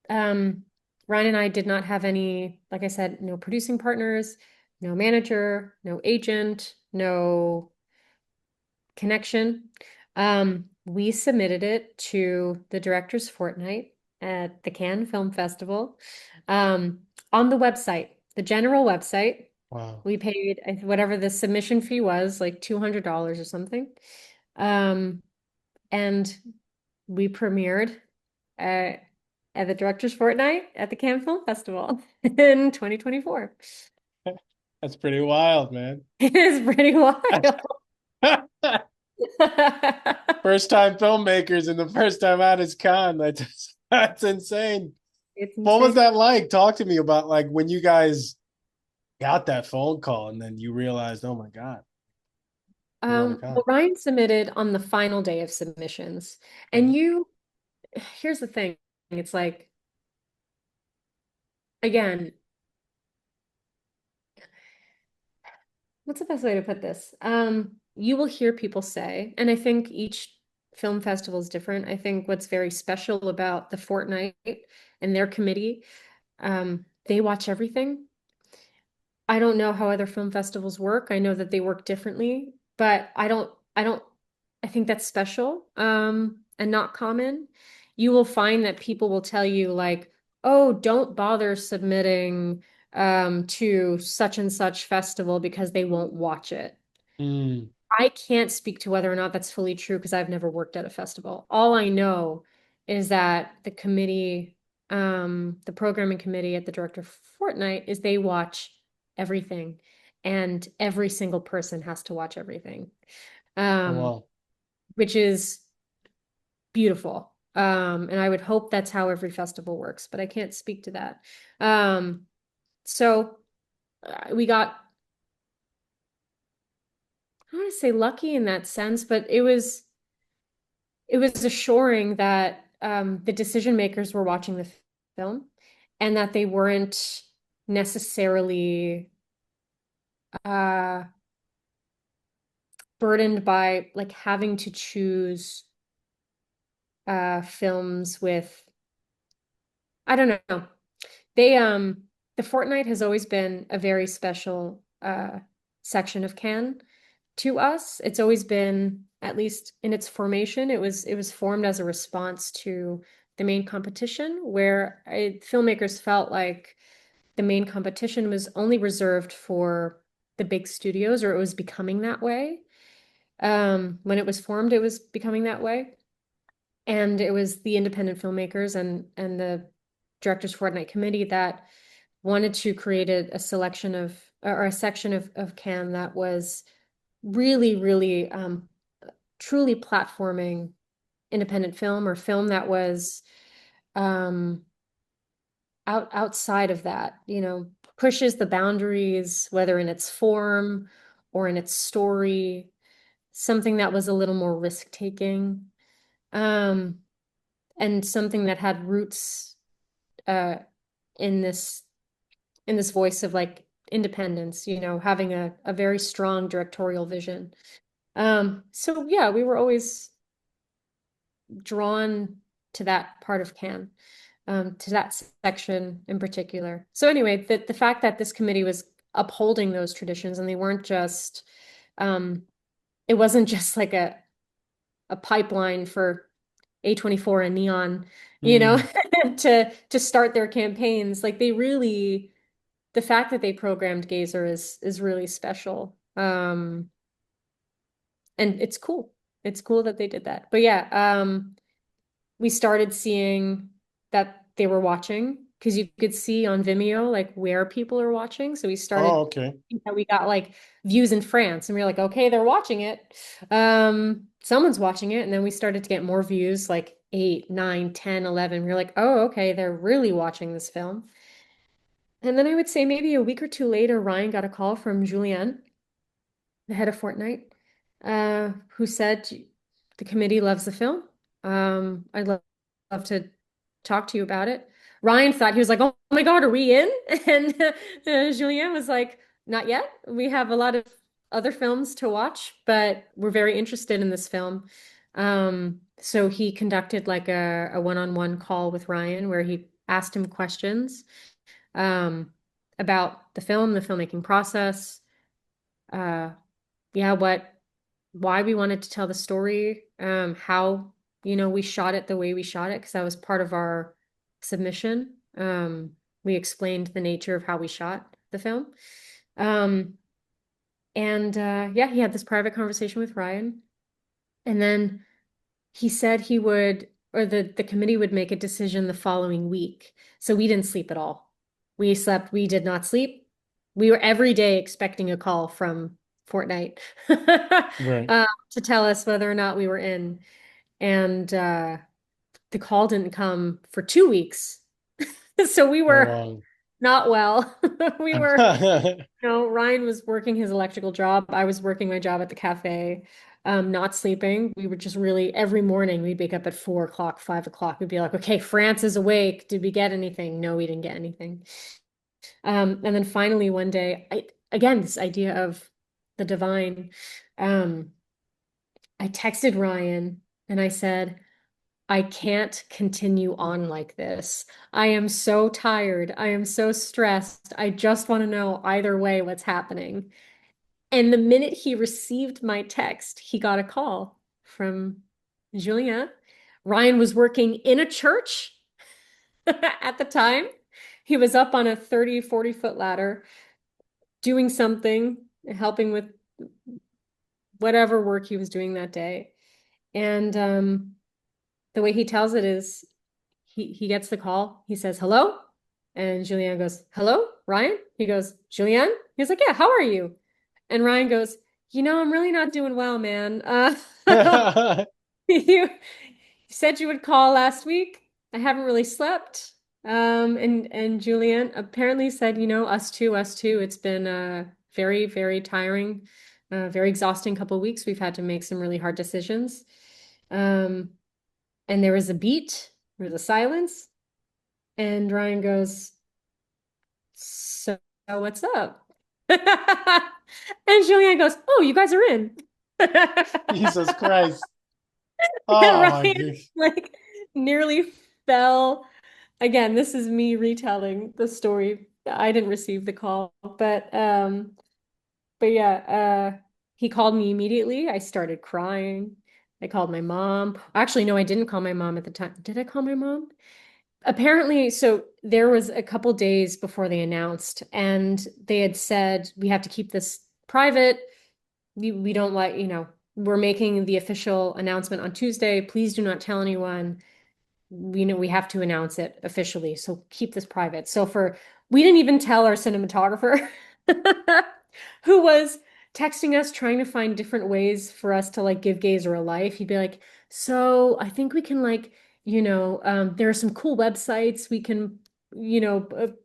[SPEAKER 2] um, Ryan and I did not have any, like I said, no producing partners, no manager, no agent, no connection. We submitted it to the Directors Fortnight at the Cannes Film Festival. Um, on the website, the general website,
[SPEAKER 1] Wow.
[SPEAKER 2] we paid whatever the submission fee was, like $200 or something. Um, and we premiered uh, at the Directors Fortnight at the Cannes Film Festival in 2024.
[SPEAKER 1] That's pretty wild, man.
[SPEAKER 2] It is pretty wild.
[SPEAKER 1] First time filmmakers and the first time out is con. That's insane.
[SPEAKER 2] It's
[SPEAKER 1] What was
[SPEAKER 2] insane.
[SPEAKER 1] that like? Talk to me about like when you guys got that phone call and then you realized, oh my God, we won a con.
[SPEAKER 2] Well, Ryan submitted on the final day of submissions.
[SPEAKER 1] Right.
[SPEAKER 2] And here's the thing. It's like, again, what's the best way to put this? You will hear people say, and I think each film festival is different. I think what's very special about the Fortnight and their committee, they watch everything. I don't know how other film festivals work. I know that they work differently, but I think that's special, and not common. You will find that people will tell you like, oh, don't bother submitting to such and such festival because they won't watch it.
[SPEAKER 1] Mm.
[SPEAKER 2] I can't speak to whether or not that's fully true because I've never worked at a festival. All I know is that the committee, the programming committee at the Director Fortnight, is they watch everything, and every single person has to watch everything,
[SPEAKER 1] Oh,
[SPEAKER 2] um,
[SPEAKER 1] wow.
[SPEAKER 2] which is beautiful. And I would hope that's how every festival works, but I can't speak to that. So we got, I don't want to say lucky in that sense, but it was assuring that the decision makers were watching the film and that they weren't necessarily uh, burdened by like having to choose films with, I don't know. They the Fortnite has always been a very special section of Cannes to us. It's always been, at least in its formation, it was formed as a response to the main competition, where filmmakers felt like the main competition was only reserved for the big studios, or it was becoming that way. When it was formed, it was becoming that way, and it was the independent filmmakers and the Directors Fortnight Committee that wanted to create a selection of, or a section of Cannes that was really, really truly platforming independent film, or film that was um, outside of that, pushes the boundaries, whether in its form or in its story, something that was a little more risk-taking, um, and something that had roots uh, in this voice of like independence, having a very strong directorial vision. So yeah, we were always drawn to that part of Cannes, to that section in particular. So anyway, the fact that this committee was upholding those traditions, and they weren't just, um, it wasn't just like a pipeline for A24 and Neon,
[SPEAKER 1] Mm.
[SPEAKER 2] to start their campaigns. Like they really, the fact that they programmed Gazer is really special. And it's cool. It's cool that they did that. But yeah, we started seeing that they were watching, because you could see on Vimeo like where people are watching. So we
[SPEAKER 1] Oh,
[SPEAKER 2] started
[SPEAKER 1] okay.
[SPEAKER 2] that we got like views in France, and we were like, okay, they're watching it. Someone's watching it. And then we started to get more views, like 8, 9, 10, 11. We were like, oh, okay, they're really watching this film. And then I would say maybe a week or two later, Ryan got a call from Julien, the head of Fortnite, who said the committee loves the film. I'd love to talk to you about it. Ryan thought, he was like, "Oh my God, are we in?" And Julien was like, "Not yet. We have a lot of other films to watch, but we're very interested in this film." So he conducted like a one-on-one call with Ryan where he asked him questions um, about the film, the filmmaking process, uh, yeah, why we wanted to tell the story, how, we shot it the way we shot it, because that was part of our submission. We explained the nature of how we shot the film. Um, and yeah, he had this private conversation with Ryan. And then he said he would, or the committee would make a decision the following week. So we didn't sleep at all. We did not sleep. We were every day expecting a call from Fortnite
[SPEAKER 1] Right.
[SPEAKER 2] to tell us whether or not we were in. And the call didn't come for 2 weeks. So we
[SPEAKER 1] Oh,
[SPEAKER 2] were
[SPEAKER 1] wow.
[SPEAKER 2] not well. We were, Ryan was working his electrical job. I was working my job at the cafe, not sleeping. We were just really, every morning we'd wake up at 4 o'clock, 5 o'clock. We'd be like, okay, France is awake. Did we get anything? No, we didn't get anything. And then finally one day, again, this idea of the divine, um, I texted Ryan and I said, I can't continue on like this. I am so tired. I am so stressed. I just want to know either way what's happening. And the minute he received my text, he got a call from Julien. Ryan was working in a church at the time. He was up on a 30, 40-foot ladder doing something, helping with whatever work he was doing that day. And the way he tells it is he gets the call. He says, "Hello?" And Julianne goes, "Hello, Ryan?" He goes, "Julianne?" He's like, "Yeah, how are you?" And Ryan goes, I'm really not doing well, man. You said you would call last week. I haven't really slept. And Julianne apparently said, us too, us too. It's been very, very tiring, very exhausting couple of weeks. We've had to make some really hard decisions. Um, and there was a beat, there was a silence, and Ryan goes, "So what's up?" And Julianne goes, "Oh, you guys are in."
[SPEAKER 1] Jesus Christ.
[SPEAKER 2] And
[SPEAKER 1] Oh my
[SPEAKER 2] Ryan
[SPEAKER 1] gosh.
[SPEAKER 2] like nearly fell. Again, this is me retelling the story. I didn't receive the call, but yeah, he called me immediately. I started crying. I called my mom. Actually, no, I didn't call my mom at the time. Did I call my mom? Apparently, so there was a couple days before they announced, and they had said we have to keep this private. We don't like, we're making the official announcement on Tuesday. Please do not tell anyone. We have to announce it officially, so keep this private. We didn't even tell our cinematographer who was texting us trying to find different ways for us to like give Gazer a life. He'd be like, "So I think we can like, there are some cool websites we can,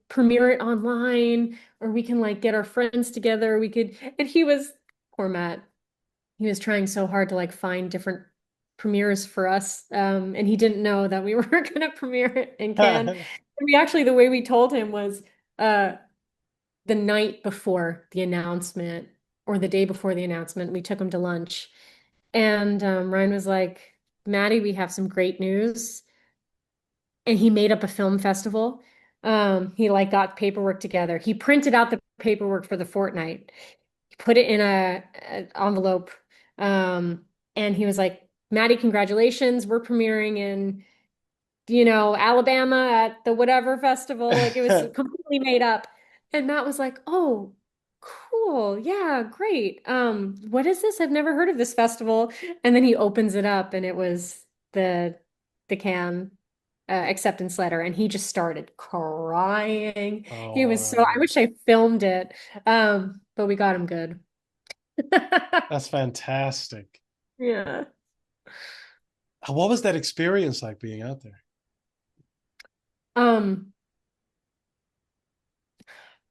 [SPEAKER 2] premiere it online, or we can like get our friends together. We could." And he was, poor Matt, he was trying so hard to like find different premieres for us. And he didn't know that we were going to premiere it in Cannes. And we actually, the way we told him was uh, the night before the announcement or the day before the announcement, we took him to lunch. And Ryan was like, "Maddie, we have some great news." And he made up a film festival. He like got paperwork together. He printed out the paperwork for the fortnight, put it in a envelope. And he was like, "Maddie, congratulations. We're premiering in, Alabama at the whatever festival." Like it was completely made up. And Matt was like, "Oh, cool. Yeah, great. What is this? I've never heard of this festival." And then he opens it up and it was the Cannes acceptance letter, and he just started crying. He was so, I
[SPEAKER 1] Oh,
[SPEAKER 2] wish I filmed it. But we got him good.
[SPEAKER 1] that's fantastic.
[SPEAKER 2] Yeah.
[SPEAKER 1] What was that experience like being out there?
[SPEAKER 2] Um,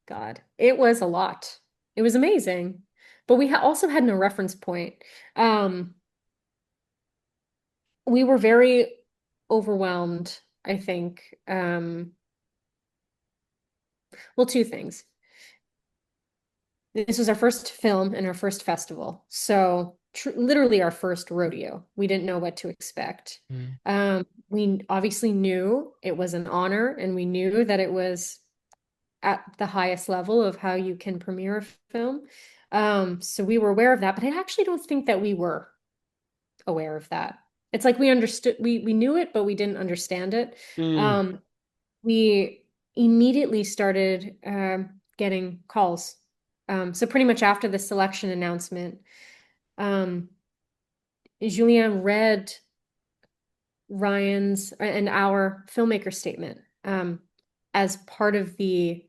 [SPEAKER 2] God, it was a lot. It was amazing. But we ha also had no reference point. Um, we were very overwhelmed, I think. Well, two things. This was our first film and our first festival. So tr literally our first rodeo. We didn't know what to expect.
[SPEAKER 1] Mm.
[SPEAKER 2] We obviously knew it was an honor, and we knew that it was at the highest level of how you can premiere a film. So we were aware of that, but I actually don't think that we were aware of that. It's like we understood, we knew it, but we didn't understand it.
[SPEAKER 1] Mm.
[SPEAKER 2] Um, we immediately started getting calls. So pretty much after the selection announcement, um, Julien read Ryan's and our filmmaker statement as part of the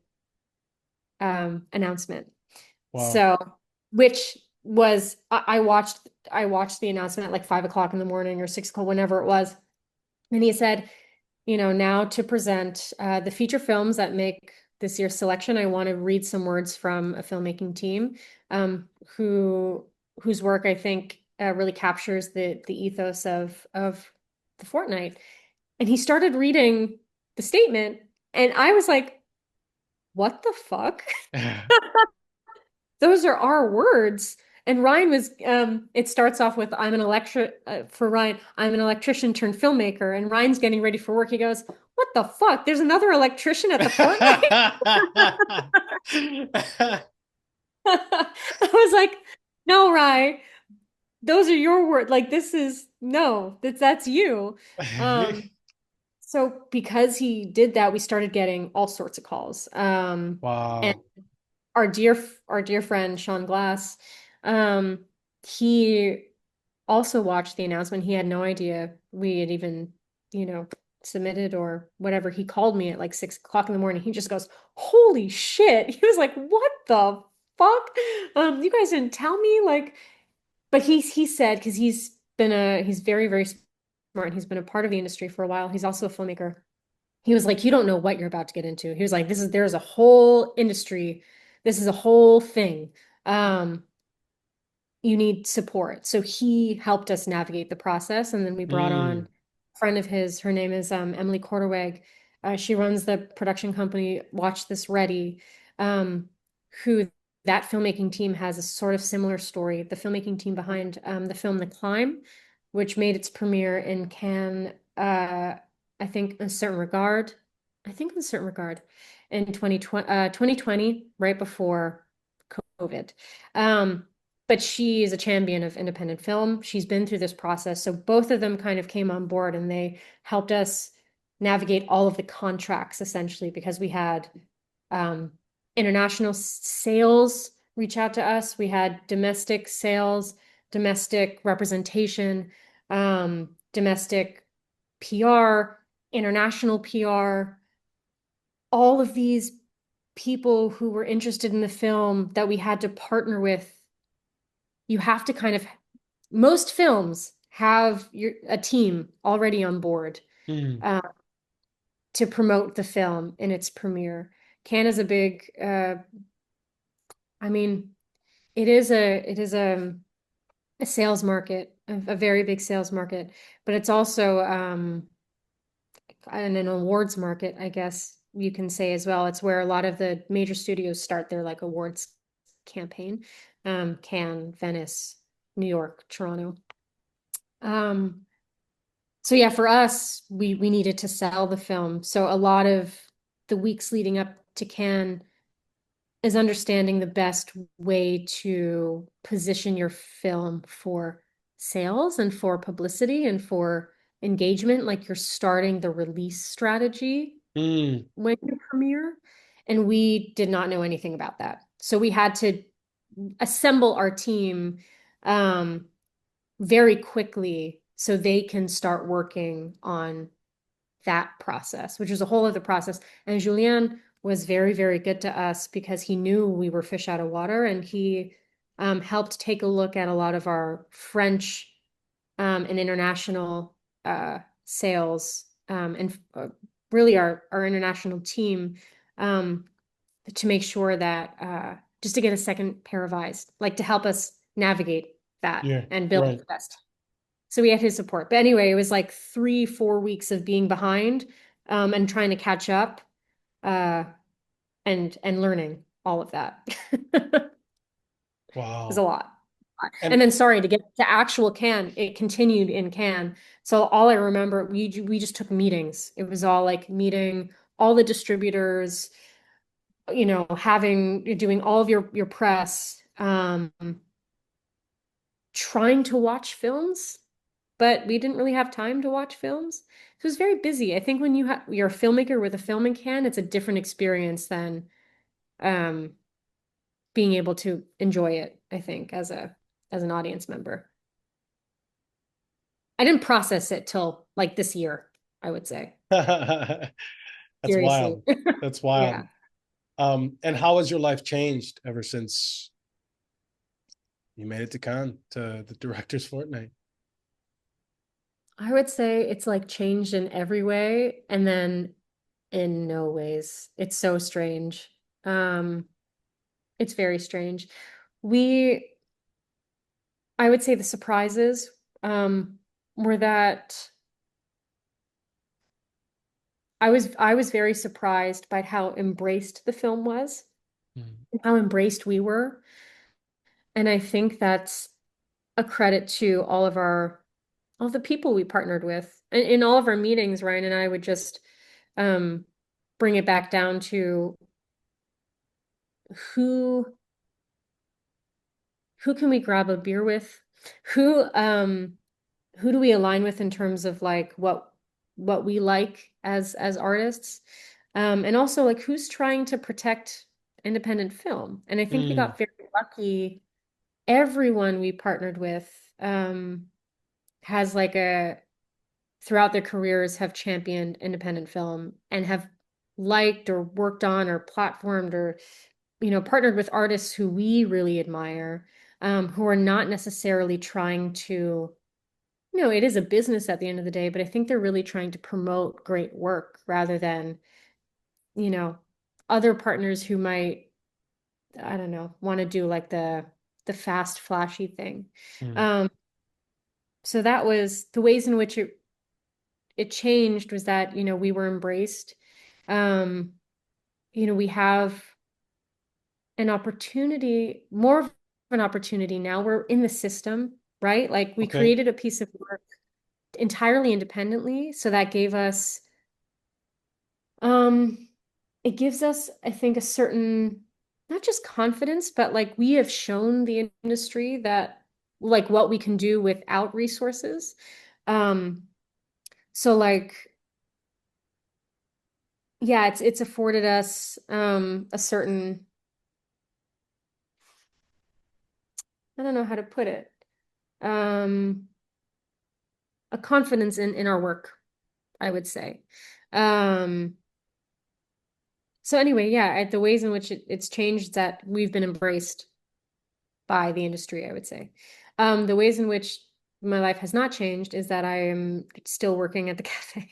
[SPEAKER 2] announcement.
[SPEAKER 1] Wow.
[SPEAKER 2] So, which was I watched the announcement at like 5 o'clock in the morning or 6 o'clock, whenever it was, and he said, now to present the feature films that make this year's selection, I want to read some words from a filmmaking team um, who whose work I think really captures the ethos of the fortnight. And he started reading the statement, and I was like, "What the fuck?" Those are our words. And Ryan was, it starts off with, for Ryan, "I'm an electrician turned filmmaker." And Ryan's getting ready for work. He goes, "What the fuck? There's another electrician at the Fortnite?" I was like, "No, Ryan, those are your words. Like, this is, no, that's you." Um, so because he did that, we started getting all sorts of calls. And
[SPEAKER 1] Wow.
[SPEAKER 2] our dear friend Sean Glass, um, he also watched the announcement. He had no idea we had even, you know, submitted or whatever. He called me at like 6 o'clock in the morning. He just goes, "Holy shit." He was like, "What the fuck? You guys didn't tell me?" Like, but he said, because he's very, very smart. He's been a part of the industry for a while. He's also a filmmaker. He was like, "You don't know what you're about to get into." He was like, there's a whole industry. This is a whole thing. Um, you need support. So he helped us navigate the process. And then we brought on
[SPEAKER 1] Mm,
[SPEAKER 2] a friend of his. Her name is Emily Korteweg. She runs the production company Watch This Ready, um, who that filmmaking team has a sort of similar story. The filmmaking team behind the film The Climb, which made its premiere in Cannes, I think in a certain regard, I think in a certain regard, in 2020, right before COVID. Um, but she is a champion of independent film. She's been through this process. So both of them kind of came on board and they helped us navigate all of the contracts essentially because we had um, international sales reach out to us. We had domestic sales, domestic representation, domestic PR, international PR, all of these people who were interested in the film that we had to partner with. You have to kind of, most films have a team already on board
[SPEAKER 1] mm,
[SPEAKER 2] uh, to promote the film in its premiere. Cannes is a big, I mean, it is a sales market, a very big sales market, but it's also an awards market, I guess you can say as well. It's where a lot of the major studios start their like awards campaign. Cannes, Venice, New York, Toronto. Um, So yeah, for us, we needed to sell the film. So a lot of the weeks leading up to Cannes is understanding the best way to position your film for sales and for publicity and for engagement. Like you're starting the release strategy
[SPEAKER 1] mm.
[SPEAKER 2] when you premiere. And we did not know anything about that. So we had to assemble our team um, very quickly so they can start working on that process, which is a whole other process. And Julien was very, very good to us because he knew we were fish out of water and he helped take a look at a lot of our French and international sales and really our international team um, to make sure that just to get a second pair of eyes, like to help us navigate that
[SPEAKER 1] Yeah,
[SPEAKER 2] and build
[SPEAKER 1] right.
[SPEAKER 2] the best. So we had his support. But anyway, it was like 3, 4 weeks of being behind and trying to catch up uh, and learning all of that. It was a
[SPEAKER 1] Wow.
[SPEAKER 2] lot. And
[SPEAKER 1] And
[SPEAKER 2] then sorry, to get to actual Cannes, it continued in Cannes. So all I remember, we just took meetings. It was all like meeting all the distributors, doing all of your press, trying to watch films, but we didn't really have time to watch films. So it was very busy. I think when you're a filmmaker with a film in can, it's a different experience than um, being able to enjoy it, I think, as an audience member. I didn't process it till like this year, I would say.
[SPEAKER 1] that's
[SPEAKER 2] Seriously.
[SPEAKER 1] wild. That's
[SPEAKER 2] Yeah.
[SPEAKER 1] wild. And how has your life changed ever since you made it to Cannes, to the director's fortnight?
[SPEAKER 2] I would say it's like changed in every way and then in no ways. It's so strange. Um, it's very strange. We I would say the surprises were that I was very surprised by how embraced the film was
[SPEAKER 1] Mm,
[SPEAKER 2] and how embraced we were. And I think that's a credit to all the people we partnered with. In all of our meetings, Ryan and I would just um, bring it back down to who who can we grab a beer with? Who who do we align with in terms of like what we like as artists? And also like who's trying to protect independent film? And I think we
[SPEAKER 1] mm,
[SPEAKER 2] got very lucky everyone we partnered with has like a throughout their careers have championed independent film and have liked or worked on or platformed or partnered with artists who we really admire, who are not necessarily trying to, it is a business at the end of the day, but I think they're really trying to promote great work rather than, you know, other partners who might, I don't know, want to do like the fast, flashy thing.
[SPEAKER 1] Mm.
[SPEAKER 2] Um, so that was the ways in which it changed was that, we were embraced. Um, we have an opportunity, more of an opportunity now. We're in the system, right? Like we
[SPEAKER 1] Okay.
[SPEAKER 2] created a piece of work entirely independently. So that gave us, um, it gives us, I think, a certain, not just confidence, but like we have shown the industry that like what we can do without resources. Um, so like, yeah, it's afforded us a certain, I don't know how to put it, um, a confidence in our work, I would say. Um, so anyway, yeah, the ways in which it's changed that we've been embraced by the industry, I would say. The ways in which my life has not changed is that I am still working at the cafe.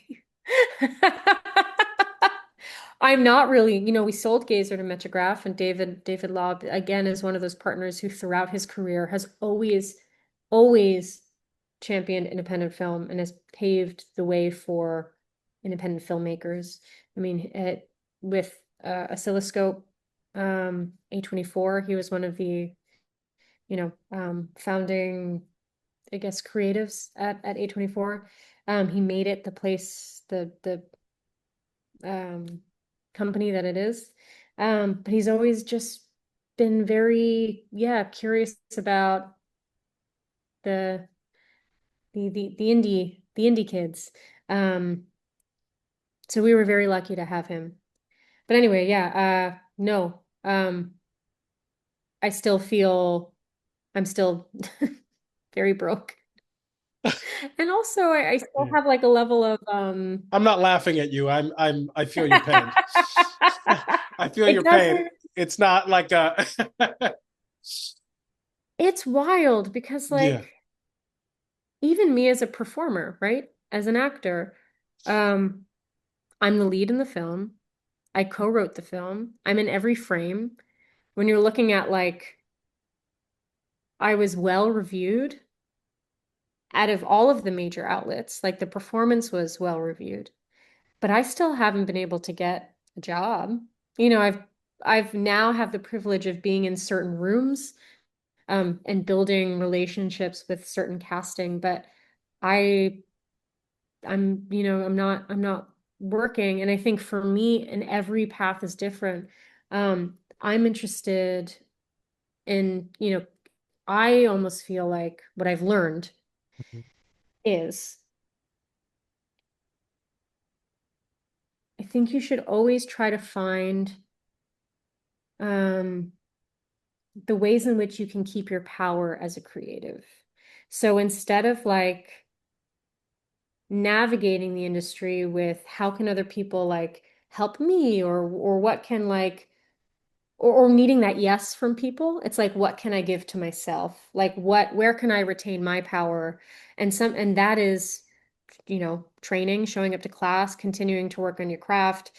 [SPEAKER 2] I'm not really, we sold Gazer to Metrograph, and David Law again is one of those partners who throughout his career has always championed independent film and has paved the way for independent filmmakers. I mean, with Oscilloscope, A24, he was one of the, founding, I guess, creatives at A24. He made it the place, the um, company that it is. But he's always just been very, yeah, curious about the the indie kids. Um, so we were very lucky to have him. But anyway, yeah, no, I still feel I'm still very broke. And also I still
[SPEAKER 1] Yeah.
[SPEAKER 2] have like a level of
[SPEAKER 1] I'm not laughing at you. I feel your pain. I feel
[SPEAKER 2] it
[SPEAKER 1] your pain.
[SPEAKER 2] doesn't
[SPEAKER 1] It's not like a
[SPEAKER 2] it's wild because
[SPEAKER 1] yeah.
[SPEAKER 2] like even me as a performer, right? As an actor, um, I'm the lead in the film. I co-wrote the film. I'm in every frame. When you're looking at like I was well reviewed out of all of the major outlets, like the performance was well reviewed, but I still haven't been able to get a job. I've now have the privilege of being in certain rooms, and building relationships with certain casting, but I I'm not working. And I think for me, and every path is different. I'm interested in, I almost feel like what I've learned is I think you should always try to find um, the ways in which you can keep your power as a creative. So instead of like navigating the industry with how can other people like help me or what can like or needing that yes from people, it's like what can I give to myself, like where can I retain my power, and that is training, showing up to class, continuing to work on your craft.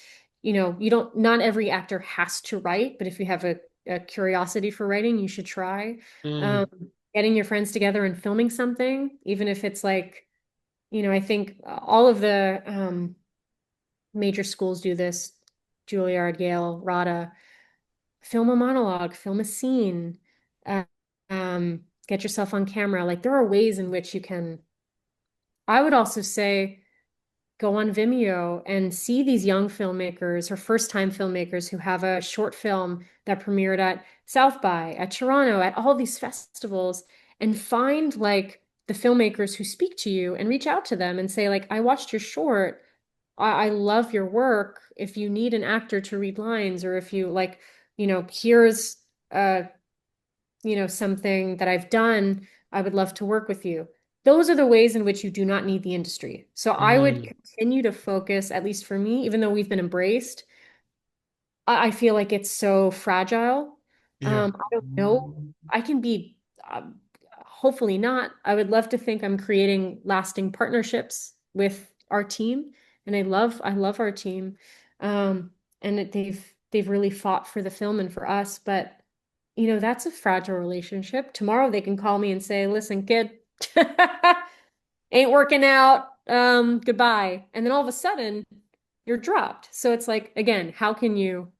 [SPEAKER 2] You don't, not every actor has to write, but if you have a curiosity for writing, you should try. um,
[SPEAKER 1] Mm.
[SPEAKER 2] Getting your friends together and filming something, even if it's like, I think all of the major schools do this, Juilliard, Yale, RADA. Film a monologue, film a scene, uh, get yourself on camera. Like there are ways in which you can. I would also say go on Vimeo and see these young filmmakers or first-time filmmakers who have a short film that premiered at South by, at Toronto, at all these festivals, and find like the filmmakers who speak to you and reach out to them and say like, I watched your short. I love your work. If you need an actor to read lines, or if you like, here's something that I've done, I would love to work with you. Those are the ways in which you do not need the industry. So I would
[SPEAKER 1] Mm,
[SPEAKER 2] continue to focus, at least for me, even though we've been embraced, I feel like it's so fragile.
[SPEAKER 1] yeah.
[SPEAKER 2] I don't know. I can be, hopefully not. I would love to think I'm creating lasting partnerships with our team, and I love our team. And they've really fought for the film and for us, but that's a fragile relationship. Tomorrow they can call me and say, "Listen, kid, ain't working out. Goodbye." And then all of a sudden, you're dropped. So it's like, again, how can you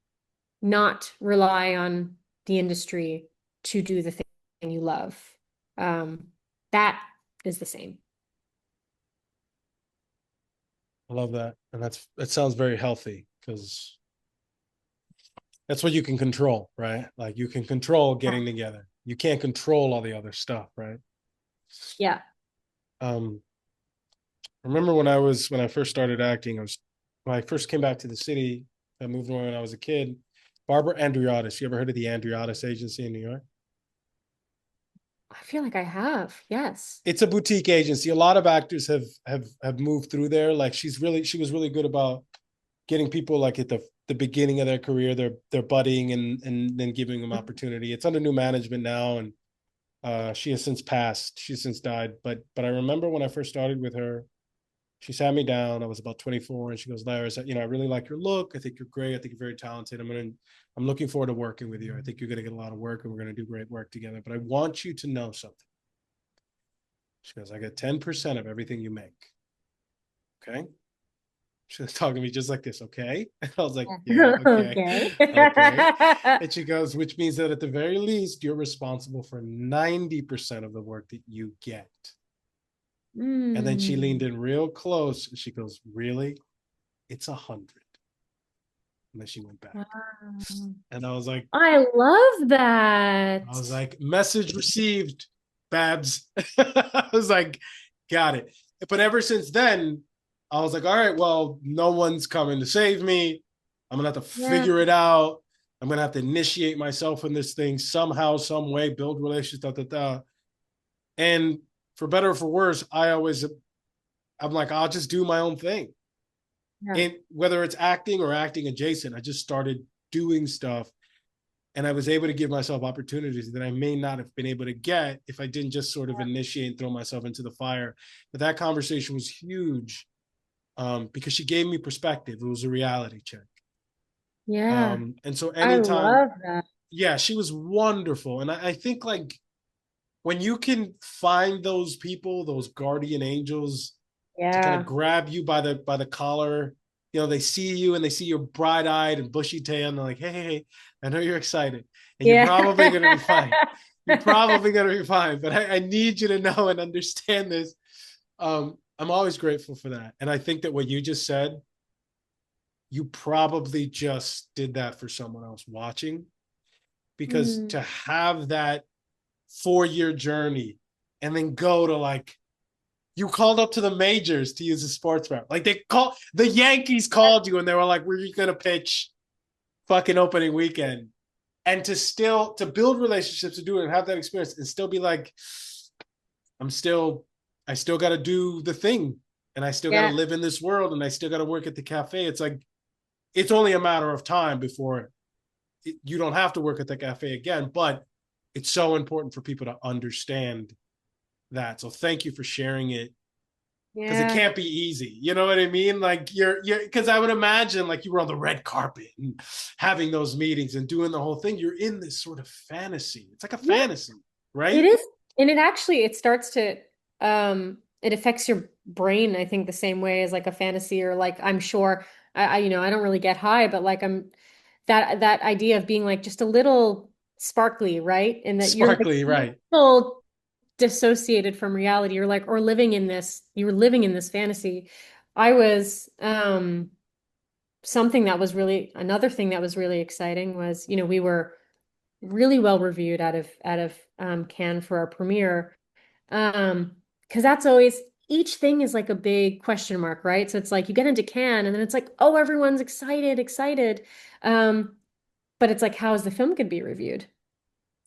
[SPEAKER 2] not rely on the industry to do the thing you love? That is the same.
[SPEAKER 1] I love that. And that sounds very healthy because that's what you can control, right? Like you can control getting together. You can't control all the other stuff, right?
[SPEAKER 2] Yeah.
[SPEAKER 1] Um, I remember when I first started acting, when I first came back to the city, I moved away when I was a kid. Barbara Andreottis. You ever heard of the Andreottis Agency in New York?
[SPEAKER 2] I feel like I have. Yes.
[SPEAKER 1] It's a boutique agency. A lot of actors have moved through there. Like she was really good about getting people like at the beginning of their career, they're budding and then giving them opportunity. It's under new management now, and she has since passed. She's since died. But I remember when I first started with her, she sat me down. I was about 24, and she goes, "Laris, I really like your look. I think you're great. I think you're very talented. I'm looking forward to working with you. I think you're gonna get a lot of work, and we're gonna do great work together. But I want you to know something." She goes, "I get 10% of everything you make." Okay. She was talking to me just like this, okay? And I was like, yeah, okay,
[SPEAKER 2] Okay.
[SPEAKER 1] okay. And she goes, which means that at the very least, you're responsible for 90% of the work that you get. And then she leaned
[SPEAKER 2] Mm.
[SPEAKER 1] in real close and she goes, really? It's 100. And then she went back.
[SPEAKER 2] Wow.
[SPEAKER 1] And
[SPEAKER 2] I love
[SPEAKER 1] I was
[SPEAKER 2] that.
[SPEAKER 1] like, message received, Babs. I was like, got it. But ever since then, I was like, all right, well, no one's coming to save me. I'm gonna have to
[SPEAKER 2] Yeah.
[SPEAKER 1] figure it out. I'm gonna have to initiate myself in this thing somehow, some way, build relationships, da, da, da. And for better or for worse, I'm like, I'll just do my own thing.
[SPEAKER 2] Yeah.
[SPEAKER 1] And whether it's acting or acting adjacent, I just started doing stuff and I was able to give myself opportunities that I may not have been able to get if I didn't just sort of initiate and throw myself into the fire. But that conversation was huge because she gave me perspective. It was a reality check.
[SPEAKER 2] Yeah.
[SPEAKER 1] And so
[SPEAKER 2] I
[SPEAKER 1] anytime,
[SPEAKER 2] love that.
[SPEAKER 1] yeah, she was wonderful. And I think like when you can find those people, those guardian angels to kind of
[SPEAKER 2] Yeah.
[SPEAKER 1] grab you by the collar, they see you and they see you're bright-eyed and bushy-tailed and they're like, hey, I know you're excited and you're
[SPEAKER 2] Yeah.
[SPEAKER 1] probably gonna be fine. You're probably gonna be fine, but I need you to know and understand this. I'm always grateful for that. And I think that what you just said, you probably just did that for someone else watching because
[SPEAKER 2] Mm.
[SPEAKER 1] to have that 4-year journey and then go to like you called up to the majors to use a sports rep. Like the Yankees called you and they were like, "We're gonna pitch fucking opening weekend." And to build relationships to do it and have that experience and still be like, I'm still I still gotta do the thing and I still gotta
[SPEAKER 2] Yeah.
[SPEAKER 1] live in this world and I still gotta work at the cafe. It's like it's only a matter of time before you don't have to work at the cafe again, but it's so important for people to understand that. So thank you for sharing it because it
[SPEAKER 2] Yeah.
[SPEAKER 1] can't be easy. You know what I mean? Like you're because I would imagine like you were on the red carpet and having those meetings and doing the whole thing. You're in this sort of fantasy. It's like a
[SPEAKER 2] Yeah.
[SPEAKER 1] fantasy,
[SPEAKER 2] It
[SPEAKER 1] right?
[SPEAKER 2] is. And it starts to it affects your brain, I think, the same way as like a fantasy or like I'm sure I don't really get high, but like I'm that idea of being like just a little sparkly, right? And that you're like
[SPEAKER 1] Sparkly,
[SPEAKER 2] a
[SPEAKER 1] right?
[SPEAKER 2] little dissociated from reality. You're like, or you were living in this fantasy. I was something that was really another thing that was really exciting was, we were really well reviewed out of Cannes for our premiere. Because that's always each thing is like a big question mark, right? So it's like you get into Cannes and then it's like, oh, everyone's excited, excited. But it's like, how is the film could be reviewed?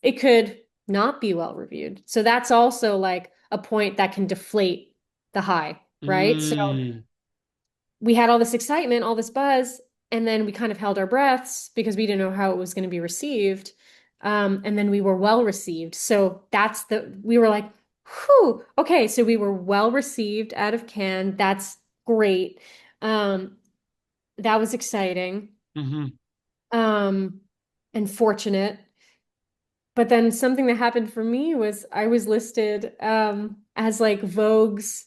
[SPEAKER 2] It could not be well reviewed. So that's also like a point that can deflate the high, right? So
[SPEAKER 1] Mm.
[SPEAKER 2] we had all this excitement, all this buzz, and then we kind of held our breaths because we didn't know how it was going to be received. And then we were well received. So we were like, whew, okay. So we were well received out of Cannes. That's great. Um, that was exciting.
[SPEAKER 1] Hmm.
[SPEAKER 2] Um, and fortunate. But then something that happened for me was I was listed as like Vogue's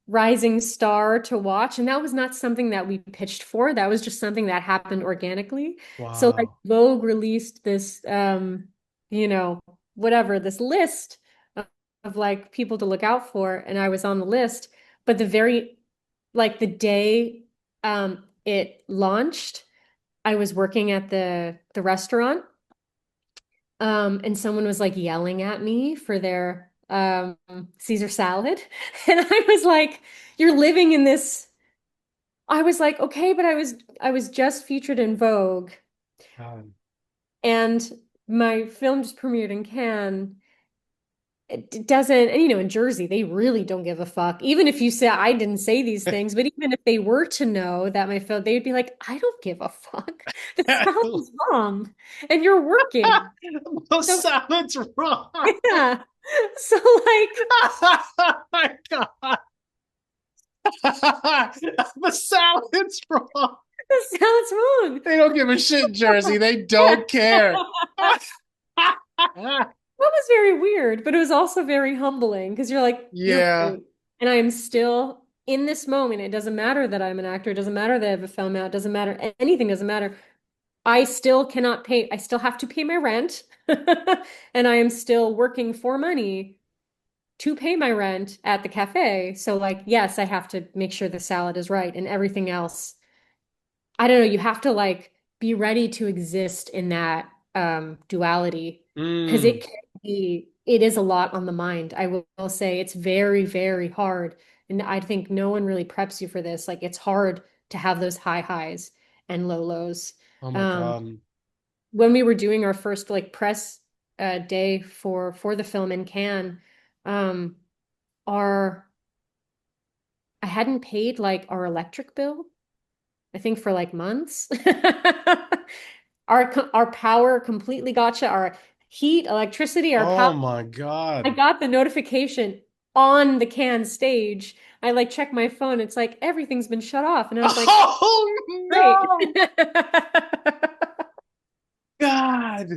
[SPEAKER 2] rising star to watch. And that was not something that we pitched for. That was just something that happened organically. So like
[SPEAKER 1] Wow.
[SPEAKER 2] Vogue released this you know, whatever, this list of like people to look out for. And I was on the list. But the day it launched, I was working at the restaurant, and someone was like yelling at me for their Caesar salad. And I was like, you're living in this. I was like, okay, but I was just featured in Vogue,
[SPEAKER 1] God.
[SPEAKER 2] and my film just premiered in Cannes. It doesn't, and in Jersey, they really don't give a fuck. Even if you say I didn't say these things, but even if they were to know that my film, they'd be like, I don't give a fuck. The salad is wrong, and you're working.
[SPEAKER 1] The
[SPEAKER 2] So
[SPEAKER 1] salad's wrong.
[SPEAKER 2] yeah. So like
[SPEAKER 1] Oh my God. The salad's wrong.
[SPEAKER 2] that sounds wrong.
[SPEAKER 1] They don't give a shit, Jersey. They don't care.
[SPEAKER 2] That was very weird, but it was also very humbling because you're like, you're
[SPEAKER 1] Yeah.
[SPEAKER 2] right. And I am still in this moment. It doesn't matter that I'm an actor. It doesn't matter that I have a film out. It doesn't matter. Anything doesn't matter. I still cannot pay. I still have to pay my rent. And I am still working for money to pay my rent at the cafe. So, like, yes, I have to make sure the salad is right and everything else. I don't know, you have to like be ready to exist in that duality because
[SPEAKER 1] Mm.
[SPEAKER 2] it is a lot on the mind. I will say it's very, very hard. And I think no one really preps you for this. Like it's hard to have those high highs and low lows.
[SPEAKER 1] Oh my
[SPEAKER 2] Um,
[SPEAKER 1] God.
[SPEAKER 2] when we were doing our first like press day for the film in Cannes, um, our I hadn't paid like our electric bill, I think for like months. Our power completely got shut. Our heat, electricity, our power.
[SPEAKER 1] Oh my
[SPEAKER 2] I
[SPEAKER 1] God.
[SPEAKER 2] got the notification on the can stage. I like checked my phone. It's like everything's been shut off. And I was like,
[SPEAKER 1] Oh
[SPEAKER 2] great.
[SPEAKER 1] no. God.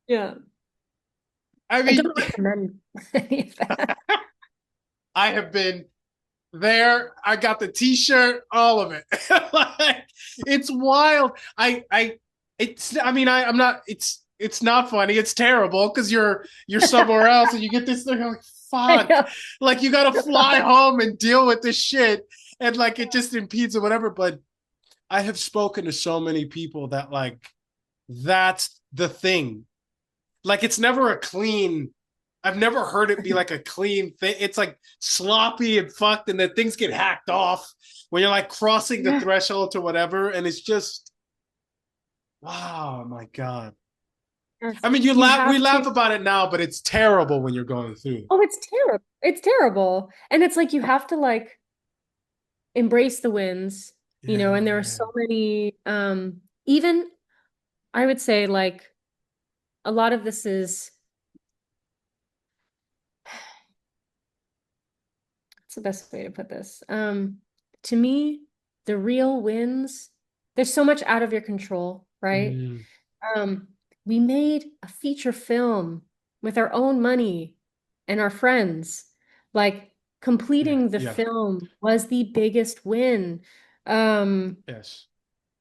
[SPEAKER 2] Yeah.
[SPEAKER 1] I
[SPEAKER 2] I
[SPEAKER 1] mean,
[SPEAKER 2] don't recommend any of that.
[SPEAKER 1] I have been there. I got the t-shirt, all of it. Like, it's wild. I mean, I'm not, it's not funny. It's terrible because you're somewhere else and you get this thing, like,
[SPEAKER 2] I
[SPEAKER 1] fuck.
[SPEAKER 2] know.
[SPEAKER 1] Like, you got to fly home and deal with this shit. And like, it just impedes or whatever. But I have spoken to so many people that like, that's the thing. Like, it's never a clean, I've never heard it be like a clean thing. It's like sloppy and fucked, and then things get hacked off when you're like crossing the
[SPEAKER 2] Yeah.
[SPEAKER 1] threshold to whatever. And it's just, wow, my God. I mean,
[SPEAKER 2] You
[SPEAKER 1] we
[SPEAKER 2] have
[SPEAKER 1] laugh
[SPEAKER 2] to.
[SPEAKER 1] about it now, but it's terrible when you're going through.
[SPEAKER 2] Oh, it's terrible. It's terrible. And it's like you have to like embrace the wins,
[SPEAKER 1] Yeah,
[SPEAKER 2] and there are so
[SPEAKER 1] man.
[SPEAKER 2] many even I would say like a lot of this is what's the best way to put this? To me, the real wins, there's so much out of your control, right?
[SPEAKER 1] Mm,
[SPEAKER 2] Um, we made a feature film with our own money and our friends. Like
[SPEAKER 1] yeah,
[SPEAKER 2] completing the
[SPEAKER 1] yeah,
[SPEAKER 2] film was the biggest win. Um,
[SPEAKER 1] yes,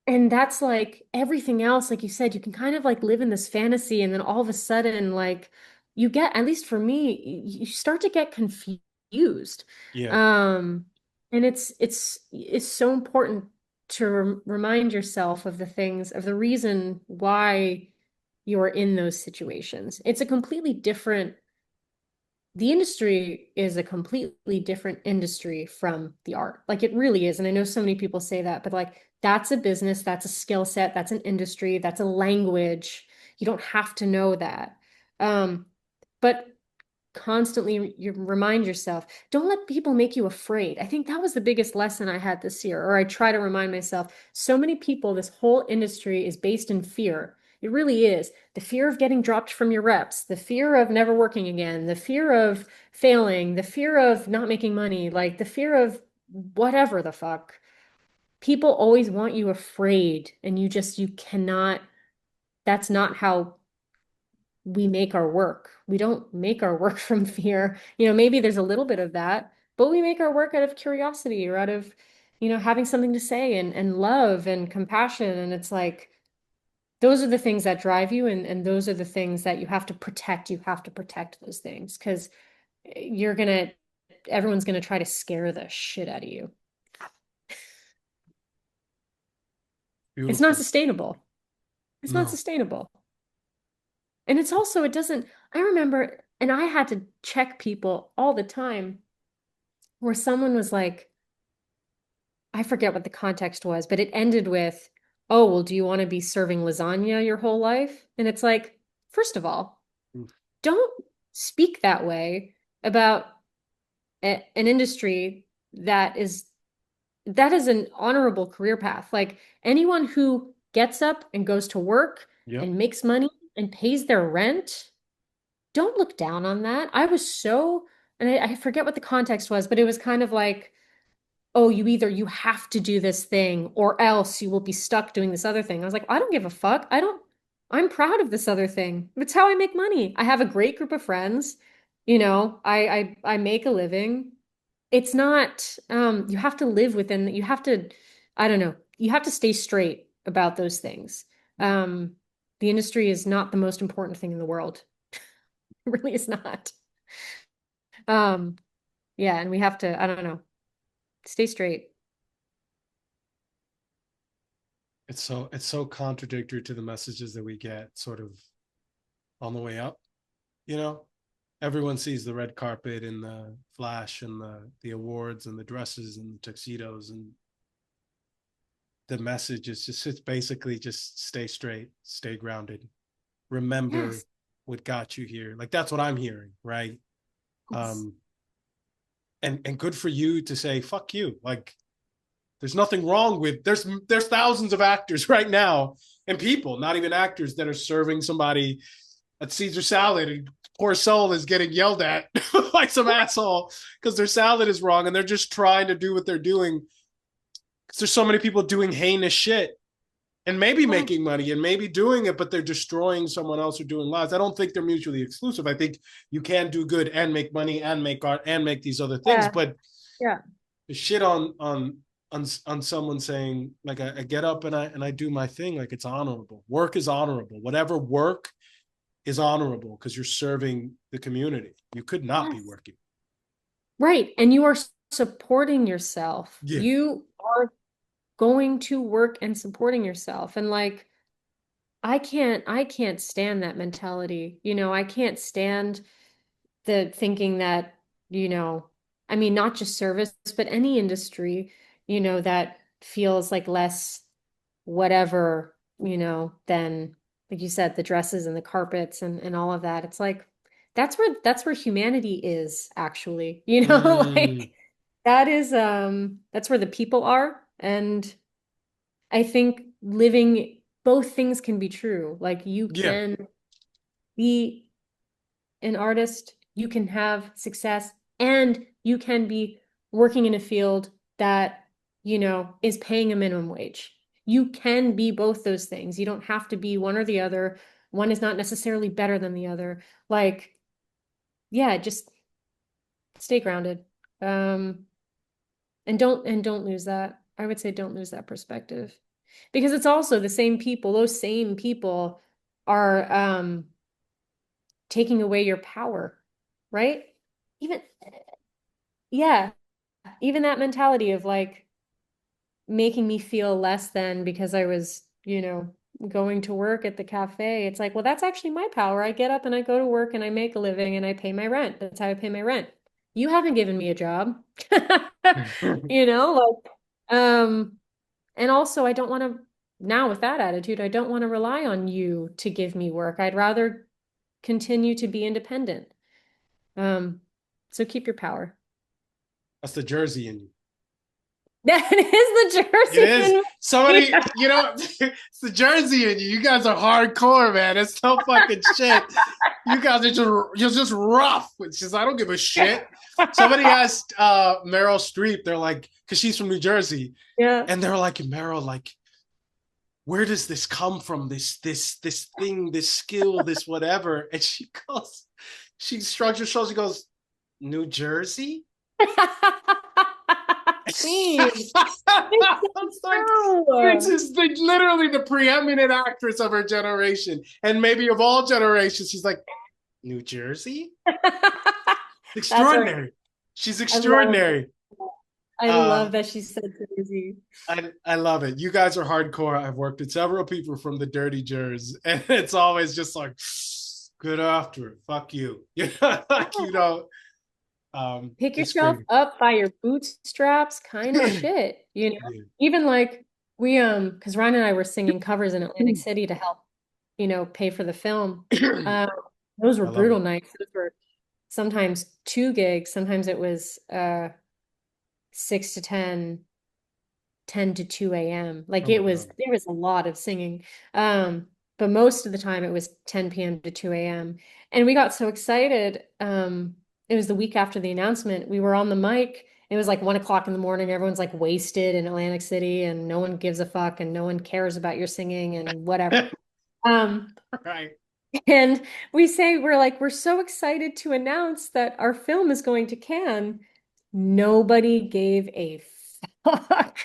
[SPEAKER 2] And that's like everything else, like you said, you can kind of like live in this fantasy, and then all of a sudden, like you get, at least for me, you start to get confused.
[SPEAKER 1] yeah.
[SPEAKER 2] Um, and it's so important to remind yourself of the things, of the reason why you're in those situations. It's a completely different The industry is a completely different industry from the art. Like it really is. And I know so many people say that, but like that's a business, that's a skill set, that's an industry, that's a language. You don't have to know that. Um, but constantly you remind yourself, don't let people make you afraid. I think that was the biggest lesson I had this year, or I try to remind myself. So many people, this whole industry is based in fear. It really is. The fear of getting dropped from your reps, the fear of never working again, the fear of failing, the fear of not making money, like the fear of whatever the fuck. People always want you afraid, and you cannot, that's not how we make our work. We don't make our work from fear. Maybe there's a little bit of that, but we make our work out of curiosity or out of, having something to say and love and compassion. And it's like, those are the things that drive you. And those are the things that you have to protect. You have to protect those things because everyone's going to try to scare the shit out of you. It's not
[SPEAKER 1] Beautiful.
[SPEAKER 2] sustainable. It's not
[SPEAKER 1] No.
[SPEAKER 2] sustainable. And it's also, it doesn't, I remember, and I had to check people all the time where someone was like, I forget what the context was, but it ended with, oh, well, do you want to be serving lasagna your whole life? And it's like, first of all, don't speak that way about an industry that is an honorable career path. Like anyone who gets up and goes to work
[SPEAKER 1] Yep.
[SPEAKER 2] and makes money and pays their rent, don't look down on that. And I forget what the context was, but it was kind of like, oh, you have to do this thing or else you will be stuck doing this other thing. I was like, I don't give a fuck. I'm proud of this other thing. It's how I make money. I have a great group of friends. I make a living. It's not, you have to live within, you have to, I don't know, you have to stay straight about those things. Um, the industry is not the most important thing in the world. It really is not. Um, yeah, and we have to, I don't know, stay straight.
[SPEAKER 1] It's so contradictory to the messages that we get sort of on the way up, you know? Everyone sees the red carpet and the flash and the awards and the dresses and the tuxedos, and the message is just, it's basically just stay straight, stay grounded, remember
[SPEAKER 2] Yes.
[SPEAKER 1] what got you here. Like that's what I'm hearing, right?
[SPEAKER 2] Yes.
[SPEAKER 1] um and good for you to say fuck you. Like there's nothing wrong with, there's thousands of actors right now, and people, not even actors, that are serving somebody at Caesar salad, and poor soul is getting yelled at by some asshole because their salad is wrong, and they're just trying to do what they're doing because there's so many people doing heinous shit and maybe
[SPEAKER 2] Yes.
[SPEAKER 1] making money and maybe doing it, but they're destroying someone else or doing lives. I don't think they're mutually exclusive. I think you can do good and make money and make art and make these other things,
[SPEAKER 2] Yeah.
[SPEAKER 1] but
[SPEAKER 2] Yeah.
[SPEAKER 1] the shit on someone saying like I get up and I do my thing, like it's honorable. Work is honorable. Whatever work is honorable because you're serving the community. You could not be
[SPEAKER 2] Yes.
[SPEAKER 1] working.
[SPEAKER 2] Right. And you are supporting yourself.
[SPEAKER 1] Yeah.
[SPEAKER 2] You are going to work and supporting yourself. And like, I can't stand that mentality. I can't stand the thinking that, you know, I mean, not just service, but any industry, that feels like less whatever, than, like you said, the dresses and the carpets and all of that. It's like, that's where humanity is actually,
[SPEAKER 1] Mm,
[SPEAKER 2] like that's where the people are. And I think living both things can be true. Like you
[SPEAKER 1] yeah.
[SPEAKER 2] can be an artist, you can have success, and you can be working in a field that, is paying a minimum wage. You can be both those things. You don't have to be one or the other. One is not necessarily better than the other. Like, yeah, just stay grounded. Um, and don't lose that. I would say don't lose that perspective. Because it's also the same people, those same people are taking away your power, right? Even, yeah, even that mentality of like making me feel less than because I was, going to work at the cafe. It's like, well, that's actually my power. I get up and I go to work and I make a living and I pay my rent. That's how I pay my rent. You haven't given me a job. Like, and also I don't want to, now with that attitude, I don't want to rely on you to give me work. I'd rather continue to be independent. Um, so keep your power.
[SPEAKER 1] That's the Jersey in you.
[SPEAKER 2] That is the
[SPEAKER 1] It
[SPEAKER 2] Jersey
[SPEAKER 1] is.
[SPEAKER 2] in me.
[SPEAKER 1] Somebody, it's the Jersey in you. You guys are hardcore, man. It's no fucking shit. You guys are just rough. It's just I don't give a shit. Somebody asked Meryl Streep, they're like, because she's from New Jersey,
[SPEAKER 2] Yeah.
[SPEAKER 1] and they're like, Meryl, like, where does this come from? This thing, this skill, this whatever. And she goes, she shrugs her shoulders, she goes, New Jersey?
[SPEAKER 2] Queen.
[SPEAKER 1] It's like, this
[SPEAKER 2] No.
[SPEAKER 1] is literally the preeminent actress of her generation, and maybe of all generations. She's like, New Jersey?
[SPEAKER 2] That's her.
[SPEAKER 1] Extraordinary. She's
[SPEAKER 2] I love it.
[SPEAKER 1] extraordinary.
[SPEAKER 2] I
[SPEAKER 1] Uh,
[SPEAKER 2] love that she said Jersey.
[SPEAKER 1] I love it. You guys are hardcore. I've worked with several people from the Dirty Jers, and it's always just like, good after. Fuck you. Like,
[SPEAKER 2] Pick
[SPEAKER 1] it's
[SPEAKER 2] yourself
[SPEAKER 1] great.
[SPEAKER 2] up by your bootstraps kind of shit, you know?
[SPEAKER 1] Yeah.
[SPEAKER 2] Even like we because Ryan and I were singing covers in Atlantic City to help, pay for the film. Um, those were
[SPEAKER 1] I love
[SPEAKER 2] brutal
[SPEAKER 1] it.
[SPEAKER 2] nights. Those were sometimes two gigs, sometimes it was 6 to 10, 10 to 2 a.m. Like
[SPEAKER 1] Oh my God.
[SPEAKER 2] there was a lot of singing. But most of the time it was 10 p.m. to 2 a.m. And we got so excited. It was the week after the announcement. We were on the mic. It was like 1 o'clock in the morning. Everyone's like wasted in Atlantic City and no one gives a fuck and no one cares about your singing and whatever. Um,
[SPEAKER 1] Right.
[SPEAKER 2] and we're so excited to announce that our film is going to Cannes. Nobody gave a fuck.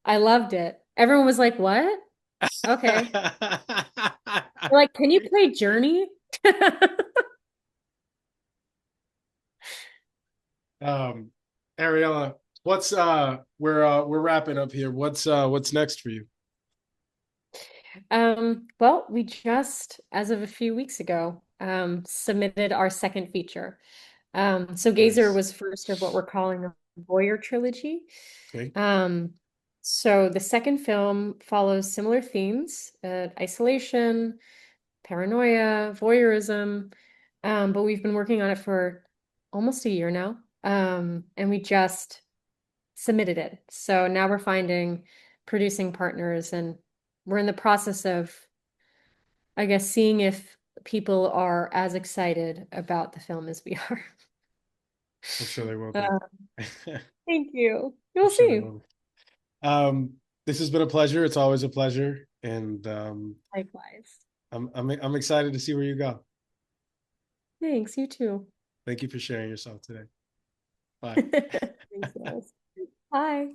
[SPEAKER 2] I loved it. Everyone was like, "What? Okay." They're like, "Can you play Journey?"
[SPEAKER 1] um, Ariella, what's we're wrapping up here. What's next for you?
[SPEAKER 2] Well, we just, as of a few weeks ago, submitted our second feature. So Gazer
[SPEAKER 1] Nice.
[SPEAKER 2] was first of what we're calling a Voyeur trilogy.
[SPEAKER 1] Okay.
[SPEAKER 2] Um, so the second film follows similar themes, isolation, paranoia, voyeurism, but we've been working on it for almost a year now, and we just submitted it. So now we're finding producing partners, and we're in the process of, I guess, seeing if people are as excited about the film as we are.
[SPEAKER 1] I'm sure they will be.
[SPEAKER 2] Uh, thank you.
[SPEAKER 1] I'm
[SPEAKER 2] We'll
[SPEAKER 1] sure they
[SPEAKER 2] see.
[SPEAKER 1] will be. This has been a pleasure. It's always a pleasure, and
[SPEAKER 2] Likewise.
[SPEAKER 1] I'm excited to see where you go.
[SPEAKER 2] Thanks, you too.
[SPEAKER 1] Thank you for sharing yourself today. Bye.
[SPEAKER 2] Thanks, Liz. Bye.